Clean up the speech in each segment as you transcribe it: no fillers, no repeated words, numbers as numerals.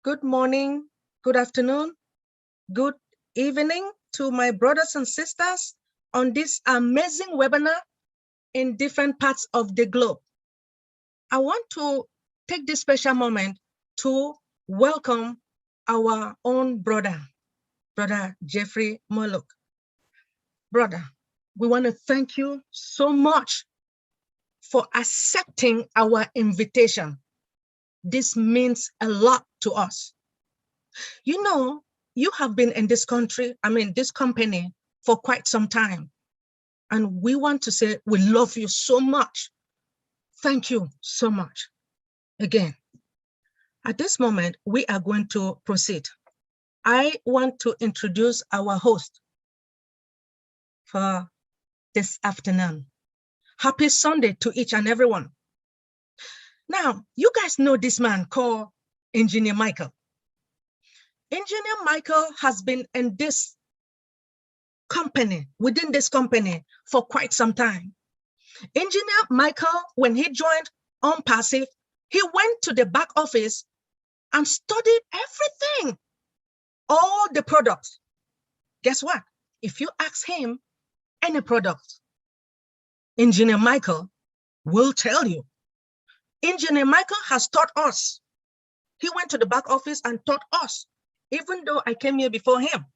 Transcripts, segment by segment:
Good morning, good afternoon, good evening to my brothers and sisters on this amazing webinar in different parts of the globe. I want to take this special moment to welcome our own brother Jeffrey Morlock. Brother, we want to thank you so much for accepting our invitation. This means a lot to us. You know, you have been in this country, this company for quite some time. And we want to say we love you so much. Thank you so much. Again, at this moment, we are going to proceed. I want to introduce our host for this afternoon. Happy Sunday to each and everyone. Now, you guys know this man called Engineer Michael. Engineer Michael has been in this company, within this company for quite some time. Engineer Michael, when he joined ONPASSIVE, he went to the back office and studied everything, all the products. Guess what? If you ask him any product, Engineer Michael will tell you. Engineer Michael has taught us. He went to the back office and taught us, even though I came here before him.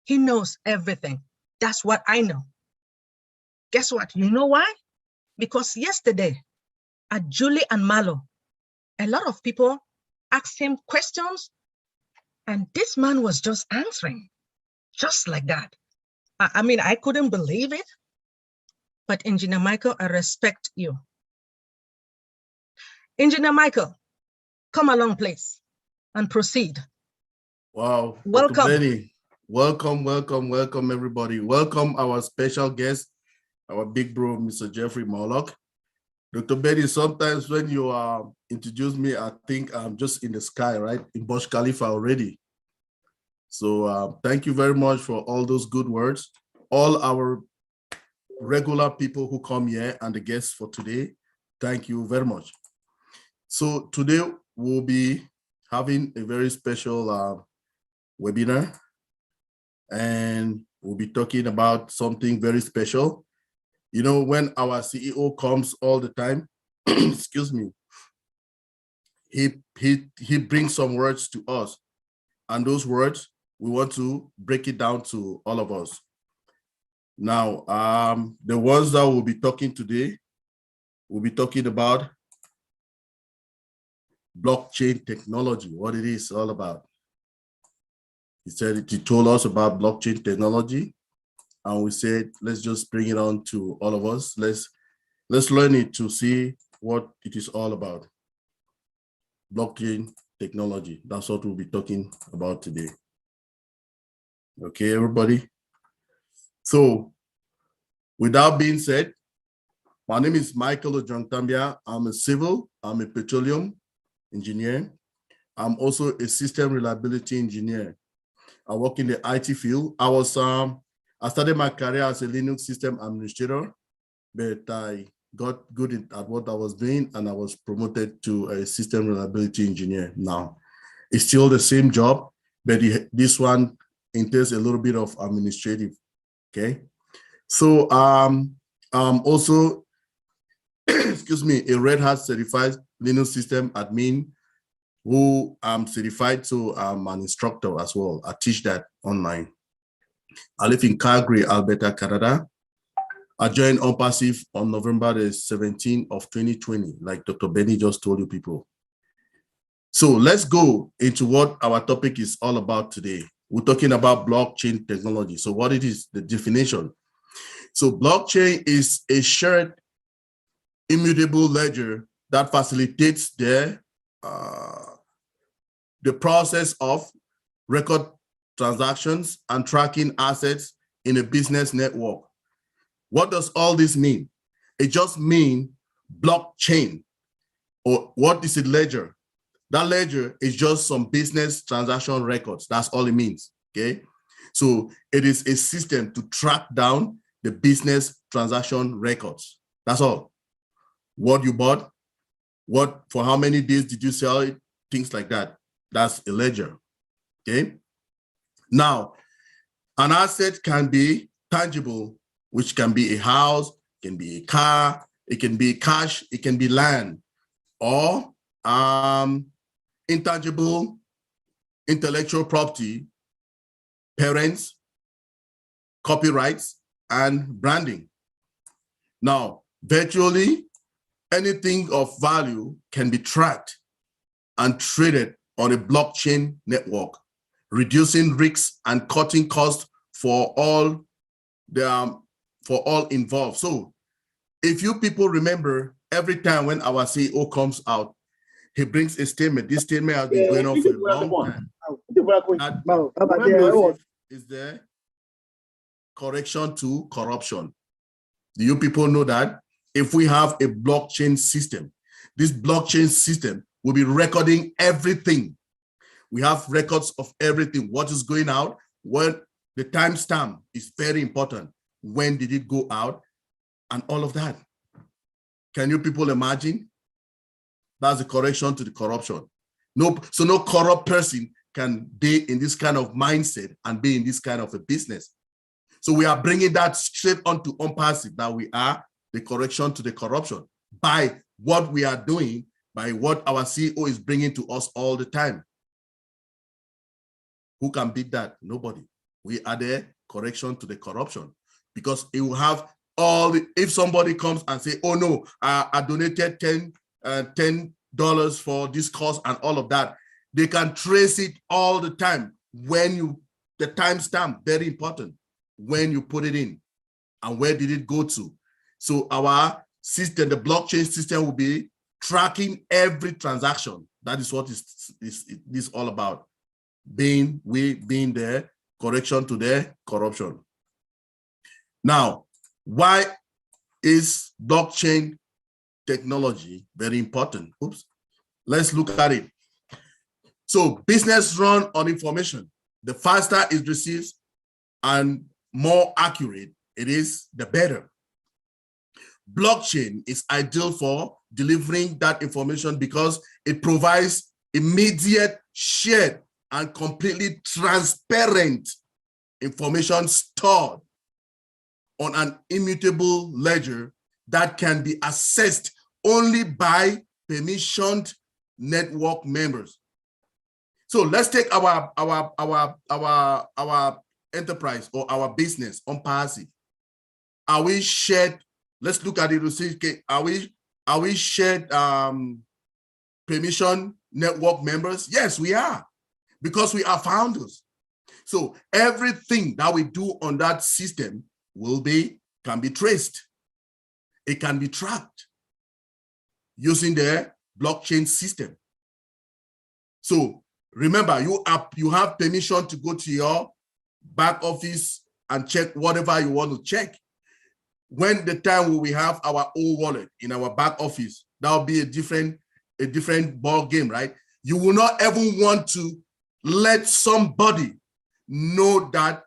He knows everything. That's what I know. Guess what? You know why? Because yesterday at Julie and Malo, a lot of people asked him questions and this man was just answering, just like that. I couldn't believe it. But Engineer Michael, I respect you. Engineer Michael, come along, please, and proceed. Wow. Welcome. Dr. Benny. Welcome, everybody. Welcome our special guest, our big bro, Mr. Jeffrey Morlock. Dr. Benny, sometimes when you introduce me, I think I'm just in the sky, right? In Burj Khalifa already. So thank you very much for all those good words. All our regular people who come here and the guests for today, thank you very much. So today we'll be having a very special webinar, and we'll be talking about something very special. You know, when our CEO comes all the time, excuse me, he brings some words to us, and those words we want to break it down to all of us. Now, the ones that we'll be talking today, we'll be talking about blockchain technology, what it is all about. He told us about blockchain technology, and we said, let's just bring it on to all of us. Let's learn it to see what it is all about. Blockchain technology, that's what we'll be talking about today. Okay, everybody. So, with that being said, my name is Michael Ojongtambia. I'm a petroleum engineer. I'm also a system reliability engineer. I work in the IT field. I started my career as a Linux system administrator, but I got good at what I was doing, and I was promoted to a system reliability engineer now. It's still the same job, but this one entails a little bit of administrative, okay? So I'm also, excuse me, a Red Hat certified Linux system admin who I'm certified, so I'm an instructor as well. I teach that online. I live in Calgary, Alberta, Canada. I joined ONPASSIVE on November the 17th of 2020, like Dr. Benny just told you people. So let's go into what our topic is all about today. We're talking about blockchain technology. So what it is, the definition. So blockchain is a shared immutable ledger that facilitates the process of record transactions and tracking assets in a business network. What does all this mean? It just means blockchain. Or what is a ledger? That ledger is just some business transaction records. That's all it means, okay? So it is a system to track down the business transaction records. That's all. What you bought, for how many days did you sell it, things like that. That's a ledger, okay? Now, an asset can be tangible, which can be a house, can be a car, it can be cash, it can be land, or intangible intellectual property, parents, copyrights, and branding. Now, virtually anything of value can be tracked and traded on a blockchain network, reducing risks and cutting costs for all involved. So if you people remember, every time when our CEO comes out, he brings a statement. This statement has been going on for a long time. ONPASSIVE is the correction to corruption. Do you people know that? If we have a blockchain system, this blockchain system will be recording everything. We have records of everything, what is going out, when the timestamp is very important. When did it go out? And all of that. Can you people imagine? That's the correction to the corruption. So no corrupt person can be in this kind of mindset and be in this kind of a business. So we are bringing that straight onto ONPASSIVE, that we are the correction to the corruption by what we are doing, by what our CEO is bringing to us all the time. Who can beat that? Nobody. We are the correction to the corruption, because it will have all the, if somebody comes and say, oh no, I donated $10 for this cause and all of that, they can trace it all the time. When the timestamp, very important, when you put it in and where did it go to. So our system, the blockchain system, will be tracking every transaction. That is what is all about. Being the correction to the corruption. Now, why is blockchain technology very important? Oops. Let's look at it. So business run on information. The faster it receives and more accurate it is, the better. Blockchain is ideal for delivering that information because it provides immediate, shared, and completely transparent information stored on an immutable ledger that can be accessed only by permissioned network members. So let's take our enterprise or our business ONPASSIVE. Are we shared? Let's look at it to see, are we shared permission network members? Yes, we are, because we are founders. So everything that we do on that system can be traced. It can be tracked using the blockchain system. So remember, you have permission to go to your back office and check whatever you want to check. When the time we have our own wallet in our back office, that will be a different ball game, right? You will not ever want to let somebody know that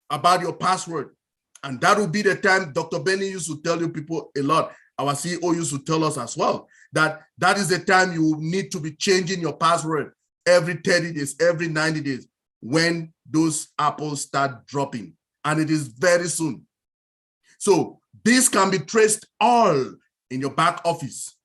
about your password. And that will be the time Dr. Benny used to tell you people a lot. Our CEO used to tell us as well, that is the time you need to be changing your password every 30 days, every 90 days, when those apples start dropping. And it is very soon. So this can be traced all in your back office,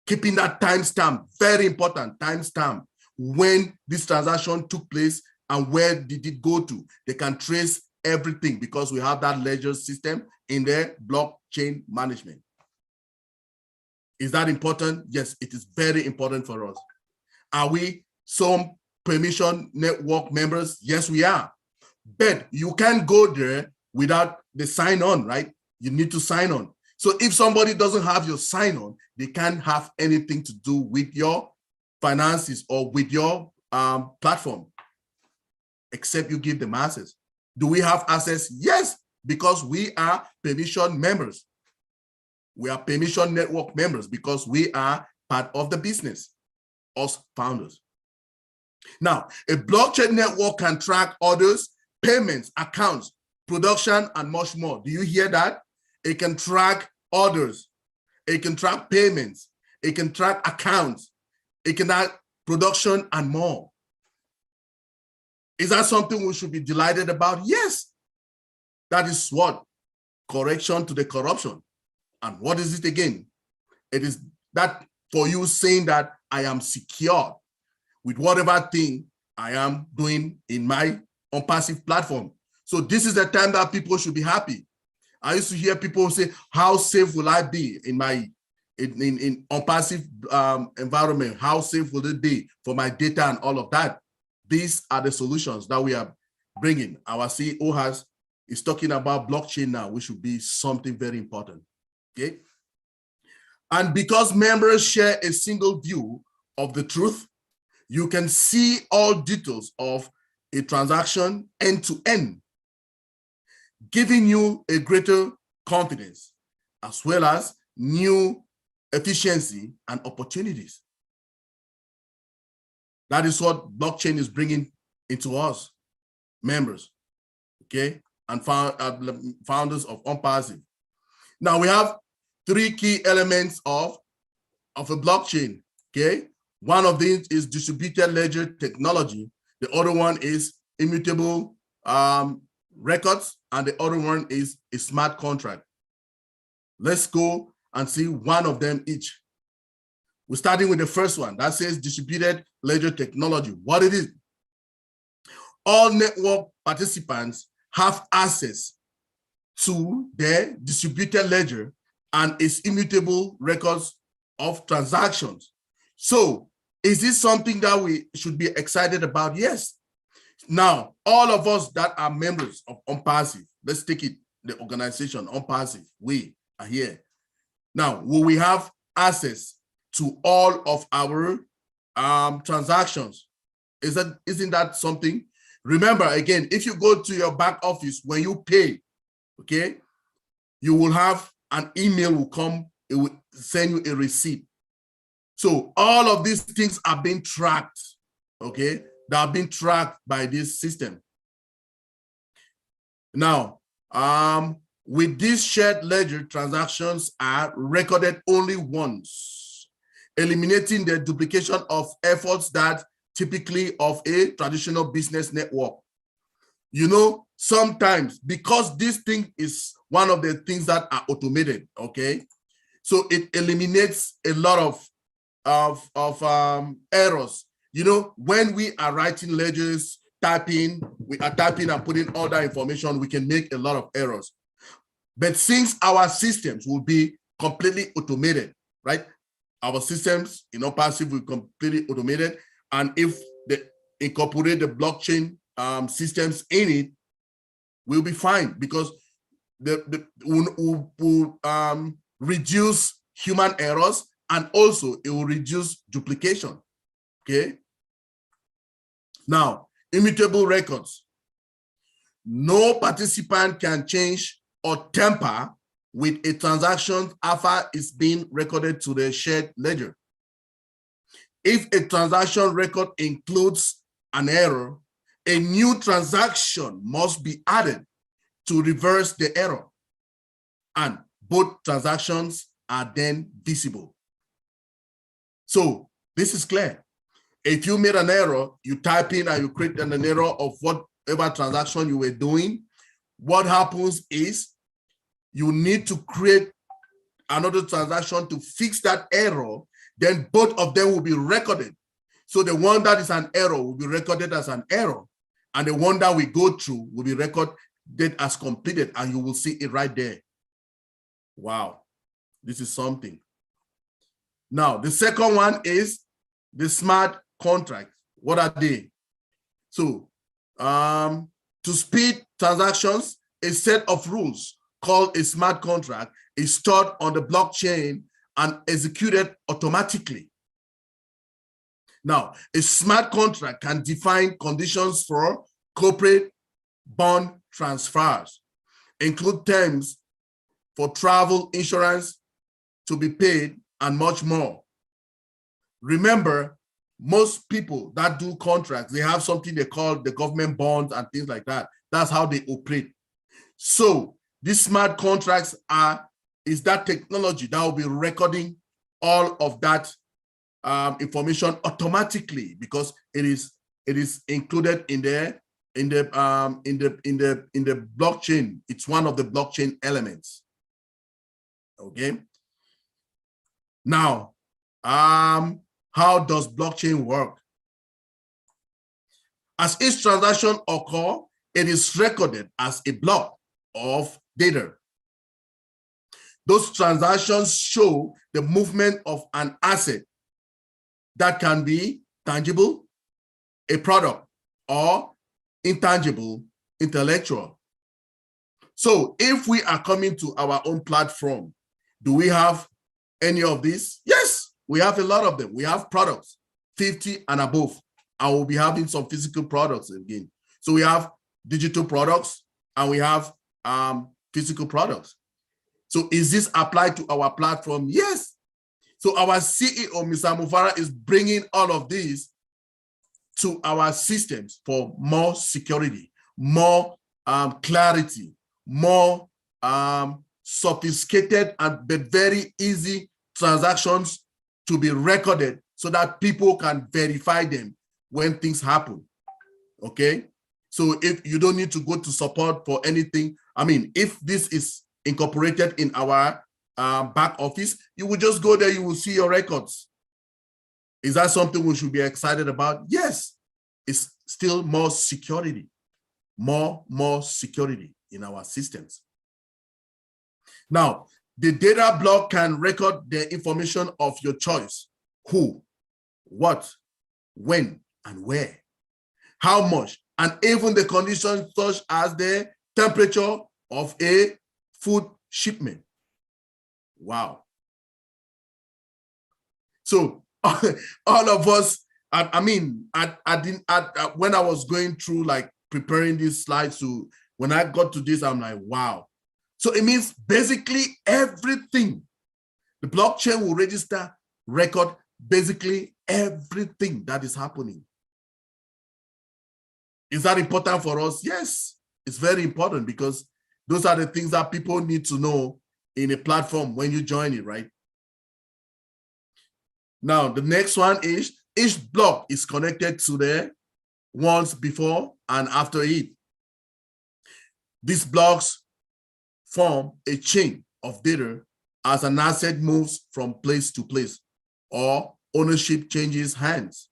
keeping that timestamp, very important timestamp, when this transaction took place and where did it go to. They can trace everything because we have that ledger system in the blockchain management. Is that important? Yes, it is very important for us. Are we some permission network members? Yes, we are. But you can't go there without the sign on, right? You need to sign on. So if somebody doesn't have your sign on, they can't have anything to do with your finances or with your platform, except you give them access. Do we have access? Yes, because we are permission members. We are permission network members because we are part of the business, us founders. Now, a blockchain network can track orders, payments, accounts, production, and much more. Do you hear that? It can track orders. It can track payments. It can track accounts. It can track production and more. Is that something we should be delighted about? Yes. That is what? Correction to the corruption. And what is it again? It is that for you saying that I am secure with whatever thing I am doing in my ONPASSIVE platform. So this is the time that people should be happy. I used to hear people say, how safe will I be in my in ONPASSIVE environment? How safe will it be for my data and all of that? These are the solutions that we are bringing. Our CEO is talking about blockchain now, which should be something very important, okay? And because members share a single view of the truth, you can see all details of a transaction end to end, giving you a greater confidence, as well as new efficiency and opportunities. That is what blockchain is bringing into us, members, okay, and founders of ONPASSIVE. Now we have three key elements of a blockchain, okay? One of these is distributed ledger technology. The other one is immutable records, and the other one is a smart contract. Let's go and see one of them each. We're starting with the first one that says distributed ledger technology. What it is? All network participants have access to their distributed ledger and its immutable records of transactions. So is this something that we should be excited about? Yes. Now, all of us that are members of ONPASSIVE, let's take it, the organization, ONPASSIVE, we are here. Now, will we have access to all of our transactions? Isn't that something? Remember, again, if you go to your back office, when you pay, okay, you will have an email will come, it will send you a receipt. So all of these things are being tracked, okay? They are being tracked by this system. Now, with this shared ledger, transactions are recorded only once, eliminating the duplication of efforts that typically of a traditional business network. You know, sometimes because this thing is one of the things that are automated, okay? So it eliminates a lot of errors. You know, when we are writing ledgers, we are typing and putting all that information, we can make a lot of errors. But since our systems will be completely automated, right? Our systems in ONPASSIVE will be completely automated. And if they incorporate the blockchain systems in it, we'll be fine, because will reduce human errors, and also it will reduce duplication, okay? Now, immutable records. No participant can change or tamper with a transaction after it's been recorded to the shared ledger. If a transaction record includes an error, a new transaction must be added to reverse the error, and both transactions are then visible. So this is clear. If you made an error, you type in and you create an error of whatever transaction you were doing, what happens is you need to create another transaction to fix that error, then both of them will be recorded. So the one that is an error will be recorded as an error, and the one that we go through will be recorded as completed, and you will see it right there. Wow, this is something. Now, the second one is the smart contracts. What are they? So, to speed transactions, a set of rules called a smart contract is stored on the blockchain and executed automatically. Now, a smart contract can define conditions for corporate bond transfers, include terms for travel insurance, to be paid, and much more. Remember, most people that do contracts, they have something they call the government bonds and things like that. That's how they operate. So these smart contracts is that technology that will be recording all of that information automatically, because it is included in the blockchain. It's one of the blockchain elements. Okay. Now, how does blockchain work? As each transaction occurs, it is recorded as a block of data. Those transactions show the movement of an asset that can be tangible, a product, or intangible, intellectual. So if we are coming to our own platform, do we have any of these? Yes, we have a lot of them. We have products, 50 and above. And we'll be having some physical products again. So we have digital products and we have physical products. So is this applied to our platform? Yes. So our CEO, Mr. Mufara, is bringing all of these to our systems for more security, more clarity, more sophisticated but very easy transactions to be recorded so that people can verify them when things happen. Okay. So if you don't need to go to support for anything, I mean, if this is incorporated in our back office, you will just go there, you will see your records. Is that something we should be excited about? Yes, it's still more security, more security in our systems. Now, the data block can record the information of your choice: who, what, when, and where, how much, and even the conditions such as the temperature of a food shipment. Wow. So all of us, I mean, when I was going through like preparing these slides, so when I got to this, I'm like, wow. So it means basically everything. The blockchain will register, record basically everything that is happening. Is that important for us? Yes, it's very important, because those are the things that people need to know in a platform when you join it, right? Now, the next one is each block is connected to the ones before and after it. These blocks form a chain of data as an asset moves from place to place or ownership changes hands.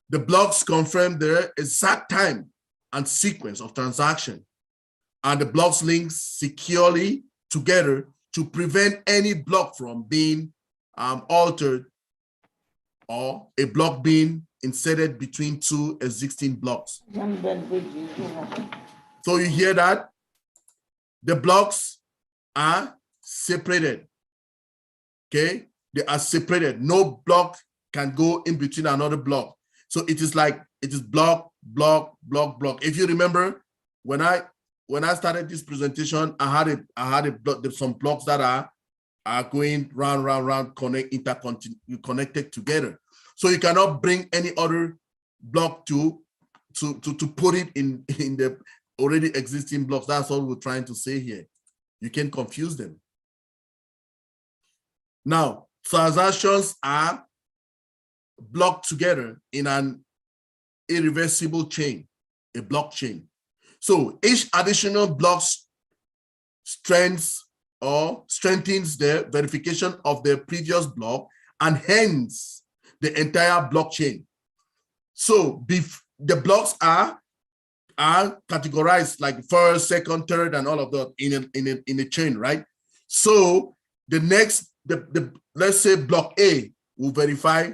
The blocks confirm the exact time and sequence of transaction, and the blocks link securely together to prevent any block from being altered or a block being inserted between two existing blocks. So you hear that? The blocks are separated. Okay, they are separated. No block can go in between another block. So it is like, it is block, block, block, block. If you remember, when I started this presentation, I had a block, there's some blocks that are going round, connected together. So you cannot bring any other block to put it in the already existing blocks. That's all we're trying to say here. You can confuse them. Now, transactions are blocked together in an irreversible chain, a blockchain. So each additional block strengthens the verification of the previous block, and hence the entire blockchain. So the blocks are categorized like first, second, third, and all of that in a chain, right? So the next, let's say block A will verify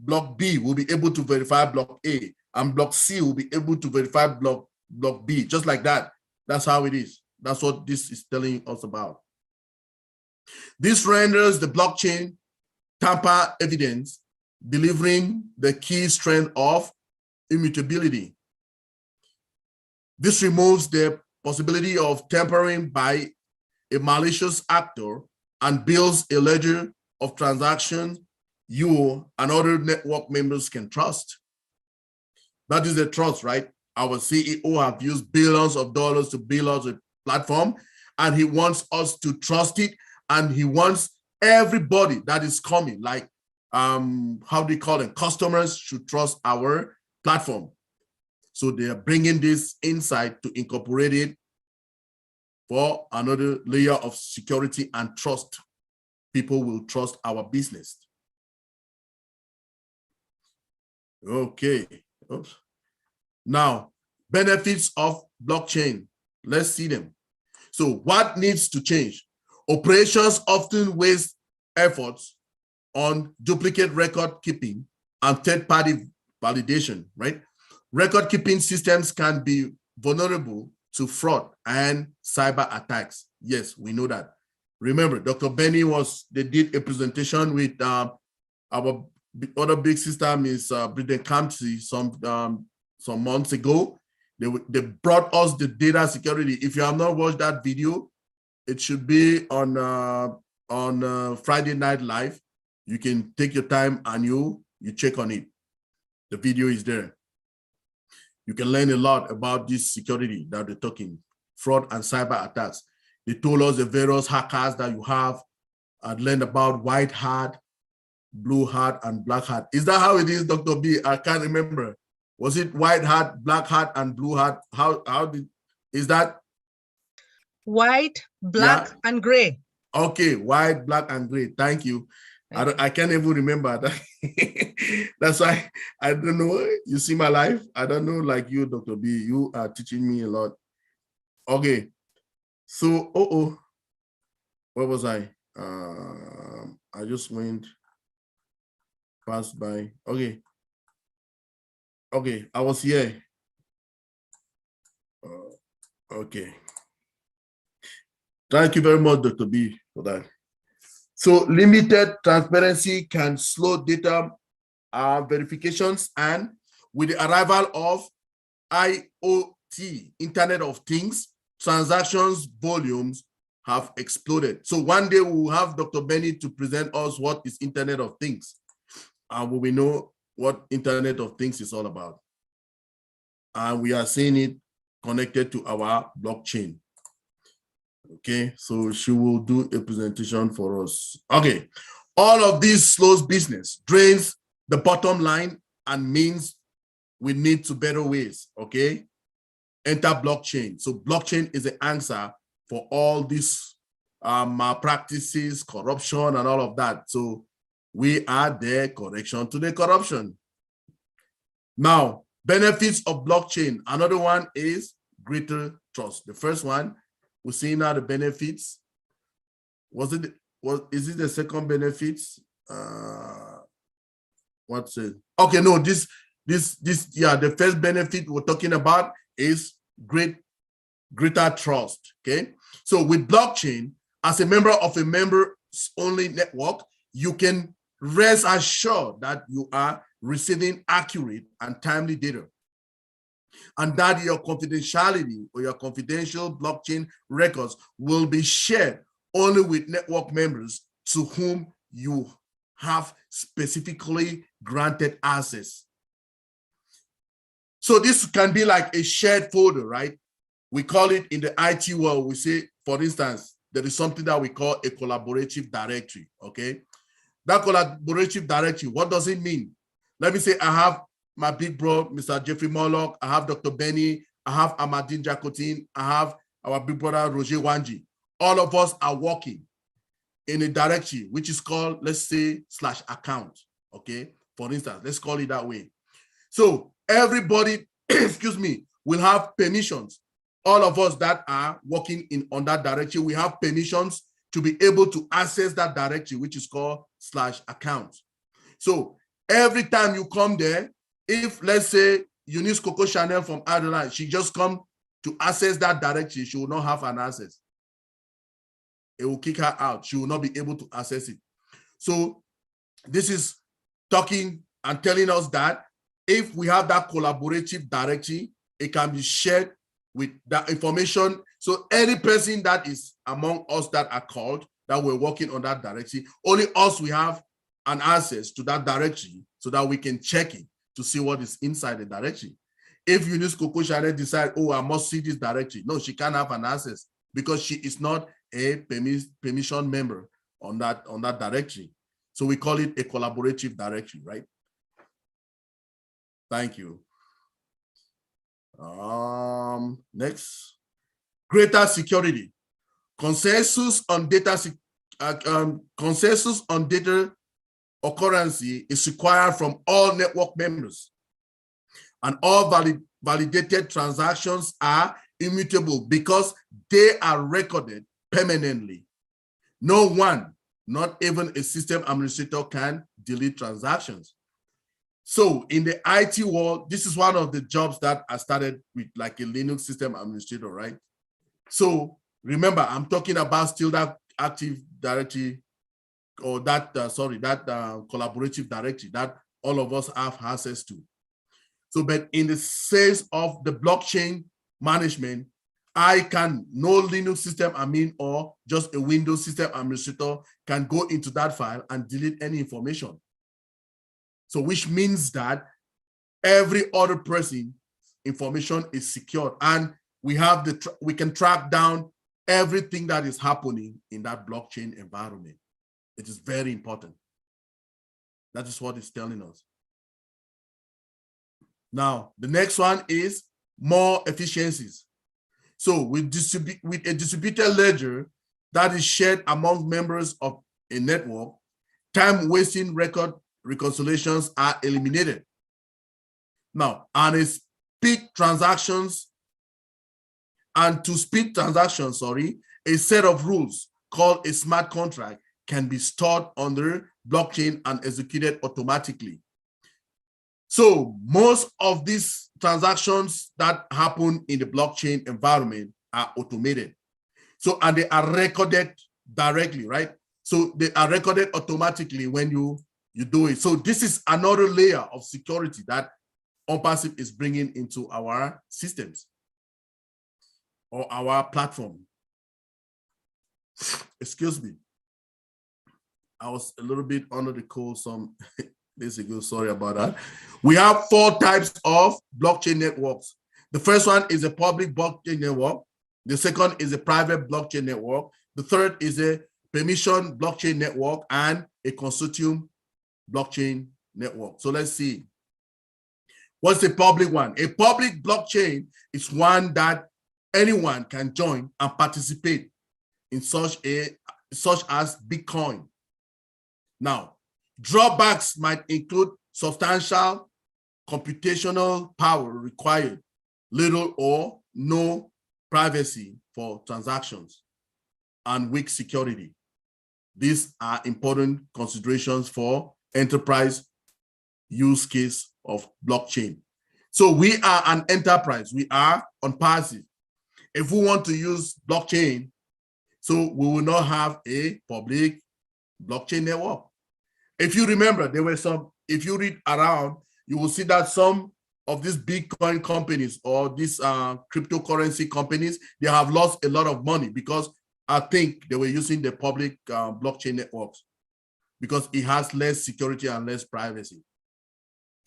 block B, will be able to verify block A, and block C will be able to verify block B, just like that. That's how it is. That's what this is telling us about. This renders the blockchain tamper evidence, delivering the key strength of immutability. This removes the possibility of tampering by a malicious actor and builds a ledger of transactions you and other network members can trust. That is the trust, right? Our CEO have used billions of dollars to build us a platform, and he wants us to trust it, and he wants everybody that is coming, like how do you call it? Customers should trust our platform. So they are bringing this insight to incorporate it for another layer of security and trust. People will trust our business. Okay. Oops. Now, benefits of blockchain. Let's see them. So what needs to change? Operations often waste efforts on duplicate record keeping and third-party validation, right? Record keeping systems can be vulnerable to fraud and cyber attacks. Yes, we know that. Remember, Dr. Benny they did a presentation with our other big sister, Ms. Brittany Campsey, some months ago. They brought us the data security. If you have not watched that video, it should be on Friday Night Live. You can take your time and you check on it. The video is there. You can learn a lot about this security that they're talking, fraud and cyber attacks. They told us the various hackers that you have and learned about white hat, blue hat, and black hat. Is that how it is, Dr. B? I can't remember. Was it white hat, black hat, and blue hat? Is that? White, black, and gray. Okay, white, black, and gray. Thank you. I can't even remember that. That's why I don't know. You see my life? I don't know, like you, Dr. B. You are teaching me a lot. Okay. So, where was I? I just went passed by. Okay, I was here. Okay. Thank you very much, Dr. B, for that. So limited transparency can slow data verifications, and with the arrival of IoT, Internet of Things, transactions volumes have exploded. So one day we will have Dr. Benny to present us what is Internet of Things, and we will know what Internet of Things is all about. And we are seeing it connected to our blockchain. Okay, so she will do a presentation for us. Okay, all of this slows business, drains the bottom line, and means we need to better ways. Okay, enter blockchain. So blockchain is the answer for all these malpractices, corruption, and all of that. So we are the correction to the corruption. Now, benefits of blockchain. Another one is greater trust. The first one, we're seeing now the benefits. Is it the second benefits? What's it? Okay, no, this, yeah, the first benefit we're talking about is greater trust. Okay, so with blockchain, as a member of a members-only network, you can rest assured that you are receiving accurate and timely data, and that your confidentiality or your confidential blockchain records will be shared only with network members to whom you have specifically granted access. So this can be like a shared folder, right? We call it in the IT world, we say, for instance, there is something that we call a collaborative directory, okay? That collaborative directory, what does it mean? Let me say I have my big bro, Mr. Jeffrey Morlock, I have Dr. Benny, I have Amadine Jacotin, I have our big brother, Roger Wanji. All of us are working in a directory, which is called, let's say, /account, okay? For instance, let's call it that way. So everybody, excuse me, will have permissions. All of us that are working on that directory, we have permissions to be able to access that directory, which is called /account. So every time you come there, if let's say Eunice Coco Chanel from Adeline, she just come to access that directory, she will not have an access. It will kick her out. She will not be able to access it. So this is talking and telling us that if we have that collaborative directory, it can be shared with that information. So any person that is among us that are called, that we're working on that directory. Only us, we have an access to that directory so that we can check it to see what is inside the directory. If Eunice Coco Chanel decide, oh, I must see this directory, no, she can't have an access because she is not a permission member on that directory. So we call it a collaborative directory, right? Thank you. Next, greater security. Consensus on data occurrency is required from all network members, and all validated transactions are immutable because they are recorded permanently. No one, not even a system administrator, can delete transactions. So in the IT world, this is one of the jobs that I started with, like a Linux system administrator, right? So remember, I'm talking about still that Active Directory, or that, collaborative directory that all of us have access to. So, but in the sense of the blockchain management, no Linux system admin or just a Windows system administrator can go into that file and delete any information. So, which means that every other person information is secured, and we can track down everything that is happening in that blockchain environment. It is very important. That is what it's telling us. Now, the next one is more efficiencies. So with a distributed ledger that is shared among members of a network, time-wasting record reconciliations are eliminated. Now, to speed transactions, a set of rules called a smart contract can be stored on the blockchain and executed automatically. So most of these transactions that happen in the blockchain environment are automated. So, and they are recorded directly, right? So they are recorded automatically when you do it. So this is another layer of security that ONPASSIVE is bringing into our systems or our platform. Excuse me. I was a little bit under the cold some days ago. Sorry about that. We have 4 types of blockchain networks. The first one is a public blockchain network. The second is a private blockchain network. The third is a permission blockchain network and a consortium blockchain network. So let's see. What's the public one? A public blockchain is one that anyone can join and participate in, such as Bitcoin. Now, drawbacks might include substantial computational power required, little or no privacy for transactions, and weak security. These are important considerations for enterprise use case of blockchain. So we are an enterprise. We are ONPASSIVE. If we want to use blockchain, so we will not have a public blockchain network. If you remember, there were some, if you read around, you will see that some of these Bitcoin companies or these cryptocurrency companies, they have lost a lot of money because I think they were using the public blockchain networks because it has less security and less privacy.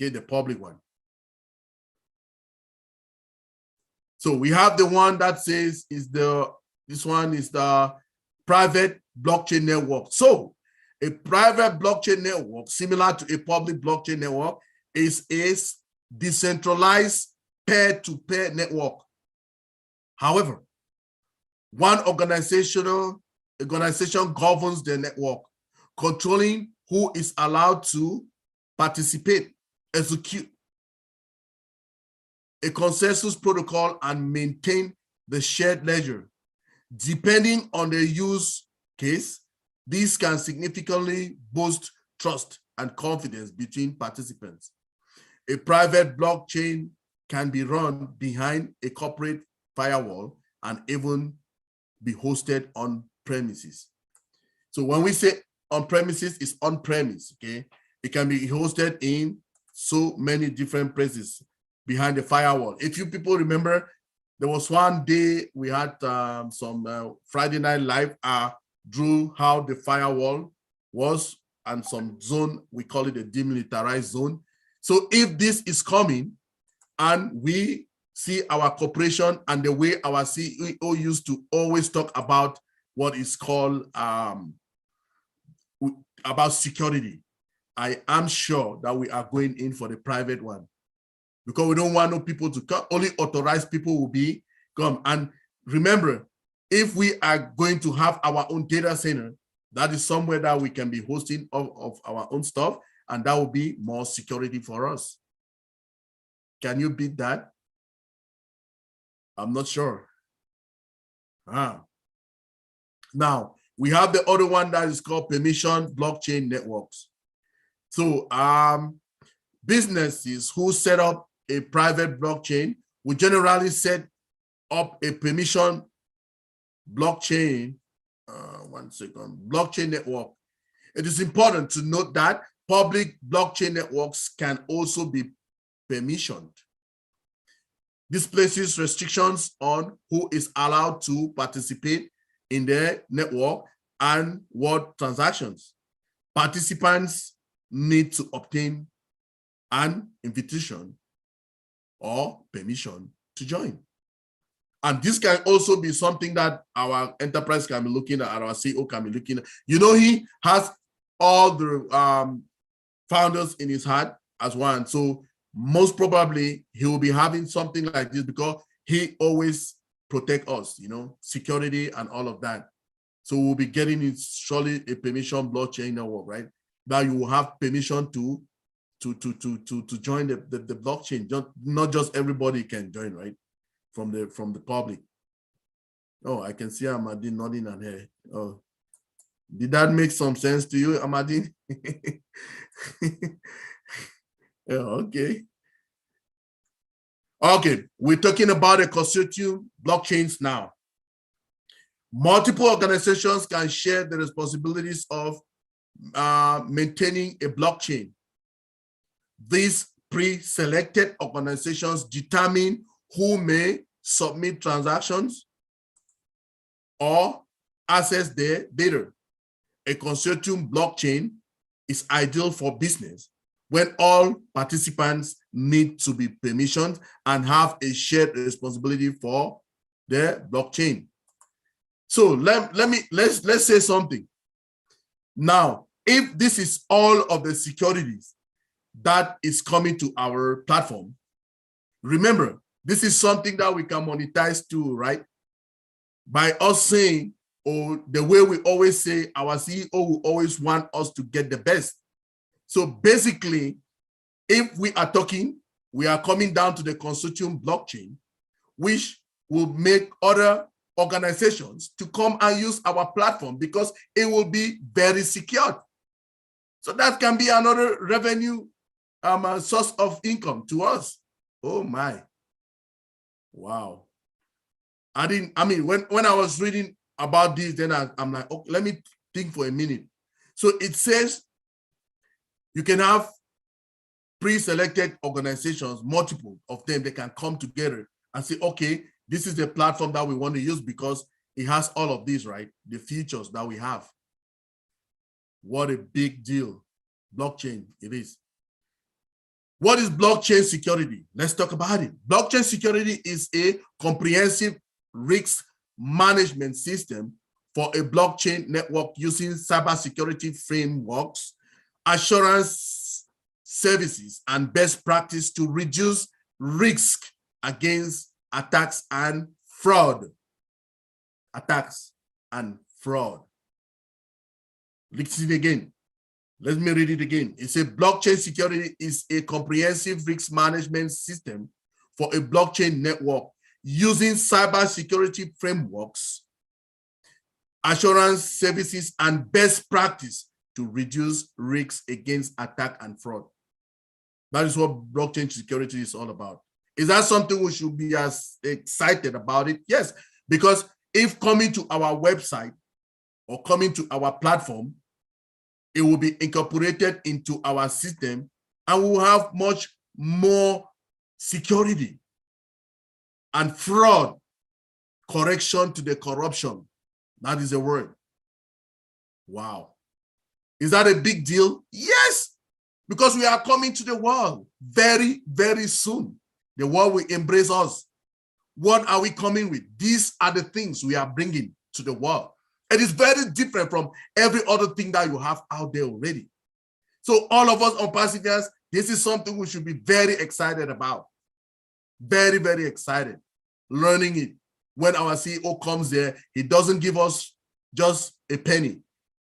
Okay, the public one. So we have the one that says this one is the private blockchain network. So a private blockchain network, similar to a public blockchain network, is a decentralized peer-to-peer network. However, one organization governs the network, controlling who is allowed to participate, execute a consensus protocol, and maintain the shared ledger. Depending on the use case, these can significantly boost trust and confidence between participants. A private blockchain can be run behind a corporate firewall and even be hosted on premises. So when we say on premises, it's on premise, okay? It can be hosted in so many different places behind the firewall. If you people remember, there was one day we had some Friday Night Live. drew how the firewall was, and some zone, we call it a demilitarized zone. So if this is coming and we see our cooperation and the way our CEO used to always talk about what is called about security, I am sure that we are going in for the private one, because we don't want no people to come. Only authorized people will be come. And remember, if we are going to have our own data center, that is somewhere that we can be hosting of our own stuff, and that will be more security for us. Can you beat that? I'm not sure. Now, we have the other one that is called permission blockchain networks. So businesses who set up a private blockchain will generally set up a permission blockchain, blockchain network. It is important to note that public blockchain networks can also be permissioned. This places restrictions on who is allowed to participate in the network and what transactions. Participants need to obtain an invitation or permission to join. And this can also be something that our enterprise can be looking at, our CEO can be looking at. You know, he has all the founders in his heart as one. So most probably he will be having something like this, because he always protect us, you know, security and all of that. So we'll be getting it surely a permission blockchain network, right? That you will have permission to join the blockchain. Not just everybody can join, right? From the public. Oh, I can see Amadine nodding her head. Oh, did that make some sense to you, Amadine? Yeah, okay. Okay, we're talking about a consortium blockchains now. Multiple organizations can share the responsibilities of maintaining a blockchain. These pre-selected organizations determine who may submit transactions or access their data. A consortium blockchain is ideal for business when all participants need to be permissioned and have a shared responsibility for the blockchain. So let's say something. Now, if this is all of the securities that is coming to our platform, remember, this is something that we can monetize too, right? By us saying, or the way we always say, our CEO will always want us to get the best. So basically, if we are talking, we are coming down to the consortium blockchain, which will make other organizations to come and use our platform because it will be very secure. So that can be another revenue source of income to us. Oh my. Wow. When I was reading about this, then I'm like, okay, let me think for a minute. So it says you can have pre-selected organizations, multiple of them, they can come together and say, okay, this is the platform that we want to use because it has all of these, right? The features that we have. What a big deal. Blockchain it is. What is blockchain security? Let's talk about it. Blockchain security is a comprehensive risk management system for a blockchain network using cybersecurity frameworks, assurance services, and best practice to reduce risk against attacks and fraud. Attacks and fraud. Listen again. Let me read it again. It says blockchain security is a comprehensive risk management system for a blockchain network using cybersecurity frameworks, assurance services, and best practice to reduce risks against attack and fraud. That is what blockchain security is all about. Is that something we should be as excited about it? Yes, because if coming to our website or coming to our platform, it will be incorporated into our system and we will have much more security and fraud correction to the corruption. That is a word. Wow. Is that a big deal? Yes, because we are coming to the world very, very soon. The world will embrace us. What are we coming with? These are the things we are bringing to the world. It is very different from every other thing that you have out there already. So all of us ONPASSIVE, this is something we should be very excited about. Very, very excited. Learning it. When our CEO comes there, he doesn't give us just a penny.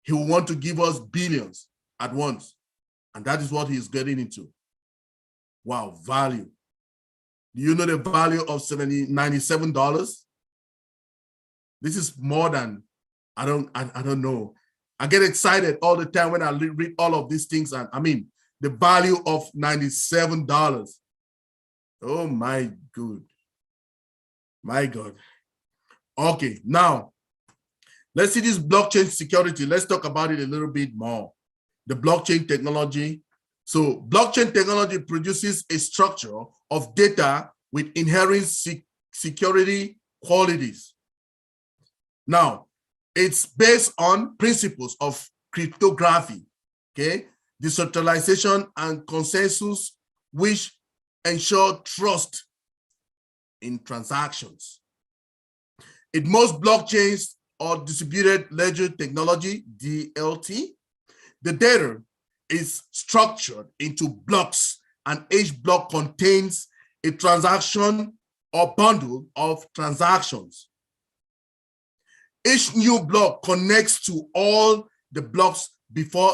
He will want to give us billions at once. And that is what he's getting into. Wow, value. Do you know the value of $97? This is more than, I don't know. I get excited all the time when I read all of these things. And I mean, the value of $97. Oh my God. My God. Okay, now let's see this blockchain security. Let's talk about it a little bit more. The blockchain technology. So blockchain technology produces a structure of data with inherent security qualities. Now, it's based on principles of cryptography, okay, decentralization and consensus, which ensure trust in transactions. In most blockchains or distributed ledger technology, DLT, the data is structured into blocks, and each block contains a transaction or bundle of transactions. Each new block connects to all the blocks before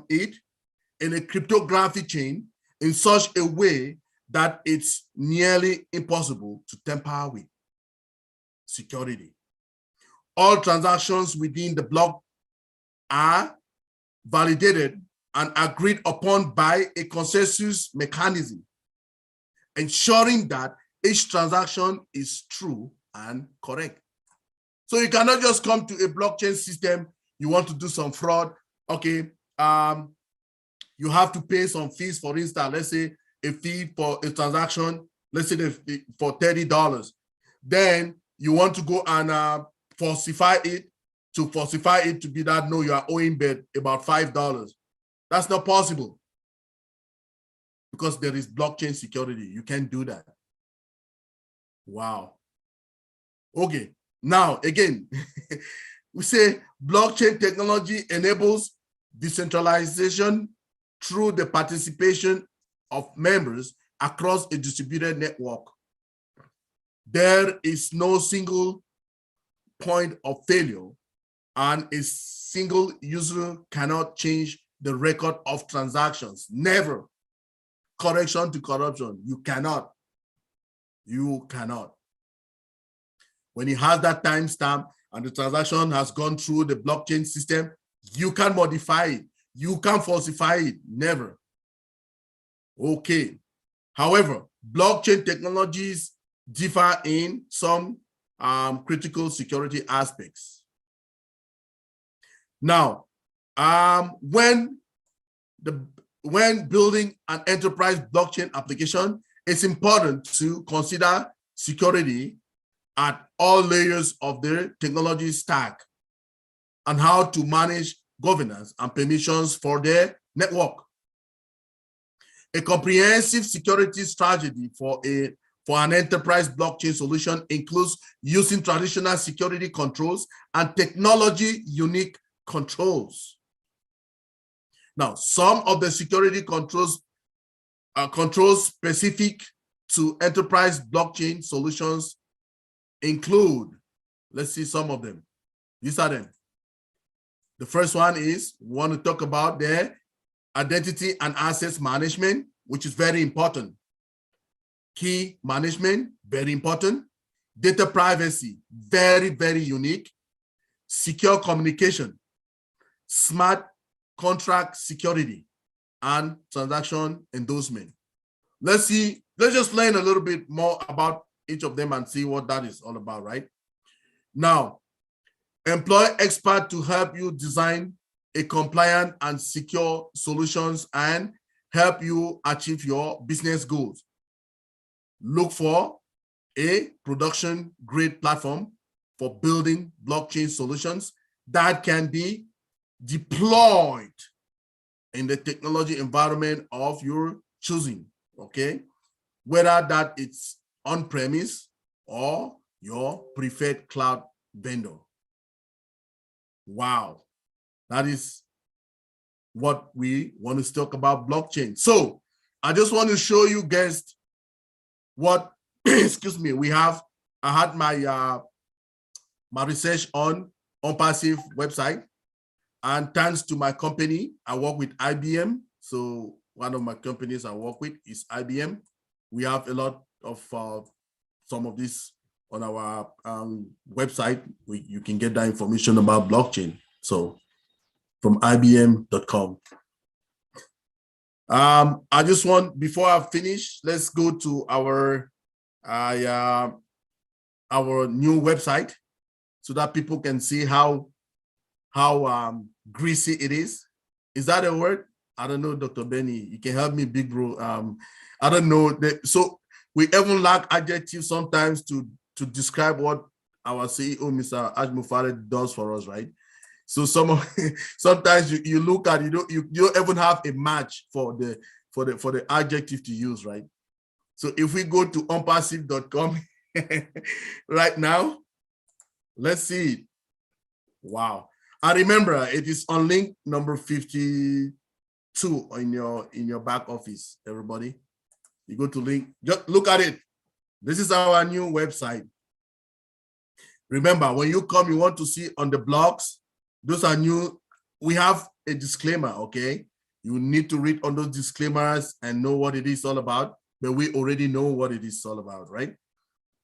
it in a cryptography chain in such a way that it's nearly impossible to tamper with. Security. All transactions within the block are validated and agreed upon by a consensus mechanism, ensuring that each transaction is true and correct. So you cannot just come to a blockchain system, you want to do some fraud, okay, you have to pay some fees. For instance, let's say a fee for a transaction, let's say for $30. Then you want to go and falsify it to be that, no, you are owing about $5. That's not possible because there is blockchain security. You can't do that. Wow. Okay. Now, again, we say blockchain technology enables decentralization through the participation of members across a distributed network. There is no single point of failure, and a single user cannot change the record of transactions. Never. Correction to corruption. You cannot. You cannot. When it has that timestamp and the transaction has gone through the blockchain system, you can modify it. You can falsify it. Never. Okay. However, blockchain technologies differ in some critical security aspects. Now, when building an enterprise blockchain application, it's important to consider security at all layers of the technology stack and how to manage governance and permissions for their network. A comprehensive security strategy for an enterprise blockchain solution includes using traditional security controls and technology unique controls. Now, some of the security controls are controls specific to enterprise blockchain solutions include, let's see some of them. These are them. The first one is, we want to talk about the identity and access management, which is very important. Key management, very important. Data privacy, very, very unique. Secure communication, smart contract security, and transaction endorsement. Let's just learn a little bit more about each of them and see what that is all about, right? Now, employ experts to help you design a compliant and secure solutions and help you achieve your business goals. Look for a production grade platform for building blockchain solutions that can be deployed in the technology environment of your choosing, okay? Whether that it's on-premise or your preferred cloud vendor. Wow, that is what we want to talk about blockchain. So I just want to show you guys what, excuse me, we have. I had my my research on ONPASSIVE website, and thanks to my company, I work with IBM. So one of my companies I work with is IBM. We have a lot of some of this on our website. You can get that information about blockchain. So from IBM.com. I just want, before I finish, let's go to our new website so that people can see how greasy it is. Is that a word? I don't know, Dr. Benny. You can help me, big bro. I don't know. So we even lack adjectives sometimes to describe what our CEO, Mr. Ajmufare, does for us, right? So sometimes you look at, you don't even have a match for the adjective to use, right? So if we go to onpassive.com right now, let's see it. Wow. And remember, it is on link number 52 in your back office, everybody. You go to link, just look at it. This is our new website. Remember, when you come, you want to see on the blogs, those are new. We have a disclaimer, okay? You need to read on those disclaimers and know what it is all about, but we already know what it is all about, right?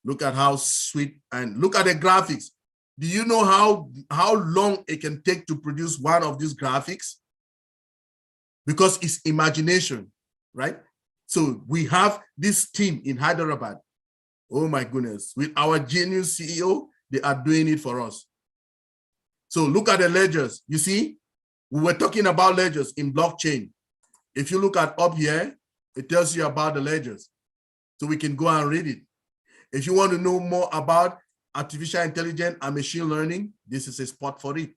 Look at how sweet, and look at the graphics. Do you know how long it can take to produce one of these graphics? Because it's imagination, right? So we have this team in Hyderabad. Oh my goodness, with our genius CEO, they are doing it for us. So look at the ledgers. You see, we were talking about ledgers in blockchain. If you look at up here, it tells you about the ledgers. So we can go and read it. If you want to know more about artificial intelligence and machine learning, this is a spot for it.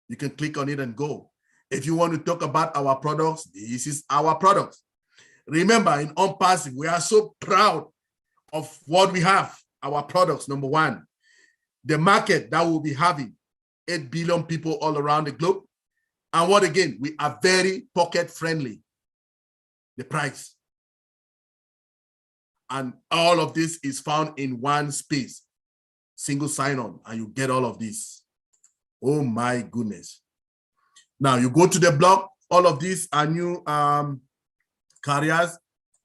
You can click on it and go. If you want to talk about our products, this is our products. Remember, in ONPASSIVE, we are so proud of what we have, our products. Number one, the market that we'll be having, 8 billion people all around the globe. And what again, we are very pocket friendly, the price. And all of this is found in one space, single sign-on, and you get all of this. Oh my goodness. Now you go to the blog, all of these are new carriers.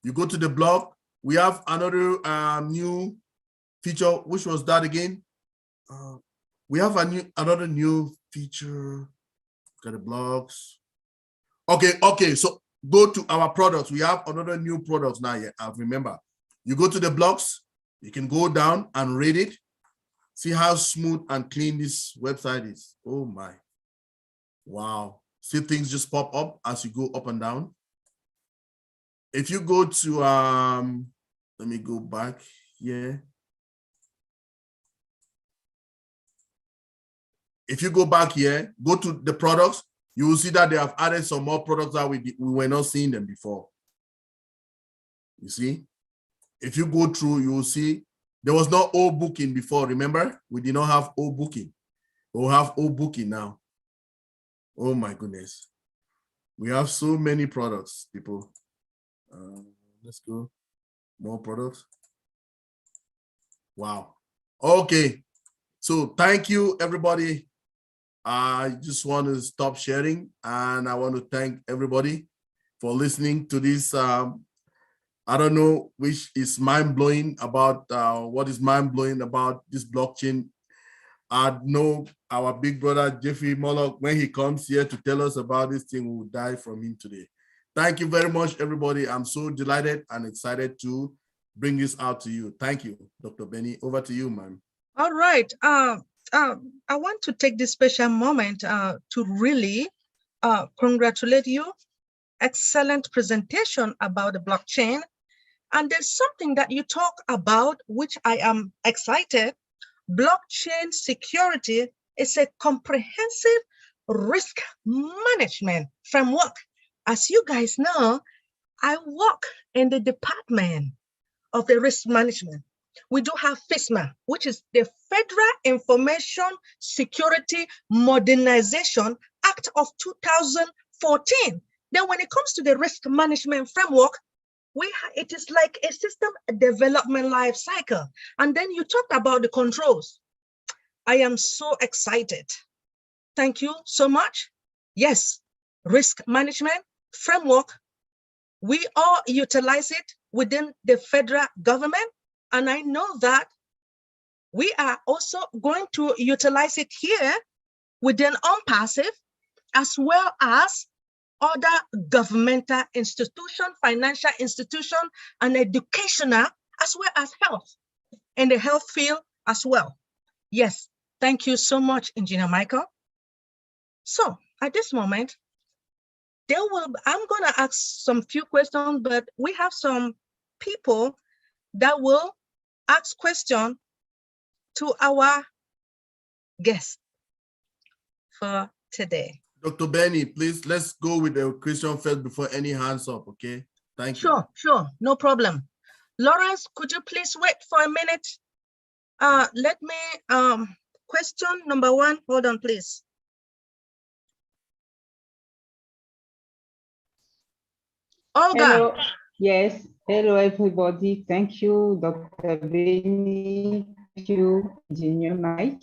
You go to the blog, we have another new feature. Which was that again? We have another new feature. Got the blogs. Okay, so go to our products. We have another new products now. Yeah, I remember. You go to the blogs, you can go down and read it. See how smooth and clean this website is. Oh my. Wow. See, things just pop up as you go up and down. If you go to, let me go back here. If you go back here, go to the products, you will see that they have added some more products that we were not seeing them before. You see? If you go through, you will see there was no O booking before. Remember, we did not have O booking. We'll have O booking now. Oh my goodness. We have so many products, people. Let's go. More products. Wow. Okay. So thank you, everybody. I just want to stop sharing, and I want to thank everybody for listening to this. I don't know which is mind-blowing about what is mind-blowing about this blockchain. I know our big brother, Jeffrey Morlock, when he comes here to tell us about this thing, we will die from him today. Thank you very much, everybody. I'm so delighted and excited to bring this out to you. Thank you, Dr. Benny. Over to you, ma'am. All right. I want to take this special moment to really congratulate you. Excellent presentation about the blockchain. And there's something that you talk about, which I am excited. Blockchain security It's a comprehensive risk management framework. As you guys know, I work in the department of the risk management. We do have FISMA, which is the Federal Information Security Modernization Act of 2014. Then when it comes to the risk management framework, it is like a system development life cycle. And then you talked about the controls. I am so excited. Thank you so much. Yes, risk management framework, we all utilize it within the federal government. And I know that we are also going to utilize it here within ONPASSIVE, as well as other governmental institution, financial institution, and educational, as well as health, in the health field as well. Yes, thank you so much, Engineer Michael. So at this moment, I'm gonna ask some few questions, but we have some people that will ask questions to our guest for today. Dr. Benny, please, let's go with the question first before any hands up, okay? Thank you. Sure, no problem. Lawrence, could you please wait for a minute? Let me, question number one, hold on, please. Olga. Hello. Yes, hello everybody. Thank you, Dr. Benny. Thank you, Engineer Mike,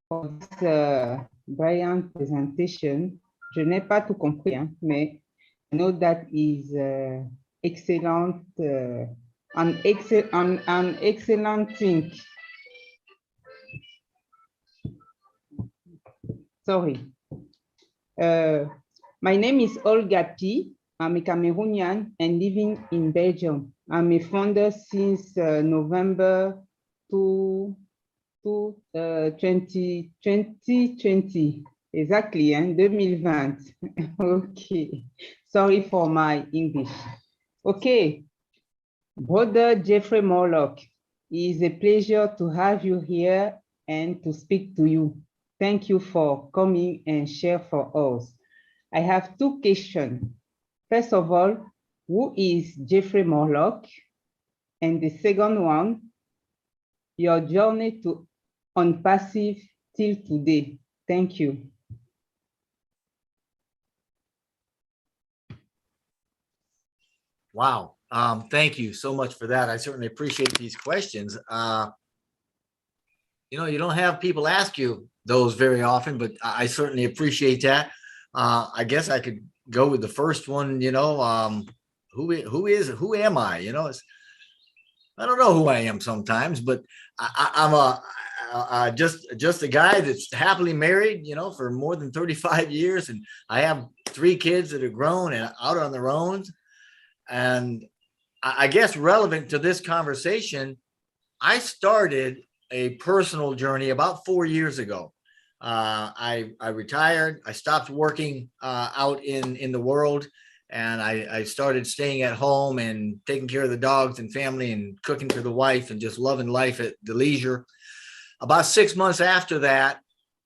for this brilliant presentation. Je n'ai pas tout compris, hein, mais I know that is excellent, an excellent thing. Sorry. My name is Olga P. I'm a Cameroonian and living in Belgium. I'm a founder since November 2020. Exactly, hein, 2020. Okay, sorry for my English. Okay, Brother Jeffrey Morlock, it is a pleasure to have you here and to speak to you. Thank you for coming and share for us. I have two questions. First of all, who is Jeffrey Morlock? And the second one, your journey to ONPASSIVE till today. Thank you. Wow. Thank you so much for that. I certainly appreciate these questions. You know, you don't have people ask you those very often, but I certainly appreciate that. I guess I could go with the first one, you know, who am I? You know, I don't know who I am sometimes, but I'm just a guy that's happily married, you know, for more than 35 years. And I have 3 kids that are grown and out on their own. And I guess relevant to this conversation, I started a personal journey about 4 years ago. I retired. I stopped working out in the world, and I started staying at home and taking care of the dogs and family and cooking for the wife and just loving life at the leisure. About 6 months after that,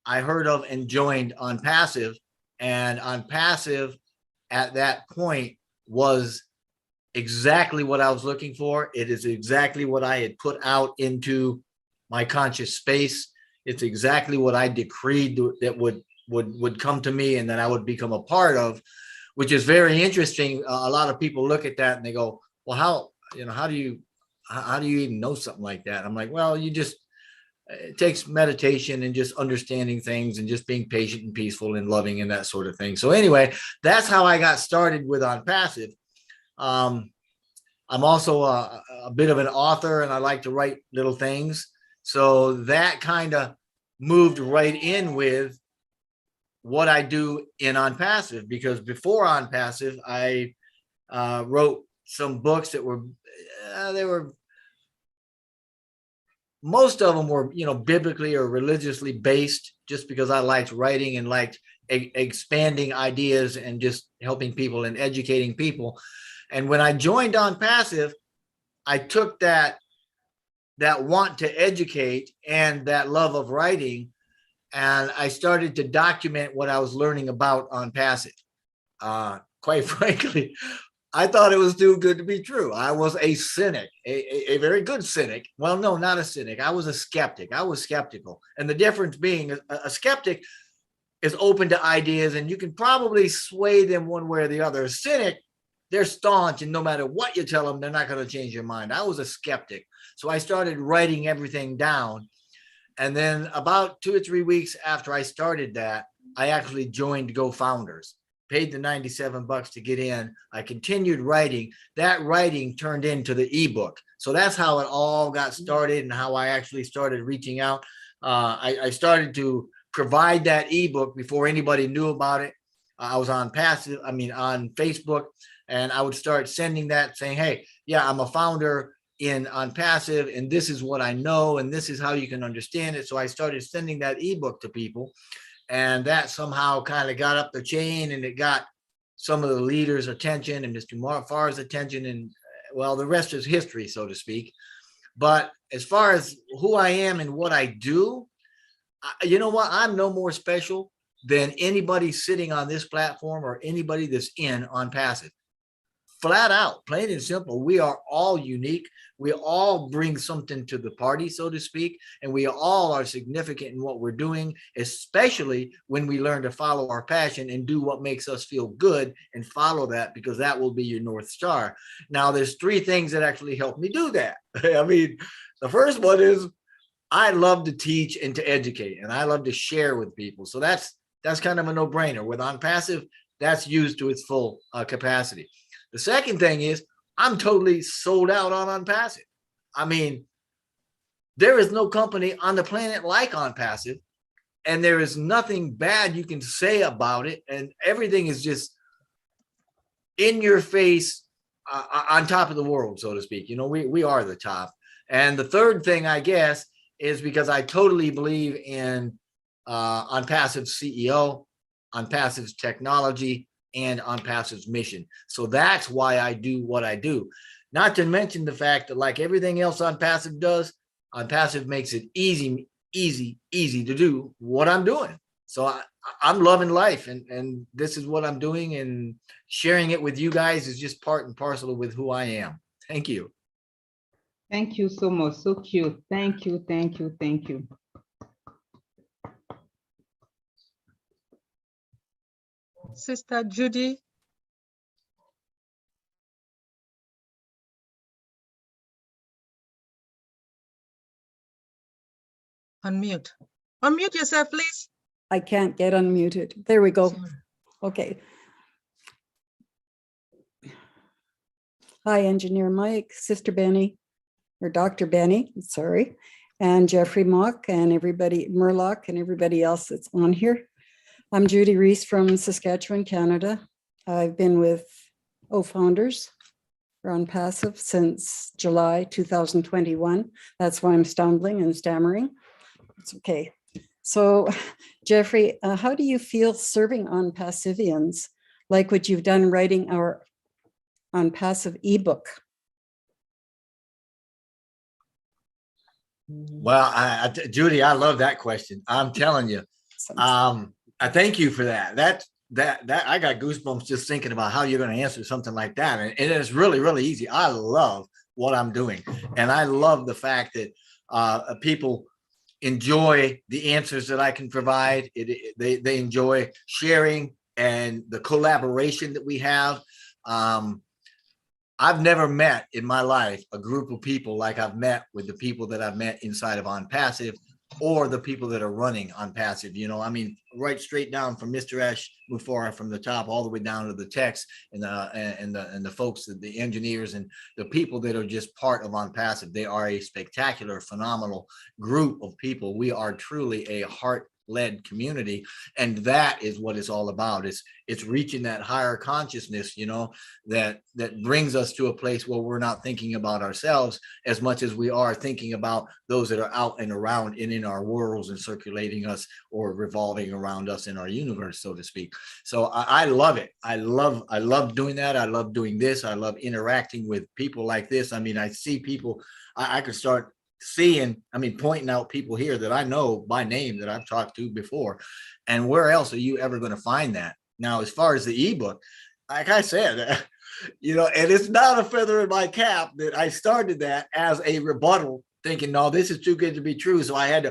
I heard of and joined ONPASSIVE, and ONPASSIVE at that point was exactly what I was looking for. It is exactly what I had put out into my conscious space. It's exactly what I decreed that would come to me and that I would become a part of, which is very interesting. A lot of people look at that and they go, well, how do you even know something like that? I'm like, well, it takes meditation and just understanding things and just being patient and peaceful and loving and that sort of thing. So anyway, that's how I got started with ONPASSIVE. I'm also a bit of an author, and I like to write little things. So that kind of moved right in with what I do in ONPASSIVE, because before ONPASSIVE, I wrote some books that were, most of them were, you know, biblically or religiously based, just because I liked writing and liked expanding ideas and just helping people and educating people. And when I joined ONPASSIVE, I took that want to educate and that love of writing and I started to document what I was learning about ONPASSIVE. Quite frankly, I thought it was too good to be true. I was a cynic, a very good cynic. Well, no, not a cynic. I was a skeptic. I was skeptical. And the difference being a skeptic is open to ideas and you can probably sway them one way or the other. A cynic, they're staunch, and no matter what you tell them, they're not going to change your mind. I was a skeptic. So I started writing everything down. And then about 2 or 3 weeks after I started that, I actually joined GoFounders, paid the $97 to get in. I continued writing. That writing turned into the ebook. So that's how it all got started and how I actually started reaching out. I started to provide that ebook before anybody knew about it. I was on Facebook, and I would start sending that saying, hey, yeah, I'm a founder in ONPASSIVE, and this is what I know, and this is how you can understand it. So I started sending that ebook to people, and that somehow kind of got up the chain, and it got some of the leaders' attention and Mr. Farr's attention, and well, the rest is history, so to speak. But as far as who I am and what I do, you know what? I'm no more special than anybody sitting on this platform or anybody that's in ONPASSIVE. Flat out, plain and simple, we are all unique. We all bring something to the party, so to speak, and we all are significant in what we're doing, especially when we learn to follow our passion and do what makes us feel good and follow that, because that will be your North Star. Now, there's 3 things that actually help me do that. I mean, the first one is I love to teach and to educate, and I love to share with people. So that's kind of a no-brainer. With ONPASSIVE, that's used to its full capacity. The second thing is I'm totally sold out on ONPASSIVE. I mean, there is no company on the planet like ONPASSIVE, and there is nothing bad you can say about it. And everything is just in your face, on top of the world, so to speak. You know, we are the top. And the third thing, I guess, is because I totally believe in ONPASSIVE's CEO, ONPASSIVE's technology, and ONPASSIVE's mission. So that's why I do what I do. Not to mention the fact that, like everything else ONPASSIVE does, ONPASSIVE makes it easy to do what I'm doing. So I'm loving life, and this is what I'm doing, and sharing it with you guys is just part and parcel with who I am. Thank you. Thank you so much. So cute. Thank you. Thank you. Thank you. Sister Judy. Unmute. Unmute yourself, please. I can't get unmuted. There we go. Sorry. Okay. Hi, Engineer Mike, Sister Benny, or Dr. Benny, sorry, and Jeffrey Mock and everybody, Morlock and everybody else that's on here. I'm Judy Reese from Saskatchewan, Canada. I've been with OFounders for ONPASSIVE since July 2021. That's why I'm stumbling and stammering. It's okay. So, Jeffrey, how do you feel serving ONPASSIVians, like what you've done writing our ONPASSIVE ebook? Well, Judy, I love that question. I'm telling you. I thank you for that. That I got goosebumps just thinking about how you're going to answer something like that. And it's really, really easy. I love what I'm doing. And I love the fact that people enjoy the answers that I can provide. They enjoy sharing and the collaboration that we have. I've never met in my life a group of people like I've met with the people that I've met inside of ONPASSIVE, or the people that are running ONPASSIVE. You know, I mean, right straight down from Mr. Ash Mufara from the top all the way down to the techs and the folks, the engineers and the people that are just part of ONPASSIVE. They are a spectacular, phenomenal group of people. We are truly a heart-led community, and that is what it's all about. It's reaching that higher consciousness, you know, that brings us to a place where we're not thinking about ourselves as much as we are thinking about those that are out and around and in our worlds and circulating us or revolving around us in our universe, so to speak. So I love it. I love doing that. I love doing this. I love interacting with people like this. I mean, I see people, I could start pointing out people here that I know by name that I've talked to before. And where else are you ever going to find that? Now, as far as the ebook, like I said, you know, and it's not a feather in my cap that I started that as a rebuttal, thinking, no, this is too good to be true. So I had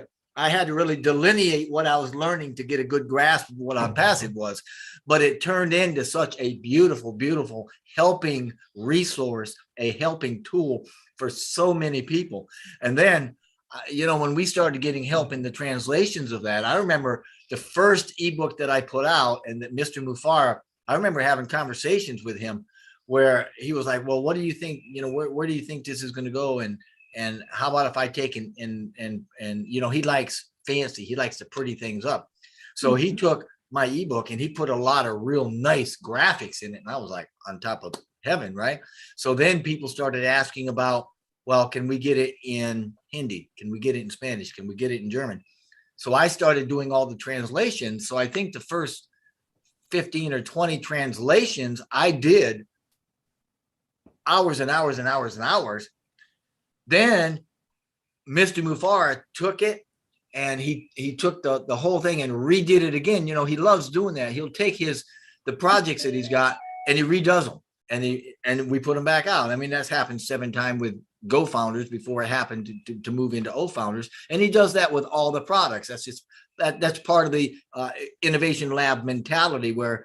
to really delineate what I was learning to get a good grasp of what ONPASSIVE was. But it turned into such a beautiful, beautiful helping resource, a helping tool for so many people. And then, you know, when we started getting help in the translations of that, I remember the first ebook that I put out, and that Mr. Mufara, I remember having conversations with him where he was like, well, what do you think, you know, where do you think this is going to go? And how about if I take and you know, he likes fancy, he likes to pretty things up. So he took my ebook and he put a lot of real nice graphics in it. And I was like on top of heaven, right? So then people started asking about, well, can we get it in Hindi? Can we get it in Spanish? Can we get it in German? So I started doing all the translations. So I think the first 15 or 20 translations I did hours and hours and hours and hours. Then Mr. Mufara took it and he took the whole thing and redid it again. You know, he loves doing that. He'll take the projects that he's got and he redoes them and we put them back out. I mean, that's happened 7 times with Go Founders before it happened to move into O Founders. And he does that with all the products. That's just, that's part of the innovation lab mentality, where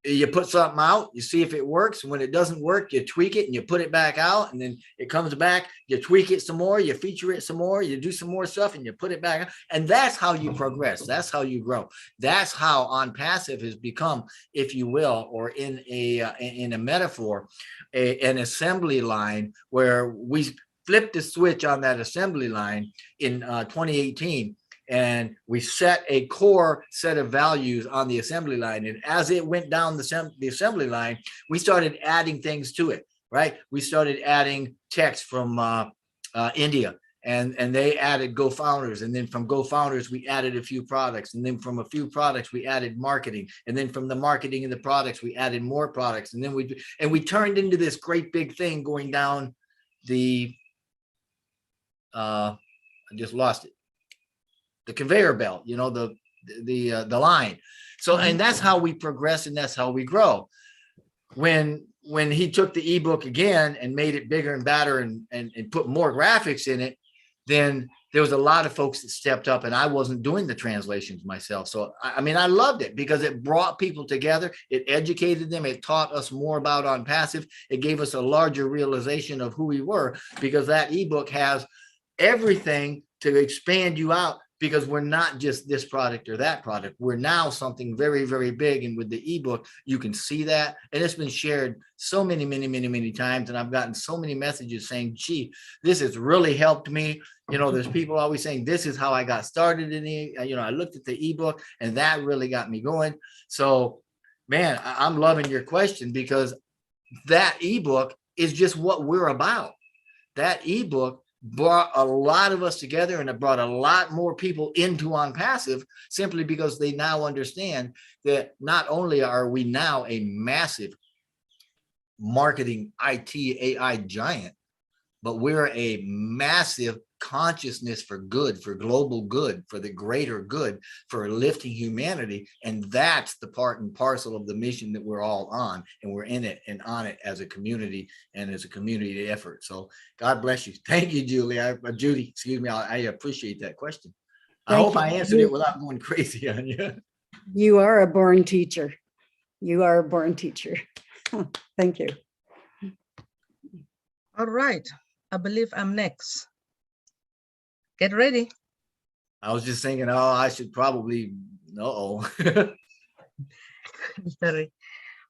you put something out, you see if it works. When it doesn't work, you tweak it and you put it back out, and then it comes back, you tweak it some more, you feature it some more, you do some more stuff and you put it back out. And that's how you progress. That's how you grow. That's how ONPASSIVE has become, if you will, or in a metaphor, an assembly line, where we flipped the switch on that assembly line in 2018. And we set a core set of values on the assembly line. And as it went down the assembly line, we started adding things to it, right? We started adding text from India, and they added Go Founders. And then from Go Founders, we added a few products. And then from a few products, we added marketing. And then from the marketing and the products, we added more products. And then we turned into this great big thing going down the, I just lost it. The conveyor belt, you know, the line. So, and that's how we progress and that's how we grow. When he took the ebook again and made it bigger and better and put more graphics in it, then there was a lot of folks that stepped up, and I wasn't doing the translations myself. So, I mean, I loved it because it brought people together. It educated them. It taught us more about ONPASSIVE. It gave us a larger realization of who we were, because that ebook has everything to expand you out. Because we're not just this product or that product. We're now something very, very big. And with the ebook, you can see that. And it's been shared so many, many, many, many times. And I've gotten so many messages saying, gee, this has really helped me. You know, there's people always saying, this is how I got started in the, you know, I looked at the ebook and that really got me going. So, man, I'm loving your question, because that ebook is just what we're about. That ebook brought a lot of us together, and it brought a lot more people into ONPASSIVE, simply because they now understand that not only are we now a massive marketing IT AI giant, but we're a massive consciousness for good, for global good, for the greater good, for lifting humanity. And that's the part and parcel of the mission that we're all on, and we're in it and on it as a community and as a community effort. So God bless you. Thank you, Judy. Excuse me. I appreciate that question. I hope I answered it without going crazy on you. You are a born teacher. You are a born teacher. Thank you. All right. I believe I'm next. Get ready. I was just thinking, oh, I should probably, Sorry.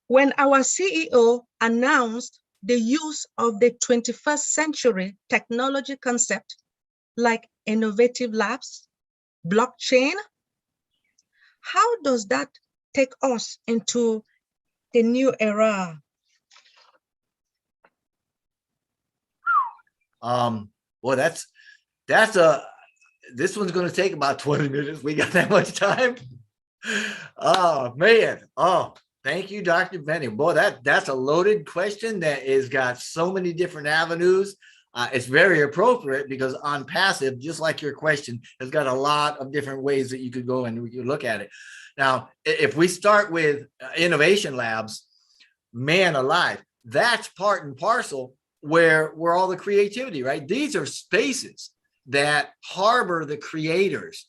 When our CEO announced the use of the 21st century technology concept, like innovative labs, blockchain, how does that take us into the new era? Well, this one's going to take about 20 minutes. We got that much time. Oh, man. Oh, thank you, Dr. Benny. Boy, that's a loaded question that has got so many different avenues. it's very appropriate because ONPASSIVE, just like your question, has got a lot of different ways that you could go and we could look at it. Now, if we start with innovation labs, man alive, that's part and parcel where all the creativity, right? These are spaces that harbor the creators.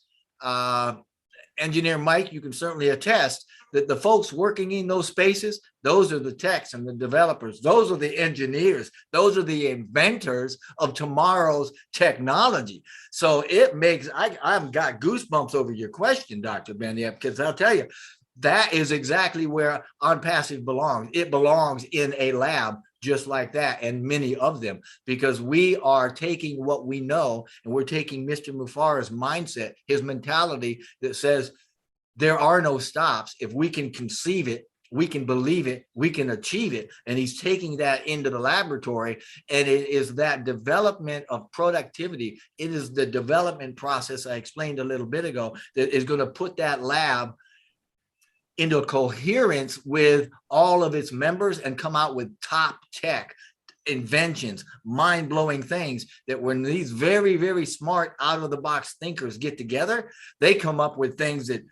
Engineer Mike, you can certainly attest that the folks working in those spaces, those are the techs and the developers. Those are the engineers. Those are the inventors of tomorrow's technology. So it makes, I've got goosebumps over your question, Dr. Benny, because I'll tell you, that is exactly where ONPASSIVE belongs. It belongs in a lab just like that, and many of them, because we are taking what we know and we're taking Mr. Mufara's mindset, his mentality that says there are no stops. If we can conceive it, we can believe it, we can achieve it. And he's taking that into the laboratory, and it is that development of productivity. It is the development process I explained a little bit ago that is going to put that lab into coherence with all of its members and come out with top tech inventions, mind-blowing things that when these very, very smart out-of-the-box thinkers get together, they come up with things that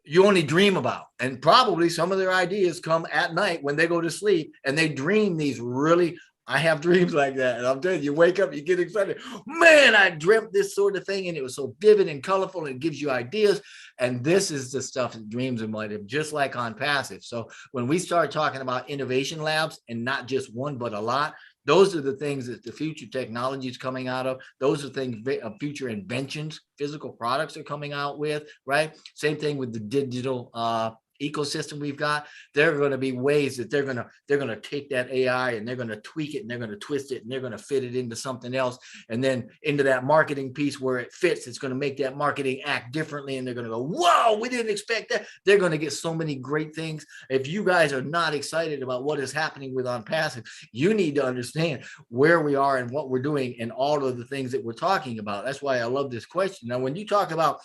you only dream about. And probably some of their ideas come at night when they go to sleep and they dream these really, I have dreams like that. And I'm telling you, wake up, you get excited. Man, I dreamt this sort of thing and it was so vivid and colorful and it gives you ideas. And this is the stuff that dreams are made of, just like ONPASSIVE. So when we start talking about innovation labs, and not just one, but a lot, those are the things that the future technology is coming out of. Those are things, future inventions, physical products are coming out with, right? Same thing with the digital ecosystem we've got. There are going to be ways that they're going to take that AI and they're going to tweak it and they're going to twist it and they're going to fit it into something else, and then into that marketing piece where it fits, it's going to make that marketing act differently, and they're going to go, whoa, we didn't expect that. They're going to get so many great things. If you guys are not excited about what is happening with ONPASSIVE, you need to understand where we are and what we're doing and all of the things that we're talking about. That's why I love this question. Now, when you talk about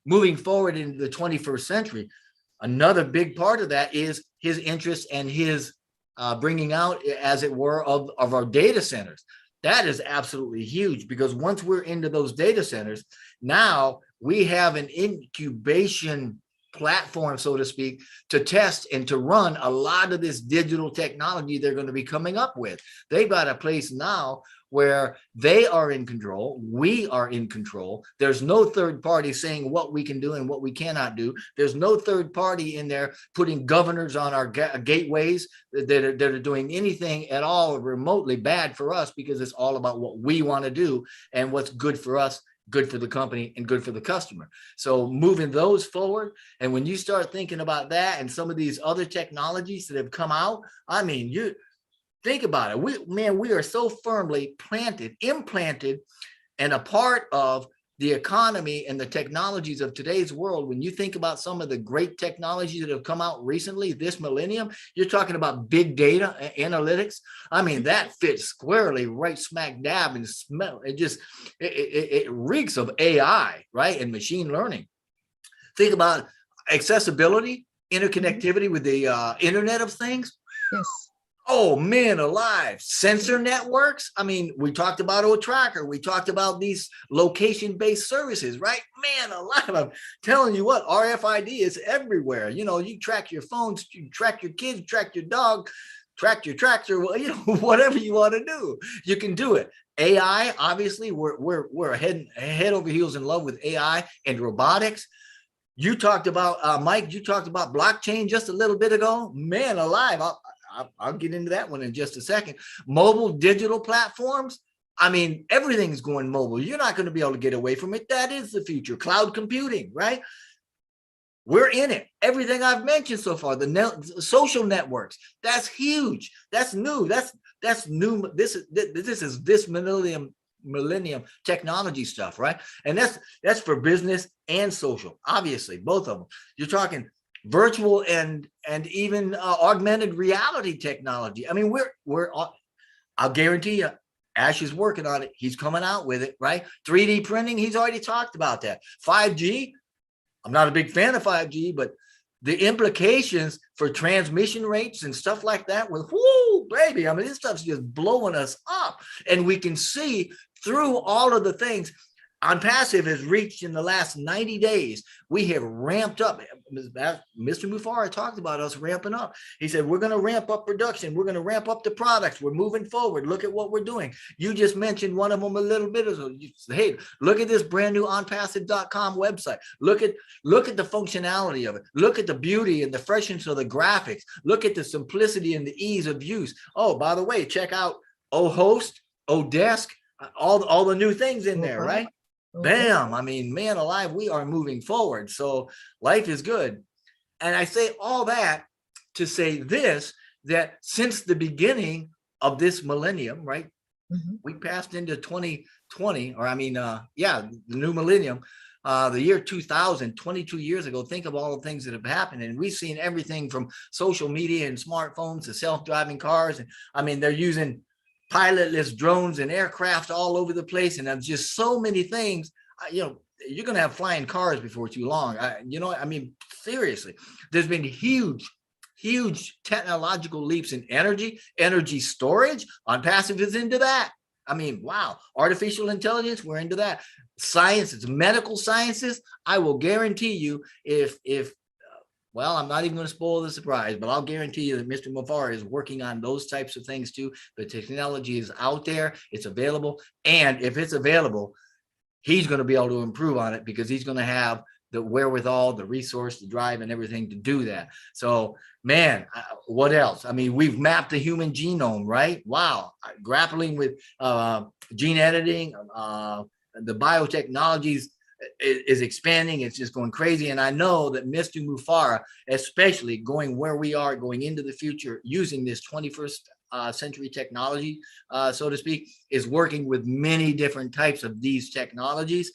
moving forward into the 21st century, another big part of that is his interest and his bringing out, as it were, of our data centers. That is absolutely huge, because once we're into those data centers, now we have an incubation platform, so to speak, to test and to run a lot of this digital technology they're going to be coming up with. They've got a place now where they are in control, we are in control. There's no third party saying what we can do and what we cannot do. There's no third party in there putting governors on our gateways that are doing anything at all remotely bad for us, because it's all about what we want to do and what's good for us, good for the company, and good for the customer. So moving those forward, and when you start thinking about that and some of these other technologies that have come out, I mean, you think about it. We are so firmly implanted, and a part of the economy and the technologies of today's world. When you think about some of the great technologies that have come out recently, this millennium, you're talking about big data analytics. I mean, that fits squarely right smack dab and smell. It reeks of AI, right? And machine learning. Think about accessibility, interconnectivity with the Internet of Things. Yes. Oh, man alive. Sensor networks. I mean, we talked about OTracker. We talked about these location-based services, right? Man alive. I'm telling you what, RFID is everywhere. You know, you track your phones, you track your kids, track your dog, track your tractor, you know, whatever you want to do, you can do it. AI, obviously, we're head over heels in love with AI and robotics. You talked about, Mike, you talked about blockchain just a little bit ago. Man alive. I'll get into that one in just a second. Mobile digital platforms. I mean, everything's going mobile. You're not going to be able to get away from it. That is the future. Cloud computing, right? We're in it. Everything I've mentioned so far, the social networks, that's huge. That's new. That's new. This is this millennium technology stuff, right? And that's for business and social, obviously, both of them. You're talking virtual and even augmented reality technology. I mean, I'll guarantee you, Ash is working on it. He's coming out with it, right? 3D printing, he's already talked about that. 5G, I'm not a big fan of 5G, but the implications for transmission rates and stuff like that with, whoo, baby, I mean, this stuff's just blowing us up. And we can see through all of the things ONPASSIVE has reached in the last 90 days. We have ramped up. Mr. Mufara talked about us ramping up. He said, we're going to ramp up production. We're going to ramp up the products. We're moving forward. Look at what we're doing. You just mentioned one of them a little bit ago. Hey, look at this brand new onpassive.com website. Look at the functionality of it. Look at the beauty and the freshness of the graphics. Look at the simplicity and the ease of use. Oh, by the way, check out OHost, ODesk, all the new things in there, right? Bam. I mean, man alive, we are moving forward. So life is good. And I say all that to say this, that since the beginning of this millennium, right? We passed into 2020, or I mean, the new millennium, the year 2000, 22 years ago. Think of all the things that have happened. And we've seen everything from social media and smartphones to self-driving cars. And I mean, they're using pilotless drones and aircraft all over the place. And there's just so many things, you know, you're going to have flying cars before too long. I mean, seriously, there's been huge technological leaps in energy storage. ONPASSIVE is into that. I mean, wow. Artificial intelligence, we're into that. Science, it's medical sciences. I will guarantee you well, I'm not even going to spoil the surprise, but I'll guarantee you that Mr. Mufara is working on those types of things too. The technology is out there, it's available. And if it's available, he's going to be able to improve on it because he's going to have the wherewithal, the resource, the drive, and everything to do that. So, man, what else? I mean, we've mapped the human genome, right? Wow. Grappling with gene editing, the biotechnologies is expanding. It's just going crazy. And I know that Mr. Mufara, especially going where we are going into the future, using this 21st century technology, so to speak, is working with many different types of these technologies.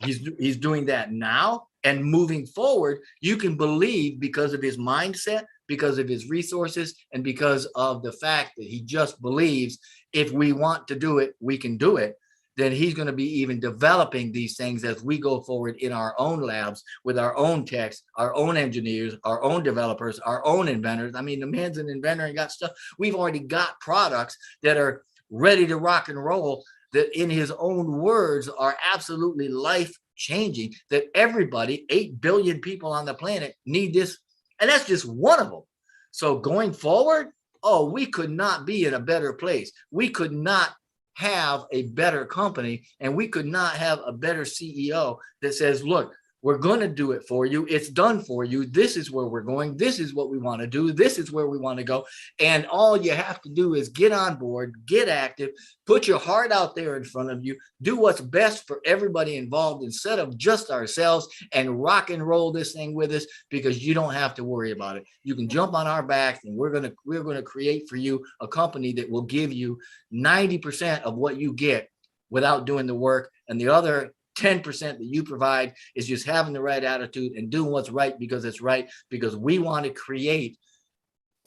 He's doing that now, and moving forward, you can believe, because of his mindset, because of his resources, and because of the fact that he just believes if we want to do it, we can do it. Then he's going to be even developing these things as we go forward in our own labs with our own techs, our own engineers, our own developers, our own inventors. I mean, the man's an inventor and got stuff. We've already got products that are ready to rock and roll, that in his own words are absolutely life-changing, that everybody, 8 billion people on the planet, need this. And that's just one of them. So going forward, oh, we could not be in a better place. We could not have a better company, and we could not have a better CEO that says, look, we're going to do it for you. It's done for you. This is where we're going. This is what we want to do. This is where we want to go. And all you have to do is get on board, get active, put your heart out there in front of you, do what's best for everybody involved instead of just ourselves, and rock and roll this thing with us, because you don't have to worry about it. You can jump on our backs, and we're going to create for you a company that will give you 90% of what you get without doing the work. And the other 10% that you provide is just having the right attitude and doing what's right because it's right, because we want to create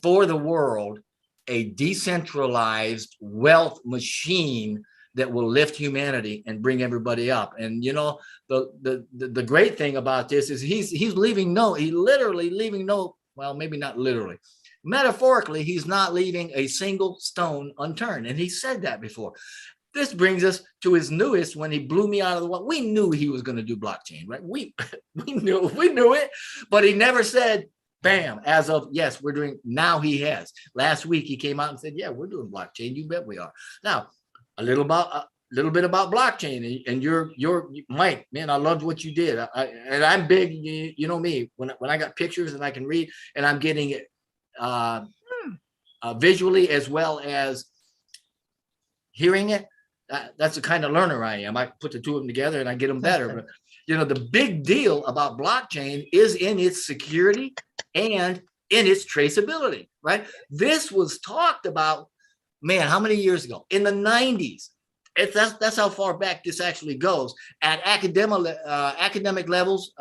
for the world a decentralized wealth machine that will lift humanity and bring everybody up. And you know, the great thing about this is he's literally leaving no, well, maybe not literally, metaphorically, he's not leaving a single stone unturned. And he said that before. This brings us to his newest, when he blew me out of the water. We knew he was going to do blockchain, right? We knew it, but he never said, bam, as of, yes, we're doing, now he has. Last week, he came out and said, yeah, we're doing blockchain. You bet we are. Now, a little bit about blockchain, and your Mike, man, I loved what you did. And I'm big, you know me, when I got pictures and I can read, and I'm getting it visually as well as hearing it. That's the kind of learner I am. I put the two of them together and I get them better. But you know, the big deal about blockchain is in its security and in its traceability, right? This was talked about, man, how many years ago? In the 90s. That's how far back this actually goes. At academic levels,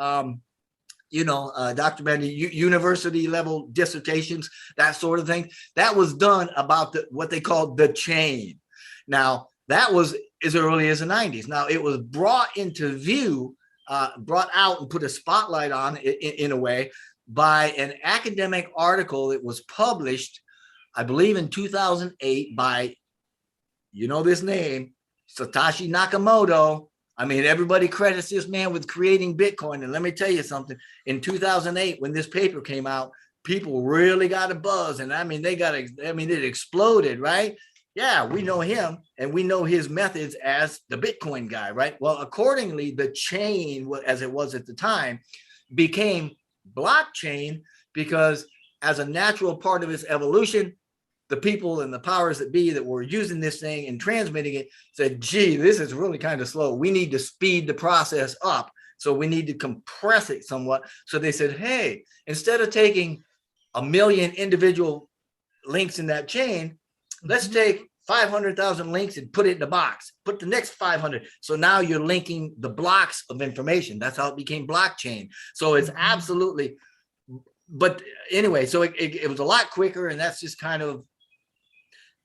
you know, Dr. Benny, university level dissertations, that sort of thing. That was done about what they called the chain. Now, that was as early as the 90s. Now, it was brought into view, brought out and put a spotlight on in a way by an academic article that was published, I believe in 2008 by, you know this name, Satoshi Nakamoto. I mean, everybody credits this man with creating Bitcoin. And let me tell you something, in 2008, when this paper came out, people really got a buzz. And I mean, it exploded, right? Yeah, we know him and we know his methods as the Bitcoin guy, right? Well, accordingly, the chain, as it was at the time, became blockchain because as a natural part of its evolution, the people and the powers that be that were using this thing and transmitting it said, gee, this is really kind of slow. We need to speed the process up. So we need to compress it somewhat. So they said, hey, instead of taking 1 million individual links in that chain, let's take 500,000 links and put it in a box, put the next 500. So now you're linking the blocks of information. That's how it became blockchain. So it's absolutely, but anyway, so it was a lot quicker. And that's just kind of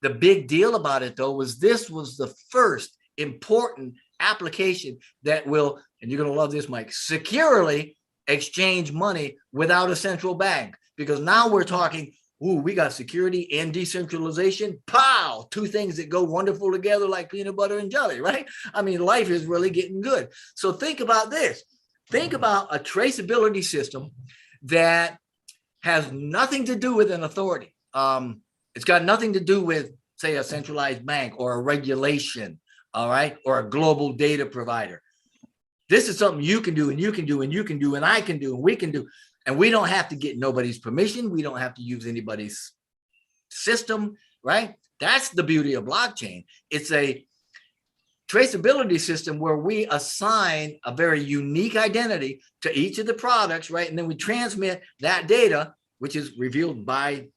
the big deal about it, though, was this was the first important application that will, and you're going to love this, Mike, securely exchange money without a central bank. Because now we're talking, ooh, we got security and decentralization. Pow! Two things that go wonderful together like peanut butter and jelly, right? I mean, life is really getting good. So think about this. Think about a traceability system that has nothing to do with an authority. It's got nothing to do with, say, a centralized bank or a regulation, all right, or a global data provider. This is something you can do, and you can do, and you can do, and I can do, and we can do. And we don't have to get nobody's permission. We don't have to use anybody's system, right? That's the beauty of blockchain. It's a traceability system where we assign a very unique identity to each of the products, right? And then we transmit that data, which is revealed by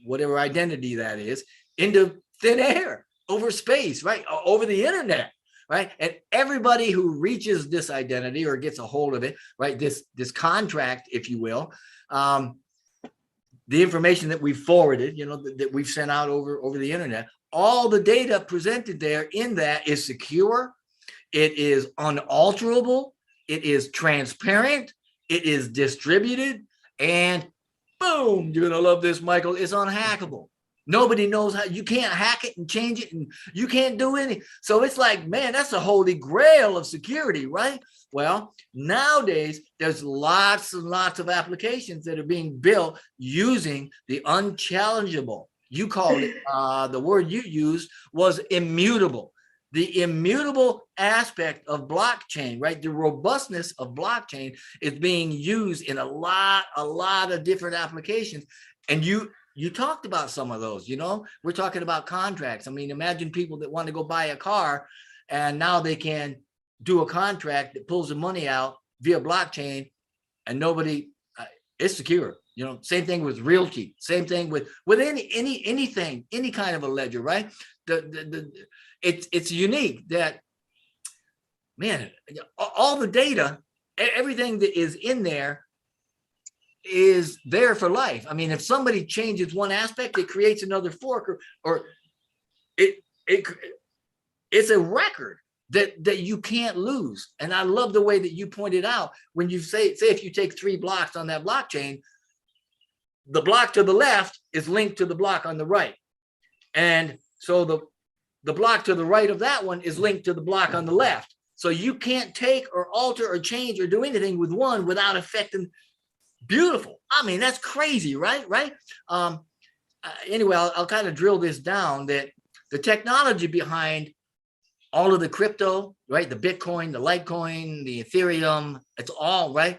whatever identity that is, into thin air, over space, right? Over the internet, right? And everybody who reaches this identity or gets a hold of it, right? This contract, if you will, the information that we forwarded, you know, that we've sent out over the internet, all the data presented there in that is secure. It is unalterable. It is transparent. It is distributed, and boom, you're gonna love this, Michael, it's unhackable. Nobody knows how, you can't hack it and change it, and you can't do any. So it's like, man, that's a holy grail of security, right? Well, nowadays, there's lots and lots of applications that are being built using the unchallengeable. You called it, the word you used was immutable. The immutable aspect of blockchain, right? The robustness of blockchain is being used in a lot of different applications. And you talked about some of those, you know, we're talking about contracts. I mean, imagine people that want to go buy a car and now they can do a contract that pulls the money out via blockchain and nobody, it's secure. You know, same thing with realty, same thing with anything, any kind of a ledger, right? It's unique that, man, all the data, everything that is in there is there for life. I mean, if somebody changes one aspect, it creates another fork, or it's a record that you can't lose. And I love the way that you pointed out when you say if you take 3 blocks on that blockchain, the block to the left is linked to the block on the right. And so the block to the right of that one is linked to the block on the left. So you can't take or alter or change or do anything with one without affecting. Beautiful. I mean, that's crazy, right? Anyway, I'll kind of drill this down, that the technology behind all of the crypto, right? The Bitcoin, the Litecoin, the Ethereum, it's all right.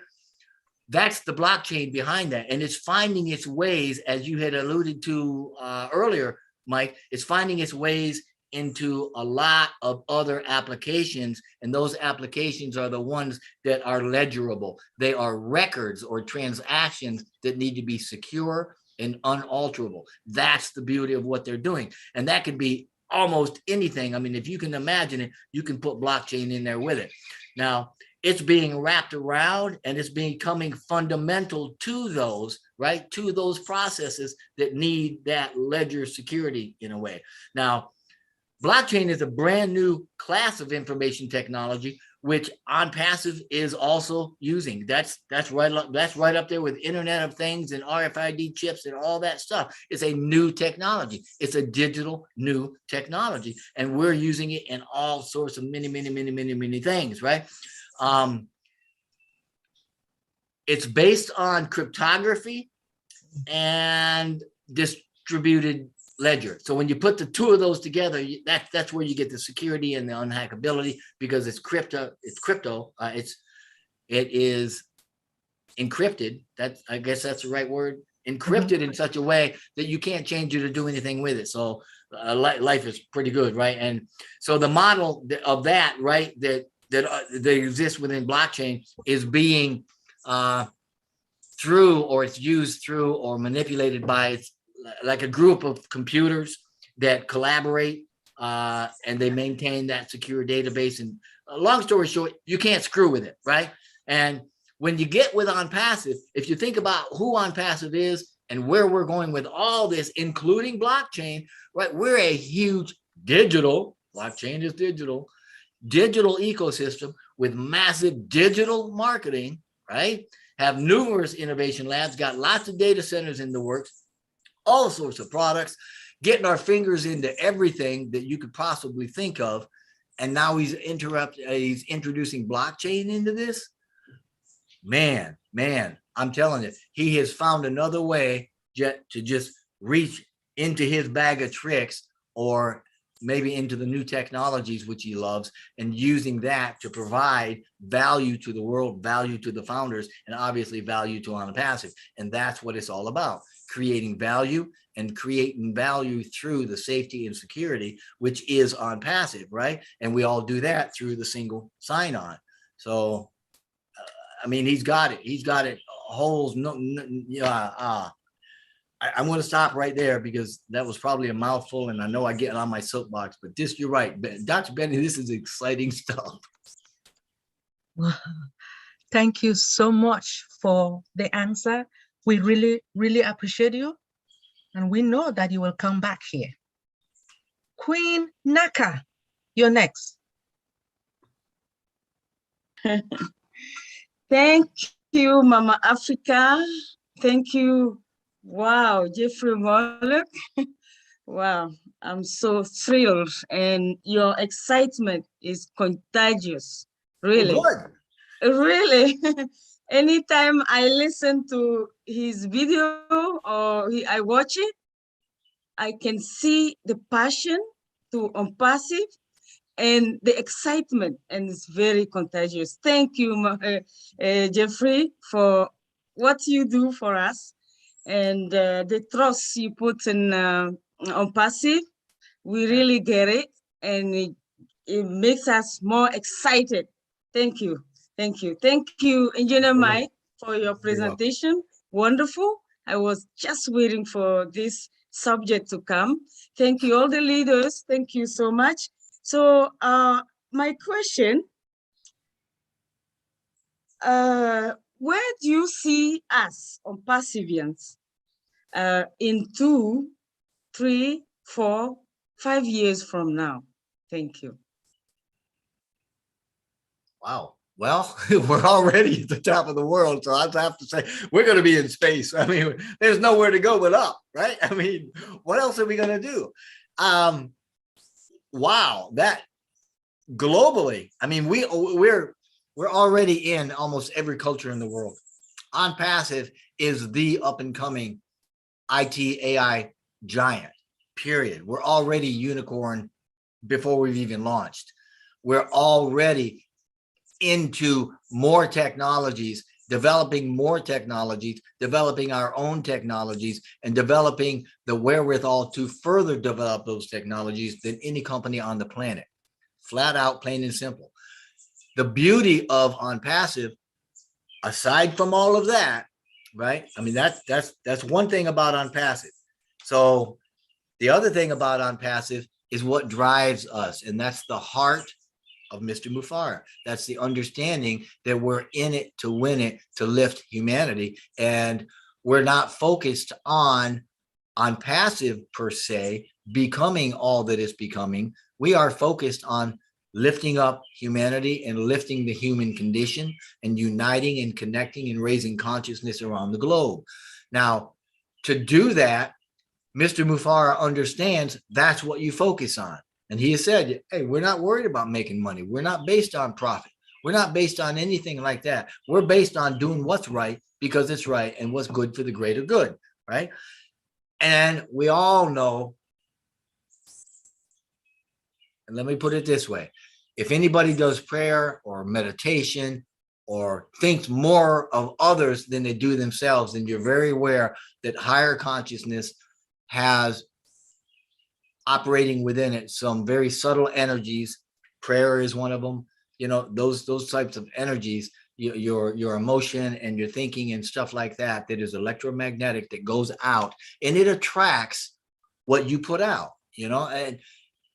That's the blockchain behind that. And it's finding its ways, as you had alluded to earlier, Mike, it's finding its ways into a lot of other applications. And those applications are the ones that are ledgerable. They are records or transactions that need to be secure and unalterable. That's the beauty of what they're doing. And that could be almost anything. I mean, if you can imagine it, you can put blockchain in there with it. Now, it's being wrapped around and it's becoming fundamental to those, right? To those processes that need that ledger security in a way. Now, blockchain is a brand new class of information technology which ONPASSIVE is also using. That's right up there with Internet of Things and RFID chips and all that stuff. It's a new technology. It's a digital new technology, and we're using it in all sorts of many things, right? It's based on cryptography and distributed ledger. So when you put the two of those together, that's where you get the security and the unhackability, because it's crypto. It is encrypted. I guess that's the right word. Encrypted in such a way that you can't change it or do anything with it. So life is pretty good, right? And so the model of that, right, that exists within blockchain is being through, or it's used through, or manipulated by like a group of computers that collaborate and they maintain that secure database. And long story short, you can't screw with it, right? And when you get with ONPASSIVE, if you think about who ONPASSIVE is and where we're going with all this, including blockchain, right? We're a huge blockchain is digital ecosystem with massive digital marketing, right? Have numerous innovation labs, got lots of data centers in the works, all sorts of products, getting our fingers into everything that you could possibly think of. And now he's introducing blockchain into this. Man, I'm telling you, he has found another way to just reach into his bag of tricks, or maybe into the new technologies, which he loves, and using that to provide value to the world, value to the founders, and obviously value to ONPASSIVE. And that's what it's all about, creating value, and creating value through the safety and security, which is ONPASSIVE, right? And we all do that through the single sign-on. So, I mean, he's got it. Holes. I'm going to stop right there, because that was probably a mouthful, and I know I get on my soapbox, but you're right, Dr. Benny, this is exciting stuff. Thank you so much for the answer. We really appreciate you, and we know that you will come back here. Queen Naka, you're next. Thank you, Mama Africa. Thank you. Wow, Jeffrey Morlock. Wow, I'm so thrilled, and your excitement is contagious. Really, really. Anytime I listen to his video or I watch it, I can see the passion to ONPASSIVE and the excitement, and it's very contagious. Thank you, Jeffrey, for what you do for us, and the trust you put in ONPASSIVE. We really get it, and it makes us more excited. Thank you. Thank you. Thank you, Engineer Mike, for your presentation. Wonderful. I was just waiting for this subject to come. Thank you, all the leaders. Thank you so much. So my question, where do you see us ONPASSIVians in 2, 3, 4, 5 years from now? Thank you. Wow. Well, we're already at the top of the world, so I have to say we're going to be in space. I mean, there's nowhere to go but up, right? I mean, what else are we going to do? Wow, that globally, I mean, we're already in almost every culture in the world. ONPASSIVE is the up and coming IT AI giant, period. We're already unicorn before we've even launched. We're already into more technologies, developing more technologies, developing our own technologies, and developing the wherewithal to further develop those technologies than any company on the planet. Flat out, plain and simple. The beauty of ONPASSIVE, aside from all of that, right? I mean, that's one thing about ONPASSIVE. So the other thing about ONPASSIVE is what drives us, and that's the heart of Mr. Mufar. That's the understanding that we're in it to win it, to lift humanity. And we're not focused on ONPASSIVE per se, becoming all that it's becoming. We are focused on lifting up humanity and lifting the human condition and uniting and connecting and raising consciousness around the globe. Now, to do that, Mr. Mufara understands that's what you focus on. And he has said, hey, we're not worried about making money. We're not based on profit. We're not based on anything like that. We're based on doing what's right because it's right and what's good for the greater good, right? And we all know, and let me put it this way, if anybody does prayer or meditation or thinks more of others than they do themselves, then you're very aware that higher consciousness has operating within it some very subtle energies. Prayer is one of them. You know, those types of energies, your emotion and your thinking and stuff like that, that is electromagnetic, that goes out and it attracts what you put out, you know. And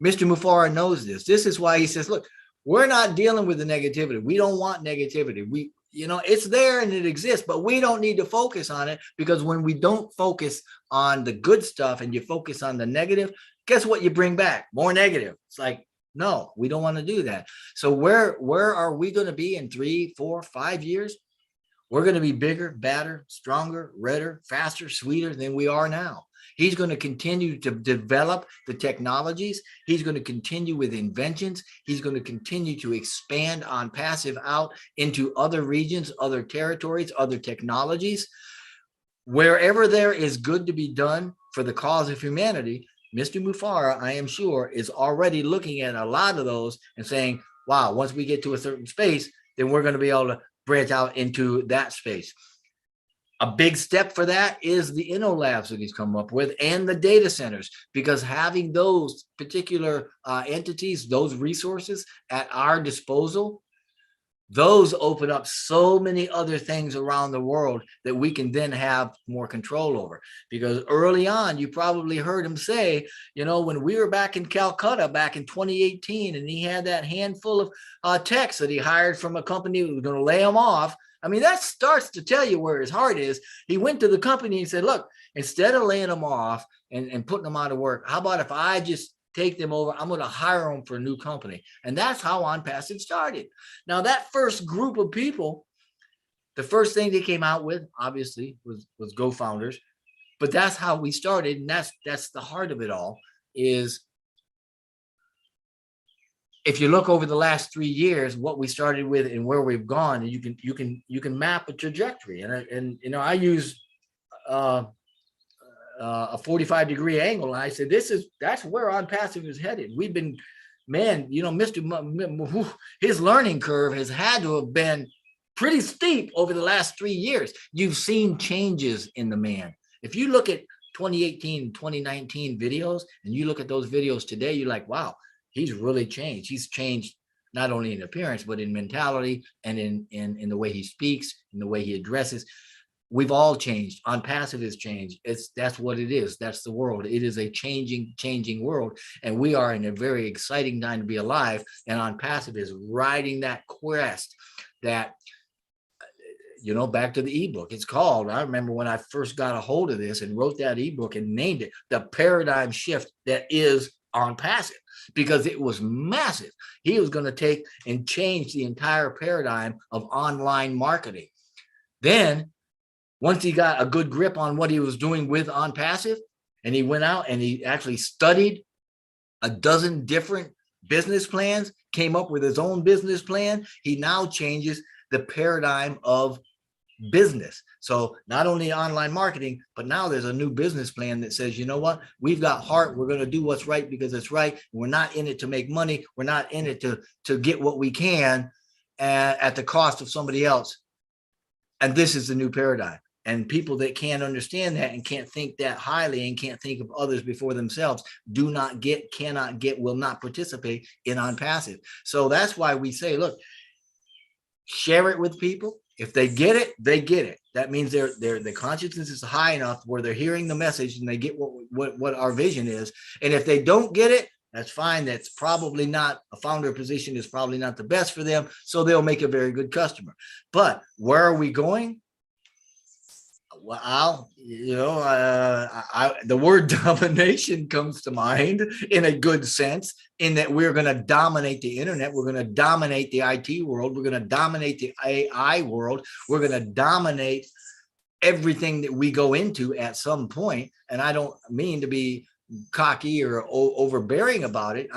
Mr. Mufara knows this. This is why he says, look, we're not dealing with the negativity. We don't want negativity. We, you know, it's there and it exists, but we don't need to focus on it, because when we don't focus on the good stuff and you focus on the negative, guess what you bring back? More negative. It's like, no, we don't want to do that. So where are we going to be in 3, 4, 5 years? We're going to be bigger, badder, stronger, redder, faster, sweeter than we are now. He's going to continue to develop the technologies. He's going to continue with inventions. He's going to continue to expand ONPASSIVE out into other regions, other territories, other technologies. Wherever there is good to be done for the cause of humanity, Mr. Mufara, I am sure, is already looking at a lot of those and saying, wow, once we get to a certain space, then we're going to be able to branch out into that space. A big step for that is the Inno Labs that he's come up with and the data centers, because having those particular entities, those resources at our disposal, those open up so many other things around the world that we can then have more control over. Because early on, you probably heard him say, you know, when we were back in Calcutta back in 2018, and he had that handful of techs that he hired from a company who was going to lay him off. I mean, that starts to tell you where his heart is. He went to the company and said, look, instead of laying them off and putting them out of work, how about if I just take them over? I'm going to hire them for a new company. And that's how ONPASSIVE started. Now, that first group of people, the first thing they came out with, obviously, was Go Founders. But that's how we started. And that's the heart of it all, is if you look over the last 3 years, what we started with and where we've gone, and you can map a trajectory. And you know, I use a 45-degree angle. And I said, that's where ONPASSIVE is headed. We've been, man, you know, his learning curve has had to have been pretty steep over the last 3 years. You've seen changes in the man. If you look at 2018, 2019 videos, and you look at those videos today, you're like, wow, he's really changed. He's changed not only in appearance, but in mentality and in the way he speaks, in the way he addresses. We've all changed. ONPASSIVE has changed. That's what it is. That's the world. It is a changing world. And we are in a very exciting time to be alive. And ONPASSIVE is riding that quest that, you know, back to the ebook. It's called, I remember when I first got a hold of this and wrote that ebook and named it The Paradigm Shift That Is ONPASSIVE, because it was massive. He was going to take and change the entire paradigm of online marketing. Then, once he got a good grip on what he was doing with ONPASSIVE, and he went out and he actually studied a dozen different business plans, came up with his own business plan, he now changes the paradigm of business. So not only online marketing, but now there's a new business plan that says, you know what, we've got heart. We're going to do what's right because it's right. We're not in it to make money. We're not in it to get what we can at the cost of somebody else. And this is the new paradigm. And people that can't understand that and can't think that highly and can't think of others before themselves do not get, cannot get, will not participate in ONPASSIVE. So that's why we say, look, share it with people. If they get it, they get it. That means their consciousness is high enough where they're hearing the message and they get what our vision is. And if they don't get it, that's fine. That's probably not, a founder position is probably not the best for them. So they'll make a very good customer. But where are we going? Well, the word domination comes to mind in a good sense, in that we're going to dominate the internet. We're going to dominate the IT world. We're going to dominate the AI world. We're going to dominate everything that we go into at some point. And I don't mean to be cocky or overbearing about it,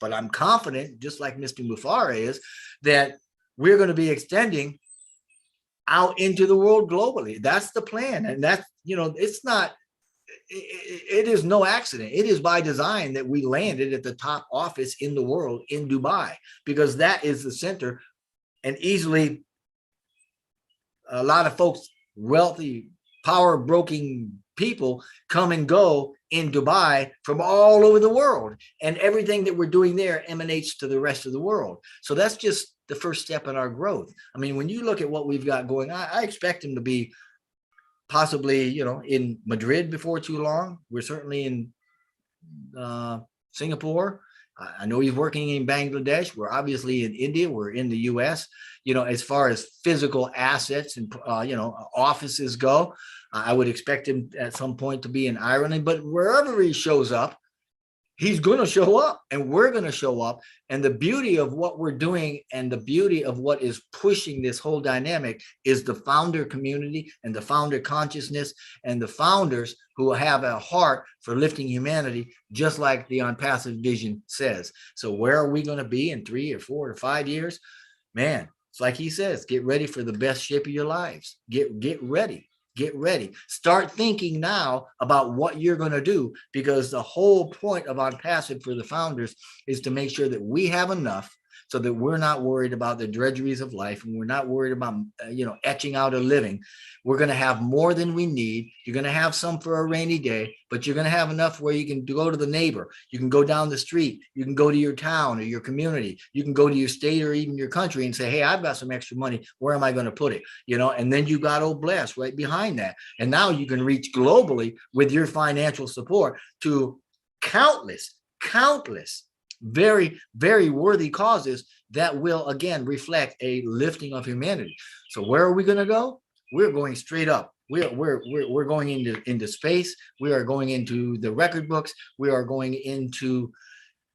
but I'm confident, just like Mr. Mufara is, that we're going to be extending out into the world globally. That's the plan. And that's, it's not, it is no accident. It is by design that we landed at the top office in the world in Dubai, because that is the center. And easily a lot of folks, wealthy, power broking people, come and go in Dubai from all over the world. And everything that we're doing there emanates to the rest of the world. So that's just the first step in our growth. I mean, when you look at what we've got going on, I expect him to be possibly, in Madrid before too long. We're certainly in Singapore. I know he's working in Bangladesh. We're obviously in India. We're in the US. As far as physical assets and, offices go, I would expect him at some point to be in Ireland. But wherever he shows up, he's going to show up, and we're going to show up. And the beauty of what we're doing and the beauty of what is pushing this whole dynamic is the founder community and the founder consciousness and the founders who have a heart for lifting humanity, just like the ONPASSIVE vision says. So where are we going to be in 3 or 4 or 5 years? Man, it's like he says, get ready for the best shape of your lives. Get ready. Get ready. Start thinking now about what you're going to do, because the whole point of ONPASSIVE for the founders is to make sure that we have enough so that we're not worried about the drudgeries of life, and we're not worried about, etching out a living. We're going to have more than we need. You're going to have some for a rainy day, but you're going to have enough where you can go to the neighbor. You can go down the street. You can go to your town or your community. You can go to your state or even your country and say, hey, I've got some extra money. Where am I going to put it? And then you got Old Blast right behind that. And now you can reach globally with your financial support to countless, very, very worthy causes that will, again, reflect a lifting of humanity. So where are we going to go? We're going straight up. We're going into space. We are going into the record books. We are going into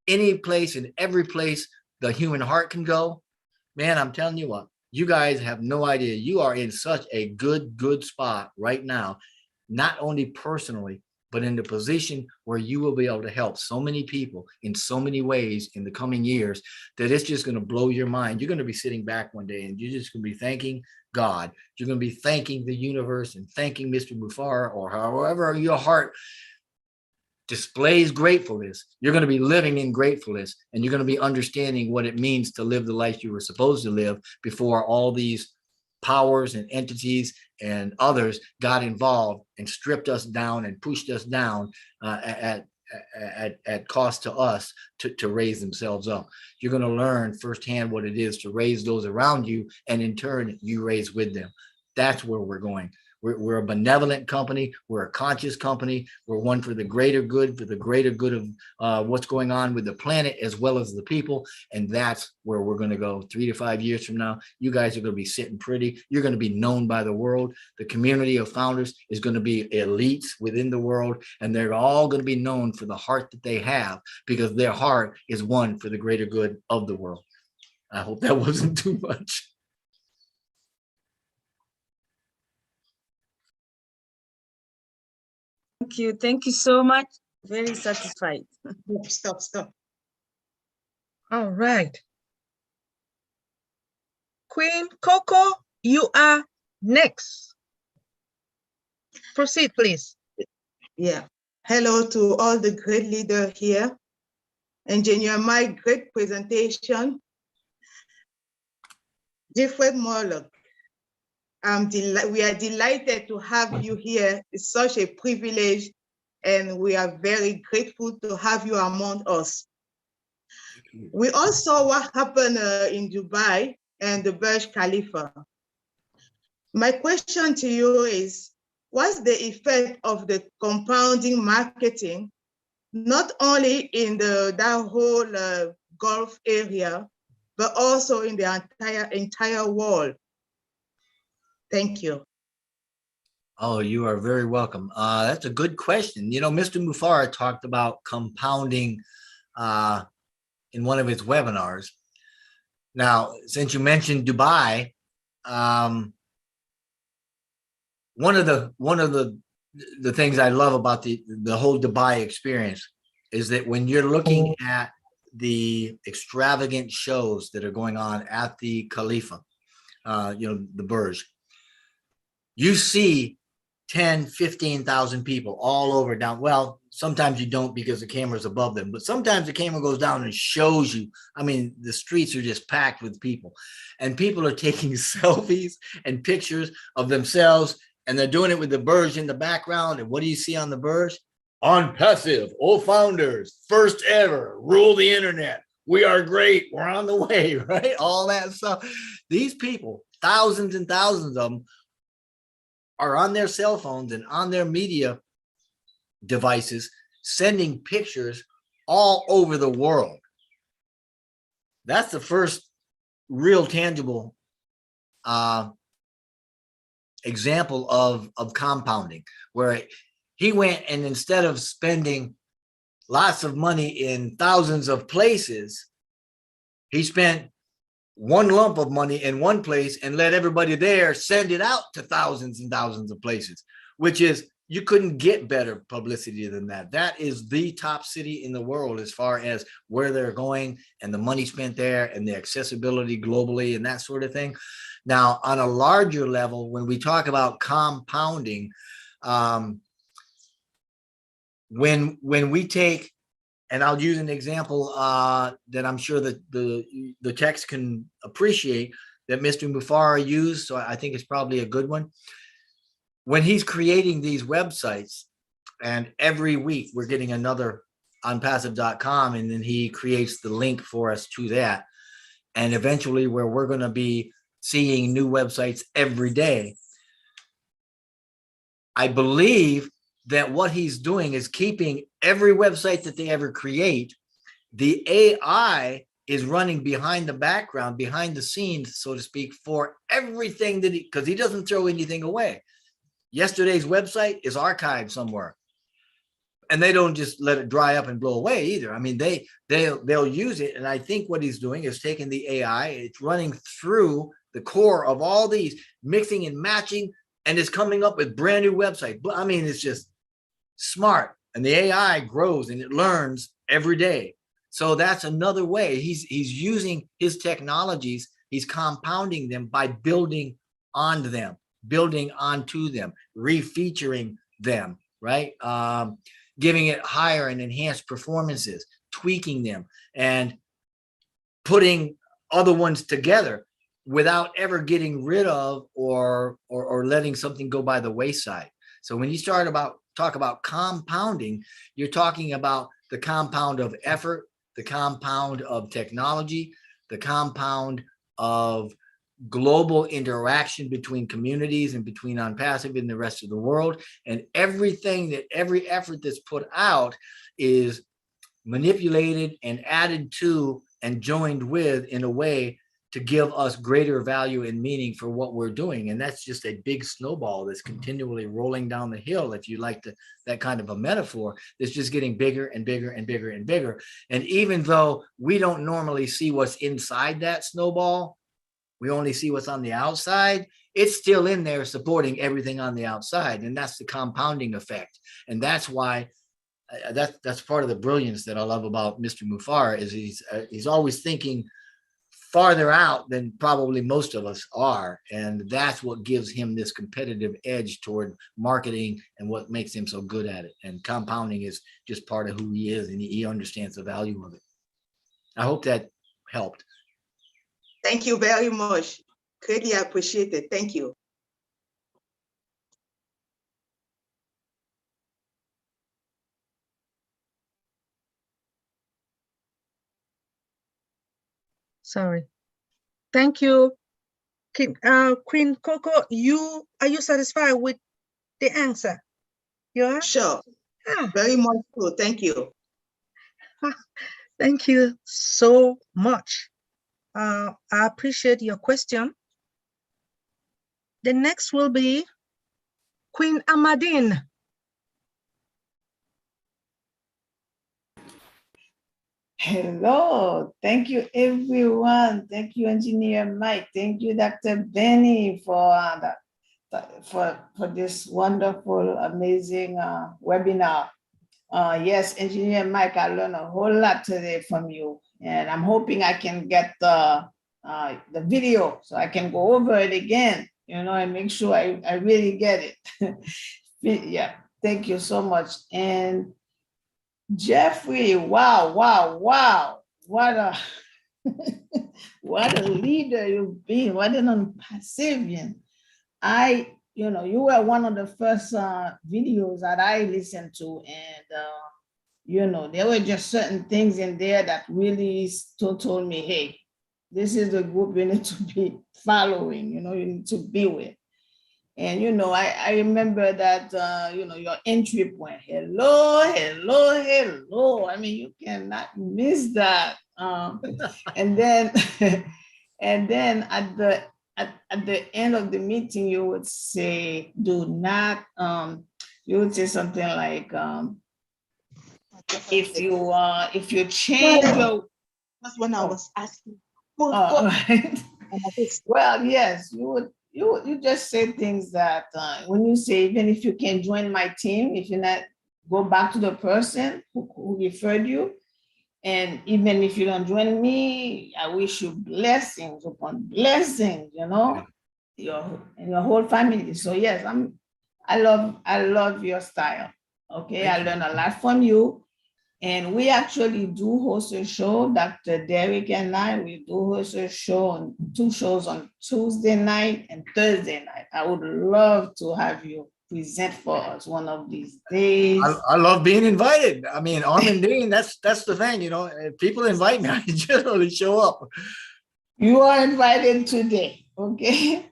any place and every place the human heart can go. Man, I'm telling you what, you guys have no idea. You are in such a good spot right now, not only personally, but in the position where you will be able to help so many people in so many ways in the coming years that it's just going to blow your mind. You're going to be sitting back one day and you're just going to be thanking God. You're going to be thanking the universe and thanking Mr. Mufara, or however your heart displays gratefulness. You're going to be living in gratefulness, and you're going to be understanding what it means to live the life you were supposed to live before all these powers and entities and others got involved and stripped us down and pushed us down at cost to us to raise themselves up. You're going to learn firsthand what it is to raise those around you, and in turn you raise with them. That's where we're going. We're a benevolent company. We're a conscious company. We're one for the greater good, of what's going on with the planet as well as the people. And that's where we're going to go 3 to 5 years from now. You guys are going to be sitting pretty. You're going to be known by the world. The community of founders is going to be elites within the world, and they're all going to be known for the heart that they have, because their heart is one for the greater good of the world. I hope that wasn't too much. Thank you so much. Very satisfied. Stop. All right. Queen Coco, you are next. Proceed, please. Yeah. Hello to all the great leaders here. Engineer Mike, great presentation. Jeffrey Morlock, we are delighted to have you here. It's such a privilege, and we are very grateful to have you among us. We all saw what happened in Dubai and the Burj Khalifa. My question to you is, what's the effect of the compounding marketing, not only in that whole Gulf area, but also in the entire world? Thank you. Oh, you are very welcome. That's a good question. You know, Mr. Mufara talked about compounding in one of his webinars. Now, since you mentioned Dubai, one of the things I love about the whole Dubai experience is that when you're looking at the extravagant shows that are going on at the Khalifa, the Burj, you see 10, 15,000 people all over down. Well, sometimes you don't because the camera's above them, but sometimes the camera goes down and shows you. I mean, the streets are just packed with people, and people are taking selfies and pictures of themselves, and they're doing it with the Burj in the background. And what do you see on the Burj? ONPASSIVE, founders, first ever, rule the internet. We are great. We're on the way, right? All that stuff. These people, thousands and thousands of them, are on their cell phones and on their media devices, sending pictures all over the world. That's the first real tangible example of compounding, where he went and instead of spending lots of money in thousands of places, he spent one lump of money in one place and let everybody there send it out to thousands and thousands of places, which is, you couldn't get better publicity than that. That is the top city in the world as far as where they're going and the money spent there and the accessibility globally and that sort of thing. Now, on a larger level, when we talk about compounding, when we take, and I'll use an example that I'm sure that the text can appreciate, that Mr. Mufara used, so I think it's probably a good one. When he's creating these websites, and every week we're getting another onpassive.com, and then he creates the link for us to that. And eventually where we're going to be seeing new websites every day. I believe that what he's doing is keeping every website that they ever create, the AI is running behind the background, behind the scenes, so to speak, for everything that because he doesn't throw anything away. Yesterday's website is archived somewhere, and they don't just let it dry up and blow away either. I mean, they'll use it. And I think what he's doing is taking the AI, it's running through the core of all these, mixing and matching, and it's coming up with brand new websites. But I mean, it's just smart, and the AI grows and it learns every day. So that's another way he's using his technologies. He's compounding them by building onto them, building onto them, refeaturing them, right? Giving it higher and enhanced performances, tweaking them, and putting other ones together without ever getting rid of or letting something go by the wayside. So when you talk about compounding, you're talking about the compound of effort, the compound of technology, the compound of global interaction between communities and between ONPASSIVE and the rest of the world. And everything that every effort that's put out is manipulated and added to and joined with in a way to give us greater value and meaning for what we're doing. And that's just a big snowball that's continually rolling down the hill, if you like that kind of a metaphor, that's just getting bigger and bigger and bigger and bigger. And even though we don't normally see what's inside that snowball, we only see what's on the outside, it's still in there supporting everything on the outside. And that's the compounding effect. And that's why that's part of the brilliance that I love about Mr. Mufara, is he's always thinking farther out than probably most of us are. And that's what gives him this competitive edge toward marketing and what makes him so good at it. And compounding is just part of who he is, and he understands the value of it. I hope that helped. Thank you very much. Greatly appreciate it. Thank you. Sorry. Thank you. Queen Coco, are you satisfied with the answer? You are? Sure. Ah, Very much so. Thank you. thank you so much. I appreciate your question. The next will be Queen Amadine. Hello, thank you everyone. Thank you, Engineer Mike. Thank you, Dr. Benny, for this wonderful, amazing webinar. Yes, Engineer Mike, I learned a whole lot today from you, and I'm hoping I can get the video so I can go over it again, and make sure I really get it. Yeah, thank you so much. And Jeffrey, wow. What a what a leader you've been. What an ONPASSIVE. You were one of the first videos that I listened to, and there were just certain things in there that really told me, hey, this is the group you need to be following, you need to be with. And, I remember that, your entry point, hello. I mean, you cannot miss that. And then, and then at the end of the meeting, you would say, do not, you would say something like, if you change your. That's when I was asking. Right. Well, yes, you just say things that when you say, even if you can join my team, if you're not, go back to the person who referred you. And even if you don't join me, I wish you blessings upon blessings, your whole family. So yes, I love your style. Okay, I learned a lot from you. And we actually do host a show, Dr. Derek and I, we do host a show on 2 shows on Tuesday night and Thursday night. I would love to have you present for us one of these days. I love being invited. I mean, Armin Dean, that's the thing, if people invite me, I generally show up. You are invited today, okay?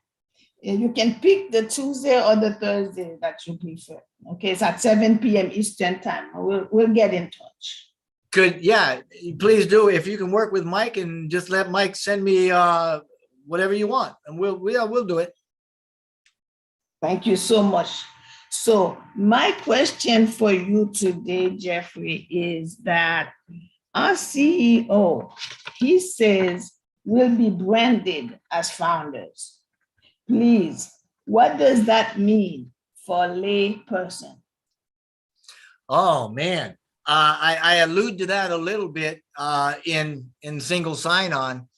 And you can pick the Tuesday or the Thursday that you prefer. Okay, it's at 7 p.m. Eastern time. We'll get in touch. Good, yeah, please do. If you can work with Mike and just let Mike send me whatever you want, and we'll do it. Thank you so much. So my question for you today, Jeffrey, is that our CEO, he says we'll be branded as founders. Please, what does that mean for a lay person? Oh man, I allude to that a little bit in single sign-on,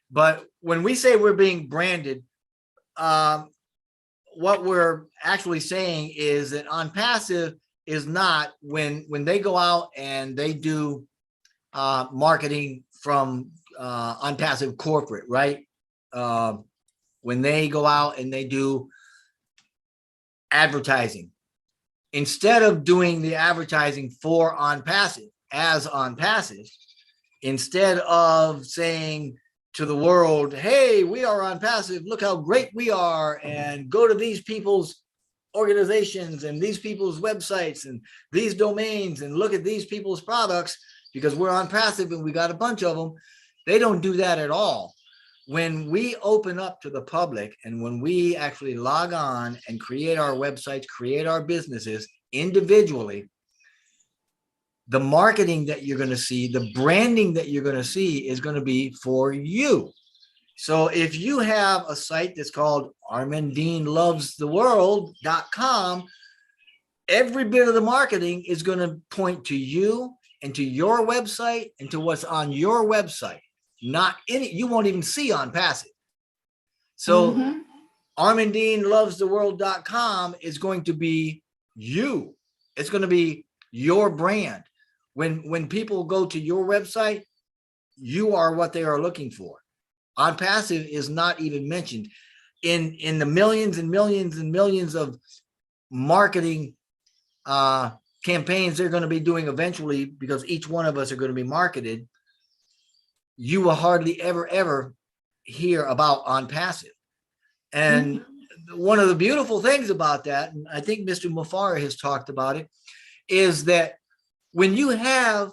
but when we say we're being branded, what we're actually saying is that ONPASSIVE is not when they go out and they do marketing from ONPASSIVE corporate, right? When they go out and they do advertising, instead of doing the advertising for ONPASSIVE as ONPASSIVE, instead of saying to the world, hey, we are ONPASSIVE, look how great we are, and go to these people's organizations and these people's websites and these domains and look at these people's products because we're ONPASSIVE and we got a bunch of them. They don't do that at all. When we open up to the public and when we actually log on and create our websites, create our businesses individually, the marketing that you're going to see, the branding that you're going to see is going to be for you. So if you have a site that's called ArminDeanLovesTheWorld.com, every bit of the marketing is going to point to you and to your website and to what's on your website. Not any, you won't even see ONPASSIVE. So ArminDeanLovesTheWorld.com is going to be you. It's going to be your brand. When people go to your website, you are what they are looking for. ONPASSIVE is not even mentioned in the millions and millions and millions of marketing campaigns they're going to be doing eventually, because each one of us are going to be marketed. You will hardly ever hear about ONPASSIVE. And one of the beautiful things about that, and I think Mr. Mufara has talked about it, is that when you have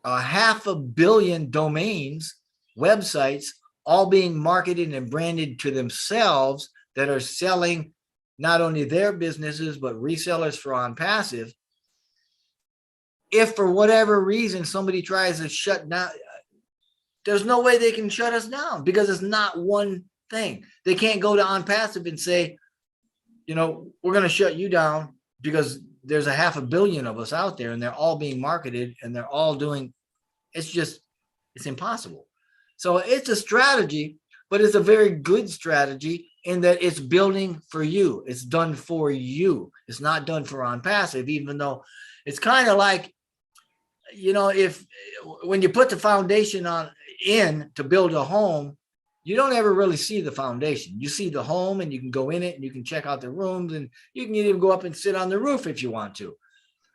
500 million domains, websites, all being marketed and branded to themselves that are selling not only their businesses, but resellers for OnPassive. If for whatever reason somebody tries to shut down, there's no way they can shut us down because it's not one thing. They can't go to OnPassive and say, you know, we're going to shut you down because there's a 500 million of us out there and they're all being marketed and they're all doing, it's impossible. So it's a strategy, but it's a very good strategy in that it's building for you. It's done for you. It's not done for OnPassive, even though it's kind of like, you know, when you put the foundation in to build a home, you don't ever really see the foundation. You see the home and you can go in it and you can check out the rooms and you can even go up and sit on the roof if you want to.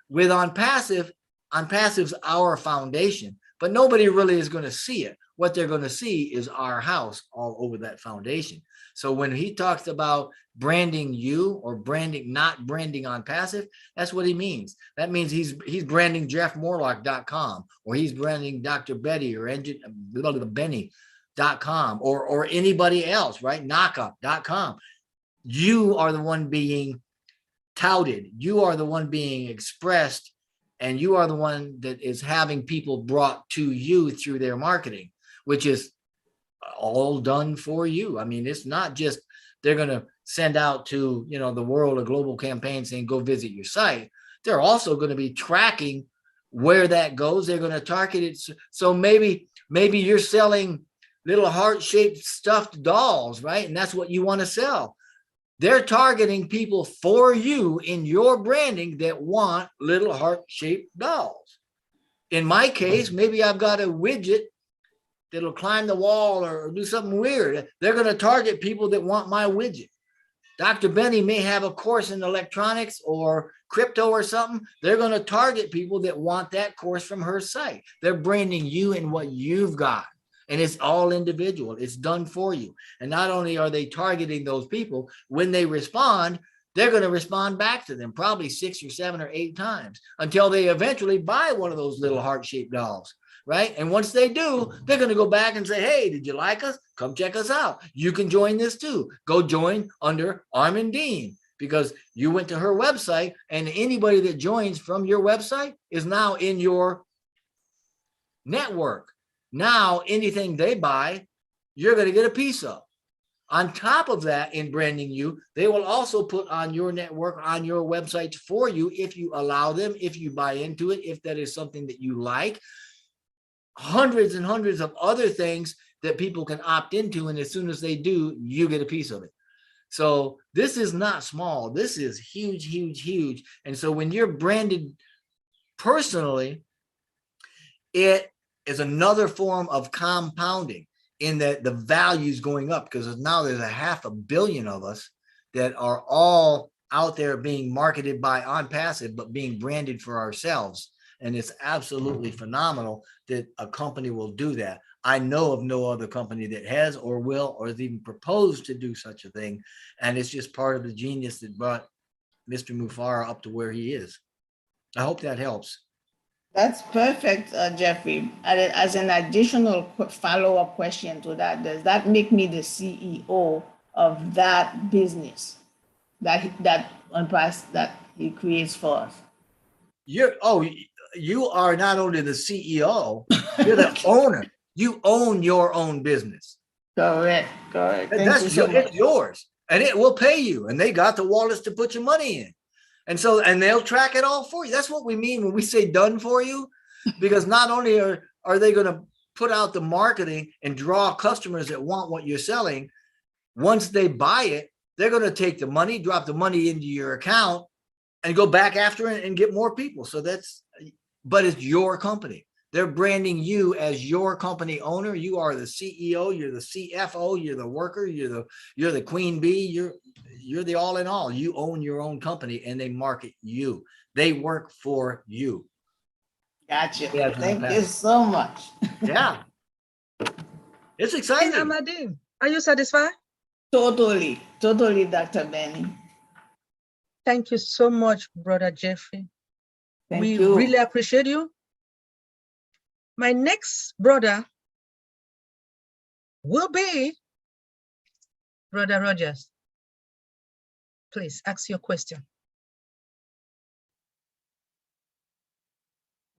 With OnPassive's our foundation, but nobody really is going to see it. What they're going to see is our house all over that foundation. So when he talks about branding you or not branding OnPassive, that's what he means. That means he's branding JeffMorlock.com or he's branding Dr. Betty or Benny.com or anybody else, right? Knockup.com. You are the one being touted. You are the one being expressed, and you are the one that is having people brought to you through their marketing, which is all done for you. I mean, it's not just they're going to send out to, you know, the world a global campaign saying, go visit your site. They're also going to be tracking where that goes. They're going to target it. So maybe you're selling little heart-shaped stuffed dolls, right? And that's what you want to sell. They're targeting people for you in your branding that want little heart-shaped dolls. In my case, maybe I've got a widget that'll climb the wall or do something weird. They're going to target people that want my widget. Dr. Benny may have a course in electronics or crypto or something. They're going to target people that want that course from her site. They're branding you and what you've got. And it's all individual. It's done for you. And not only are they targeting those people, when they respond, they're going to respond back to them probably 6 or 7 or 8 times until they eventually buy one of those little heart-shaped dolls, right? And once they do, they're going to go back and say, hey, did you like us? Come check us out. You can join this too. Go join under Armin Dean because you went to her website, and anybody that joins from your website is now in your network. Now, anything they buy, you're going to get a piece of. On top of that, in branding you, they will also put on your network, on your websites for you, if you allow them, if you buy into it, if that is something that you like. Hundreds and hundreds of other things that people can opt into. And as soon as they do, you get a piece of it. So this is not small. This is huge, huge, huge. And so when you're branded personally, it is another form of compounding in that the value is going up because now there's 500 million of us that are all out there being marketed by OnPassive, but being branded for ourselves. And it's absolutely phenomenal that a company will do that. I know of no other company that has or will or has even proposed to do such a thing. And it's just part of the genius that brought Mr. Mufara up to where he is. I hope that helps. That's perfect, Jeffrey. As an additional follow-up question to that, does that make me the CEO of that business that OnPassive that he creates for us? You are not only the CEO, you're the owner. You own your own business. Correct. It's yours, and it will pay you. And they got the wallets to put your money in. And they'll track it all for you. That's what we mean when we say done for you, because not only are they going to put out the marketing and draw customers that want what you're selling, once they buy it, they're going to take the money, drop the money into your account and go back after it and get more people. But it's your company. They're branding you as your company owner. You are the CEO, you're the CFO, you're the worker, you're the queen bee, you're the all in all. You own your own company and they market you. They work for you. Gotcha. Thank you so much. Yeah. It's exciting. Hey, Amadine, are you satisfied? Totally, Dr. Benny. Thank you so much, Brother Jeffrey. Thank you. Really appreciate you. My next brother will be Brother Rogers. Please ask your question.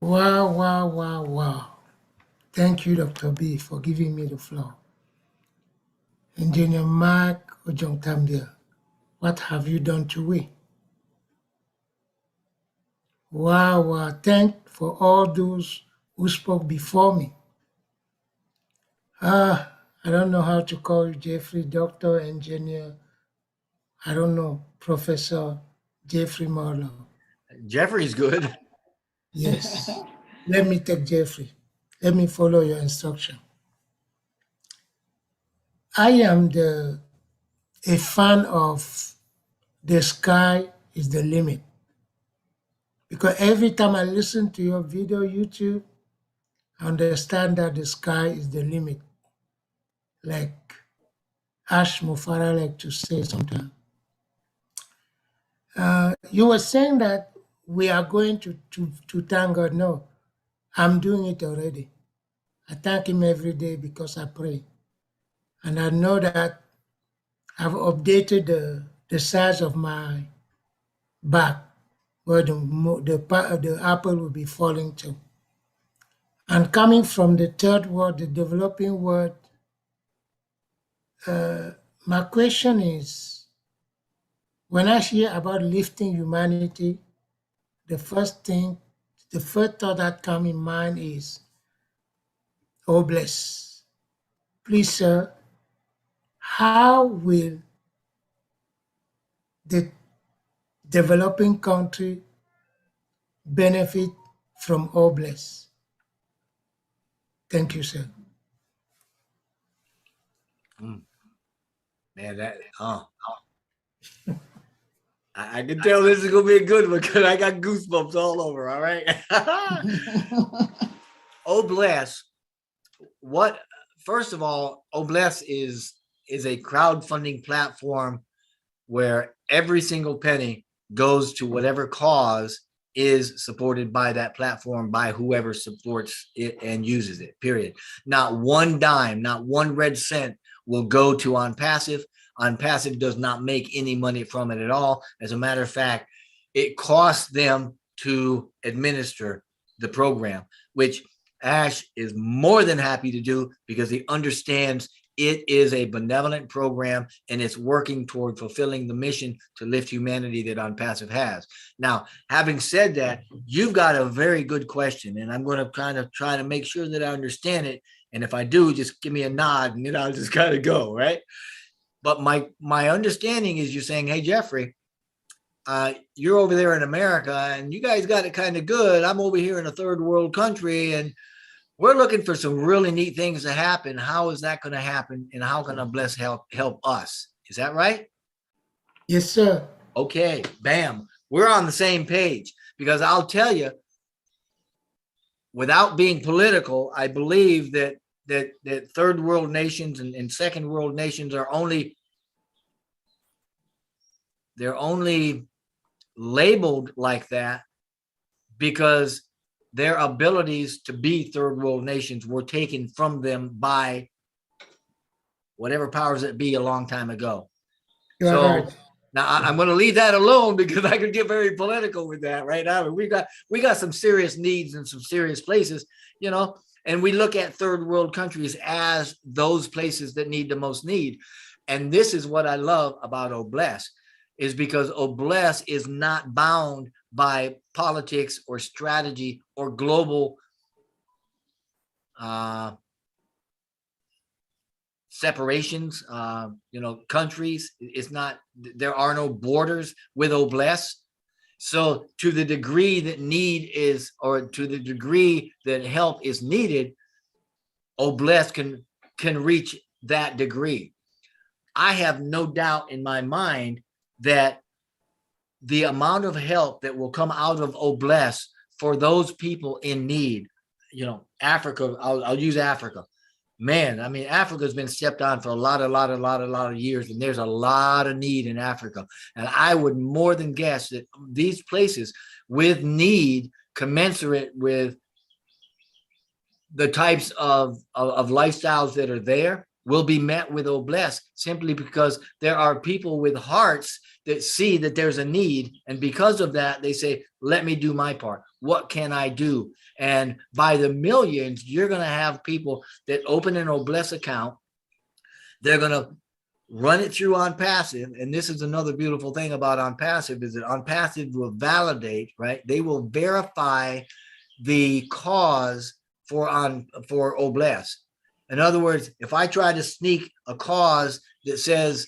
Wow, wow, wow, wow. Thank you, Dr. B, for giving me the floor. Engineer Mark Ojongtambia, what have you done to we? Wow, wow. Thank for all those who spoke before me. I don't know how to call you, Jeffrey, Doctor, Engineer. I don't know, Professor Jeffrey Morlock. Jeffrey's good. Yes. Let me take Jeffrey. Let me follow your instruction. I am a fan of the sky is the limit. Because every time I listen to your video, YouTube, I understand that the sky is the limit. Like Ash Mufara like to say sometimes. You were saying that we are going to thank God. No, I'm doing it already. I thank Him every day because I pray. And I know that I've updated the size of my back where the apple will be falling to. And coming from the third world, the developing world, my question is, when I hear about lifting humanity, the first thought that comes in mind is, oh bless. Please, sir, how will the developing country benefit from all bless? Thank you, sir. Man, I can tell this is gonna be a good one because I got goosebumps all over. All right. Oh bless. What? First of all, Oh bless is a crowdfunding platform where every single penny goes to whatever cause is supported by that platform, by whoever supports it and uses it, period. Not one dime, not one red cent will go to ONPASSIVE. ONPASSIVE does not make any money from it at all. As a matter of fact, it costs them to administer the program, which Ash is more than happy to do because he understands it is a benevolent program and it's working toward fulfilling the mission to lift humanity that ONPASSIVE has. Now, having said that, you've got a very good question, and I'm going to kind of try to make sure that I understand it. And if I do, just give me a nod and then I'll just kind of go, right? But my understanding is you're saying, hey, Jeffrey, you're over there in America and you guys got it kind of good. I'm over here in a third world country and we're looking for some really neat things to happen. How is that going to happen? And how can bless help us? Is that right? Yes, sir. Okay, bam. We're on the same page because I'll tell you, without being political, I believe that third world nations and second world nations are only labeled like that because their abilities to be third world nations were taken from them by whatever powers that be a long time ago. You're So right. now I'm going to leave that alone because I could get very political with that right now. We got some serious needs in some serious places, you know, and we look at third world countries as those places that need the most need. And this is what I love about OBLESS is because OBLESS is not bound by politics or strategy or global separations, countries. It's not, there are no borders with OBLESS. So to the degree that need is, or to the degree that help is needed, OBLESS can reach that degree. I have no doubt in my mind that the amount of help that will come out of OBLESS for those people in need, Africa, I'll use Africa. Man, I mean, Africa's been stepped on for a lot of years, and there's a lot of need in Africa. And I would more than guess that these places with need commensurate with the types of lifestyles that are there will be met with oh bless, simply because there are people with hearts that see that there's a need. And because of that, they say, let me do my part. What can I do? And by the millions, you're going to have people that open an oh bless account. They're going to run it through ONPASSIVE. And this is another beautiful thing about ONPASSIVE, is that ONPASSIVE will validate, right? They will verify the cause for oh bless. In other words, if I try to sneak a cause that says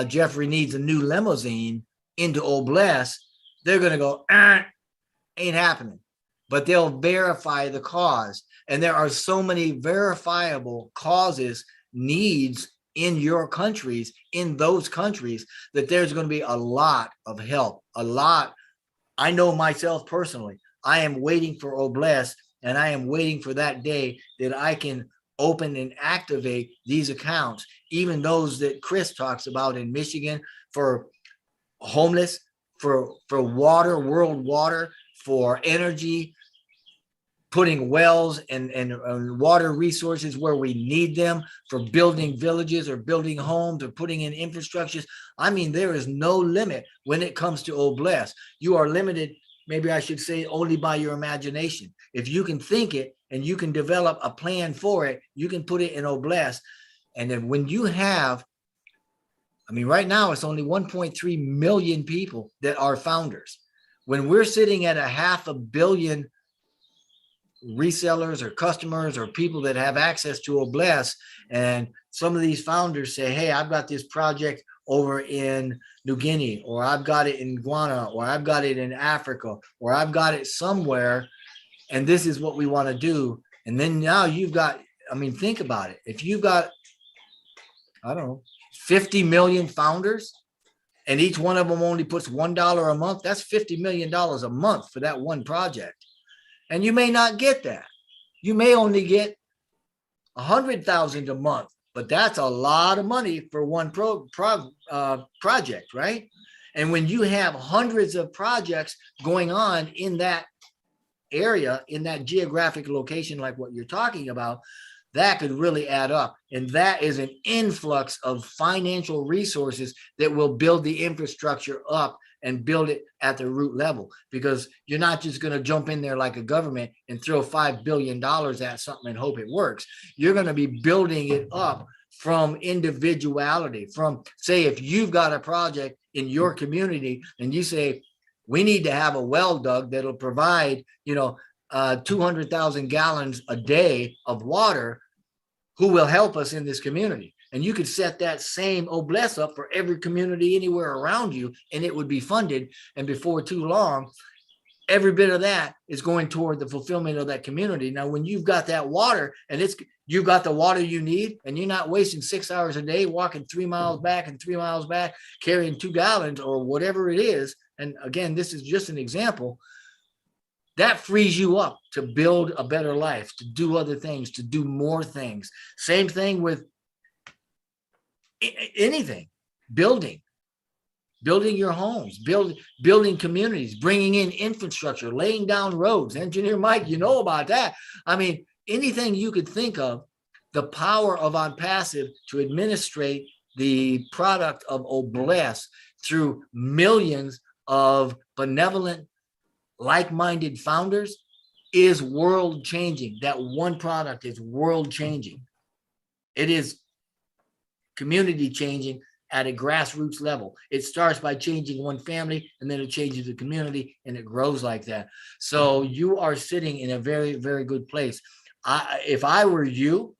Jeffrey needs a new limousine into oh bless, they're going to go, ain't happening. But they'll verify the cause. And there are so many verifiable causes, needs in your countries, in those countries, that there's going to be a lot of help, a lot. I know myself personally, I am waiting for oh bless, and I am waiting for that day that I can open and activate these accounts, even those that Chris talks about in Michigan, for homeless, for water, world water, for energy, putting wells and water resources where we need them, for building villages or building homes or putting in infrastructures. I mean, there is no limit when it comes to oh bless. You are limited, maybe I should say, only by your imagination. If you can think it and you can develop a plan for it, you can put it in oh bless. And then when you have, I mean, right now it's only 1.3 million people that are founders. When we're sitting at 500 million resellers or customers or people that have access to oh bless, and some of these founders say, hey, I've got this project over in New Guinea, or I've got it in Ghana, or I've got it in Africa, or I've got it somewhere, and this is what we want to do. And then now you've got, I mean, think about it. If you've got, I don't know, 50 million founders, and each one of them only puts $1 a month, that's $50 million a month for that one project. And you may not get that. You may only get 100,000 a month, but that's a lot of money for one project, right? And when you have hundreds of projects going on in that area, in that geographic location, like what you're talking about, that could really add up. And that is an influx of financial resources that will build the infrastructure up and build it at the root level, because you're not just going to jump in there like a government and throw $5 billion at something and hope it works. You're going to be building it up from individuality, from, say, if you've got a project in your community and you say, we need to have a well dug that'll provide, 200,000 gallons a day of water, who will help us in this community? And you could set that same oh bless up for every community anywhere around you, and it would be funded. And before too long, every bit of that is going toward the fulfillment of that community. Now, when you've got that water and you've got the water you need, and you're not wasting 6 hours a day walking 3 miles back and 3 miles back, carrying 2 gallons or whatever it is. And again, this is just an example. That frees you up to build a better life, to do other things, to do more things. Same thing with anything, building your homes, building communities, bringing in infrastructure, laying down roads. Engineer Mike, you know about that. I mean, anything you could think of, the power of ONPASSIVE to administrate the product of oh bless through millions of benevolent, like-minded founders is world changing. That one product is world changing. It is community changing at a grassroots level. It starts by changing one family, and then it changes the community, and it grows like that. So you are sitting in a very, very good place. If I were you,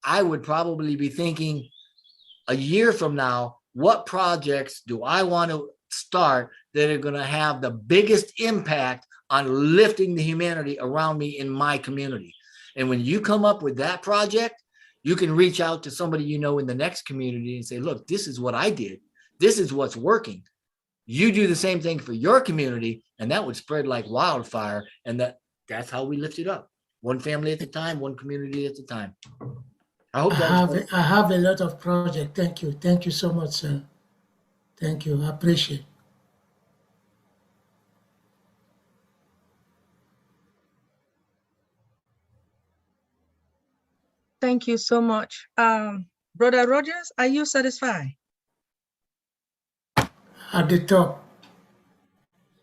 I would probably be thinking a year from now, what projects do I want to start that are going to have the biggest impact on lifting the humanity around me in my community? And when you come up with that project, you can reach out to somebody you know in the next community and say, look, this is what I did. This is what's working. You do the same thing for your community, and that would spread like wildfire. And that's how we lift it up. One family at a time, one community at a time. I hope I have a lot of projects. Thank you. Thank you so much, sir. Thank you. I appreciate it. Thank you so much. Brother Rogers, are you satisfied? At the top.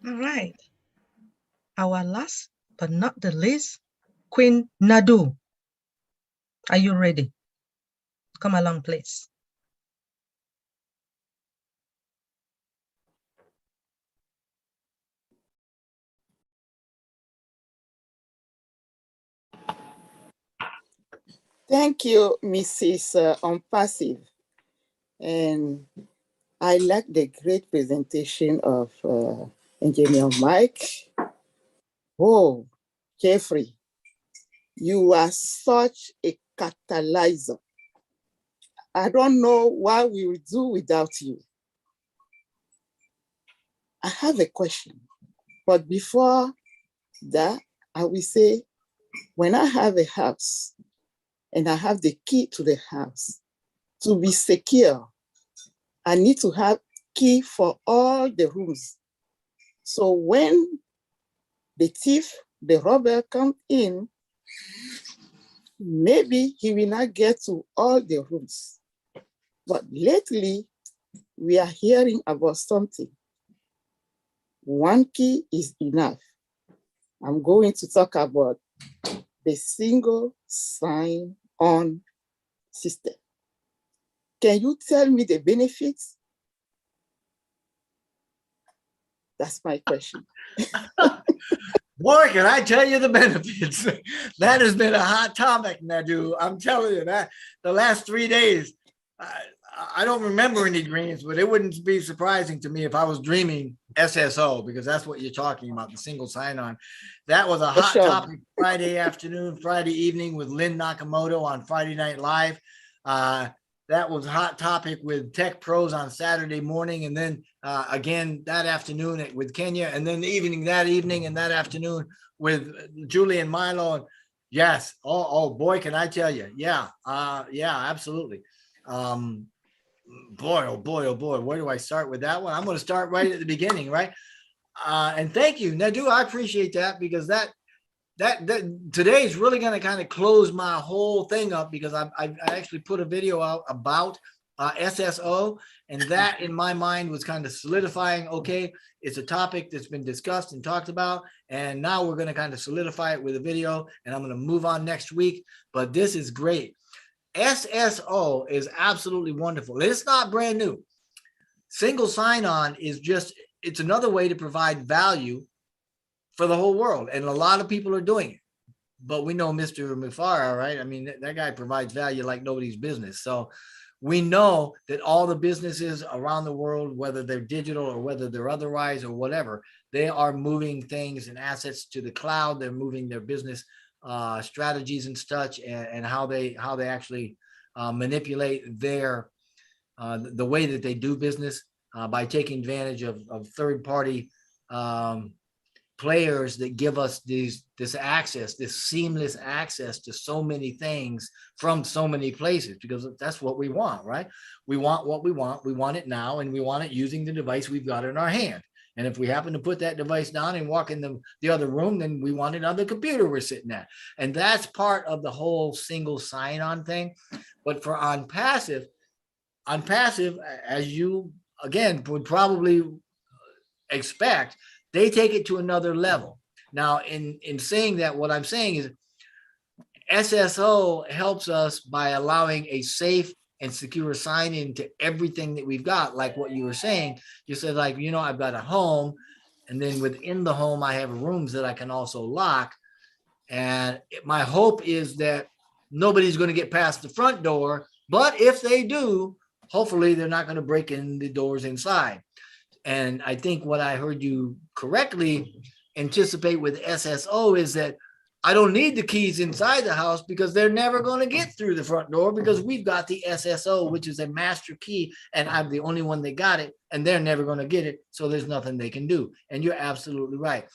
All right. Our last but not the least, Queen Nadu. Are you ready? Come along, please. Thank you, Mrs. ONPASSIVE. And I like the great presentation of Engineer Mike. Oh, Jeffrey, you are such a catalyzer. I don't know what we will do without you. I have a question, but before that, I will say, when I have a house and I have the key to the house, to be secure, I need to have key for all the rooms. So when the thief, the robber comes in, maybe he will not get to all the rooms. But lately, we are hearing about something. One key is enough. I'm going to talk about the single sign-on system. Can you tell me the benefits? That's my question. Boy, can I tell you the benefits. That has been a hot topic, Nadu. I'm telling you that the last 3 days, I don't remember any dreams, but it wouldn't be surprising to me if I was dreaming SSO, because that's what you're talking about, the single sign-on. That was a hot topic Friday afternoon, Friday evening with Lynn Nakamoto on Friday Night Live. That was a hot topic with Tech Pros on Saturday morning. And then again, that afternoon with Kenya, and then that evening and that afternoon with Julie and Milo. Yes. Oh boy, can I tell you? Yeah. Yeah, absolutely. Boy, oh boy, where do I start with that one? I'm going to start right at the beginning, right? And thank you, Nadu. I appreciate that, because that today is really going to kind of close my whole thing up, because I actually put a video out about SSO, and that in my mind was kind of solidifying, okay, it's a topic that's been discussed and talked about, and now we're going to kind of solidify it with a video, and I'm going to move on next week. But this is great. SSO is absolutely wonderful. It's not brand new. Single sign-on is just, it's another way to provide value for the whole world. And a lot of people are doing it. But we know Mr. Mufara, right? I mean, that guy provides value like nobody's business. So we know that all the businesses around the world, whether they're digital or whether they're otherwise or whatever, they are moving things and assets to the cloud. They're moving their business strategies and such, and how they actually manipulate their the way that they do business by taking advantage of third-party players that give us this access, this seamless access to so many things from so many places, because that's what we want, right? We want what we want it now, and we want it using the device we've got in our hand. And if we happen to put that device down and walk in the other room, then we want it on the computer we're sitting at. And that's part of the whole single sign-on thing. But for ONPASSIVE, as you, again, would probably expect, they take it to another level. Now, in saying that, what I'm saying is SSO helps us by allowing a safe and secure sign-in to everything that we've got. Like what you were saying, you said, like, you know, I've got a home, and then within the home, I have rooms that I can also lock. And my hope is that nobody's going to get past the front door, but if they do, hopefully they're not going to break in the doors inside. And I think what I heard you correctly anticipate with SSO is that I don't need the keys inside the house, because they're never going to get through the front door, because we've got the SSO, which is a master key, and I'm the only one that got it, and they're never going to get it. So there's nothing they can do. And you're absolutely right.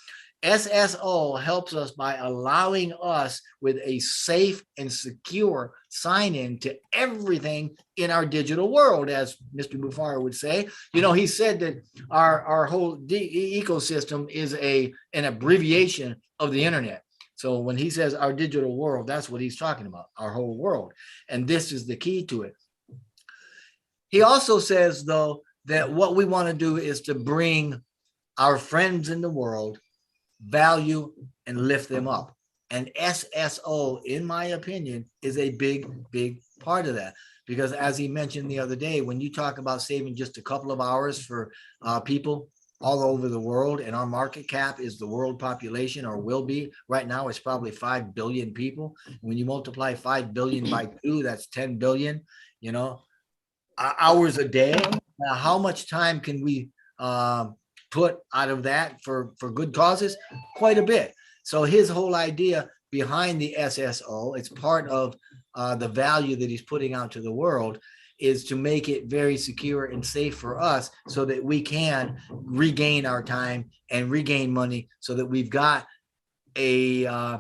SSO helps us by allowing us with a safe and secure sign-in to everything in our digital world, as Mr. Mufara would say. You know, he said that our whole ecosystem is an abbreviation of the internet. So when he says our digital world, that's what he's talking about, our whole world. And this is the key to it. He also says, though, that what we want to do is to bring our friends in the world value and lift them up. And SSO, in my opinion, is a big part of that. Because as he mentioned the other day, when you talk about saving just a couple of hours for people all over the world, and our market cap is the world population, or will be right now, it's probably 5 billion people. When you multiply 5 billion by 2, that's 10 billion, you know, hours a day. Now, how much time can we put out of that for good causes? Quite a bit. So his whole idea behind the SSO, it's part of the value that he's putting out to the world, is to make it very secure and safe for us so that we can regain our time and regain money, so that we've got a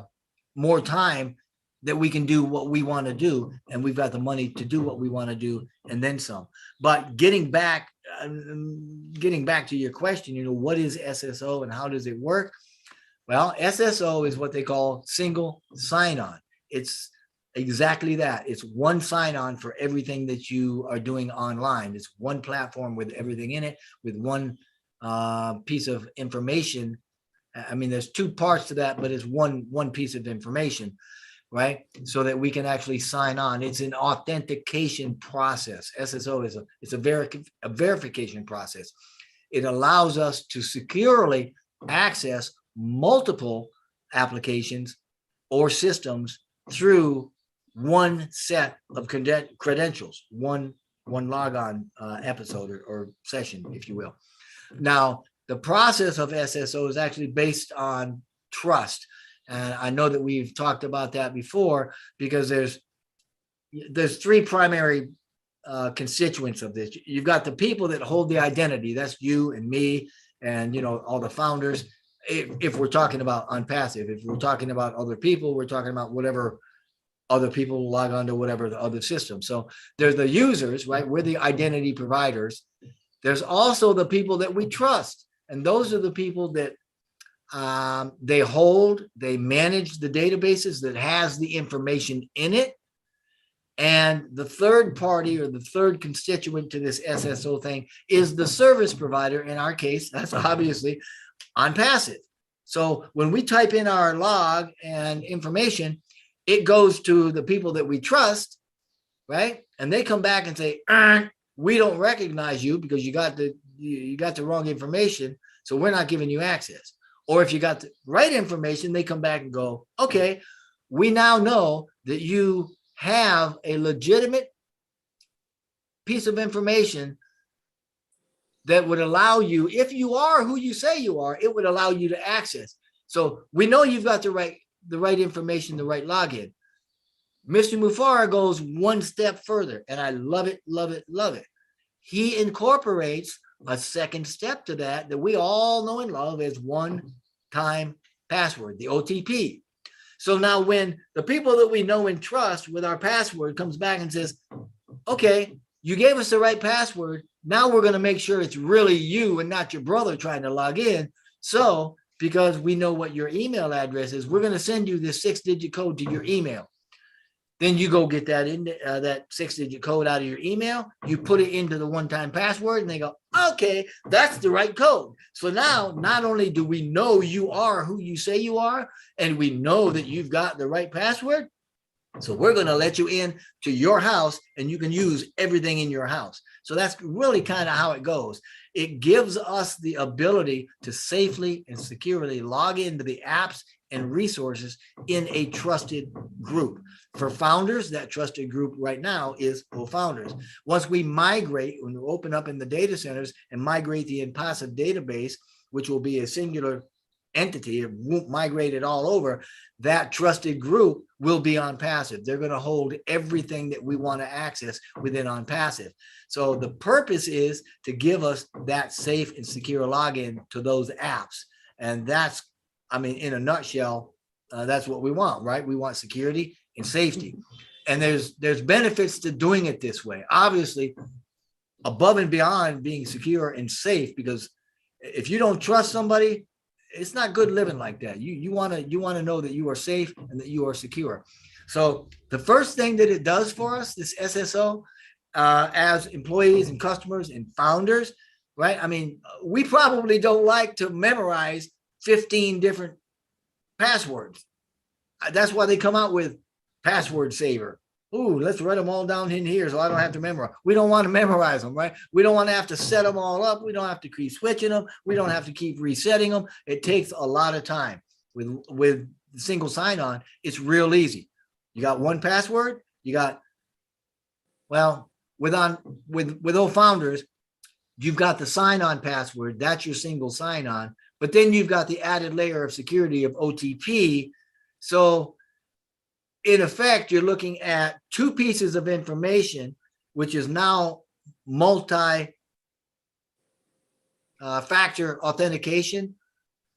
more time that we can do what we want to do, and we've got the money to do what we want to do and then some. But getting back to your question, you know, what is SSO and how does it work? Well, SSO is what they call single sign-on. It's exactly that. It's one sign-on for everything that you are doing online. It's one platform with everything in it, with one piece of information. I mean, there's two parts to that, but it's one piece of information, right? So that we can actually sign on. It's an authentication process. SSO is a verification process. It allows us to securely access multiple applications or systems through one set of credentials, one logon episode or session, if you will. Now, the process of SSO is actually based on trust. And I know that we've talked about that before, because there's three primary constituents of this. You've got the people that hold the identity. That's you and me and, you know, all the founders. If we're talking about ONPASSIVE, if we're talking about other people, we're talking about whatever other people log on to whatever the other system. So there's the users, right? We're the identity providers. There's also the people that we trust. And those are the people that they manage the databases that has the information in it. And the third party, or the third constituent to this SSO thing, is the service provider. In our case, that's obviously ONPASSIVE. So when we type in our log and information, it goes to the people that we trust, right? And they come back and say, we don't recognize you because you got the wrong information, so we're not giving you access. Or if you got the right information, they come back and go, okay, we now know that you have a legitimate piece of information that would allow you, if you are who you say you are, it would allow you to access. So we know you've got the right information, the right login. Mr. Mufara goes one step further, and I love it, love it, love it. He incorporates a second step to that we all know and love as one-time password, the OTP. So now when the people that we know and trust with our password comes back and says, okay, you gave us the right password, now we're going to make sure it's really you and not your brother trying to log in. So because we know what your email address is, we're going to send you this 6-digit code to your email. Then you go get that that 6-digit code out of your email, you put it into the one-time password, and they go, okay, that's the right code. So now not only do we know you are who you say you are, and we know that you've got the right password, so we're going to let you in to your house, and you can use everything in your house. So that's really kind of how it goes. It gives us the ability to safely and securely log into the apps and resources in a trusted group. For founders, that trusted group right now is co-founders. Once we migrate, when we open up in the data centers and migrate the ONPASSIVE database, which will be a singular entity, it won't migrate it all over, that trusted group will be ONPASSIVE. They're going to hold everything that we want to access within ONPASSIVE. So the purpose is to give us that safe and secure login to those apps. And that's, I mean, in a nutshell, that's what we want, right? We want security and safety. And there's benefits to doing it this way. Obviously, above and beyond being secure and safe, because if you don't trust somebody, it's not good living like that. You want to know that you are safe and that you are secure. So the first thing that it does for us, this SSO, as employees and customers and founders, right? I mean, we probably don't like to memorize 15 different passwords. That's why they come out with password saver. Ooh, let's write them all down in here so I don't have to memorize. We don't want to memorize them, right? We don't want to have to set them all up. We don't have to keep switching them. We don't have to keep resetting them. It takes a lot of time. With single sign-on, it's real easy. You got one password. You got, well, with OFounders, you've got the sign-on password. That's your single sign-on. But then you've got the added layer of security of OTP. So in effect, you're looking at two pieces of information, which is now multi-factor authentication.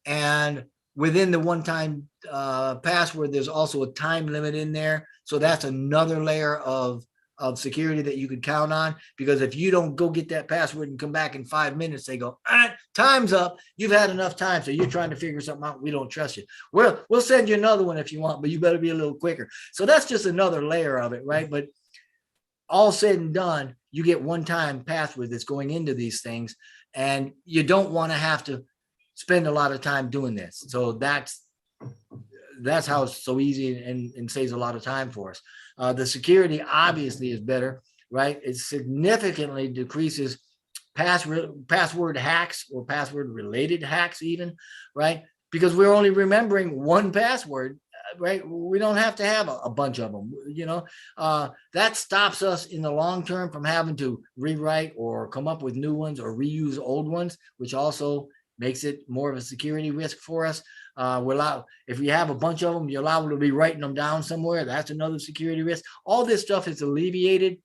And within the one-time password, there's also a time limit in there. So that's another layer of security that you could count on, because if you don't go get that password and come back in 5 minutes, they go, time's up. You've had enough time. So you're trying to figure something out. We don't trust you. We'll send you another one if you want, but you better be a little quicker. So that's just another layer of it, right? But all said and done, you get one-time password that's going into these things, and you don't want to have to spend a lot of time doing this. So that's how it's so easy and saves a lot of time for us. The security obviously is better, right? It significantly decreases password hacks or password related hacks even, right? Because we're only remembering one password, right? We don't have to have a bunch of them, that stops us in the long term from having to rewrite or come up with new ones or reuse old ones, which also makes it more of a security risk for us. If you have a bunch of them, you're liable to be writing them down somewhere. That's another security risk. All this stuff is alleviated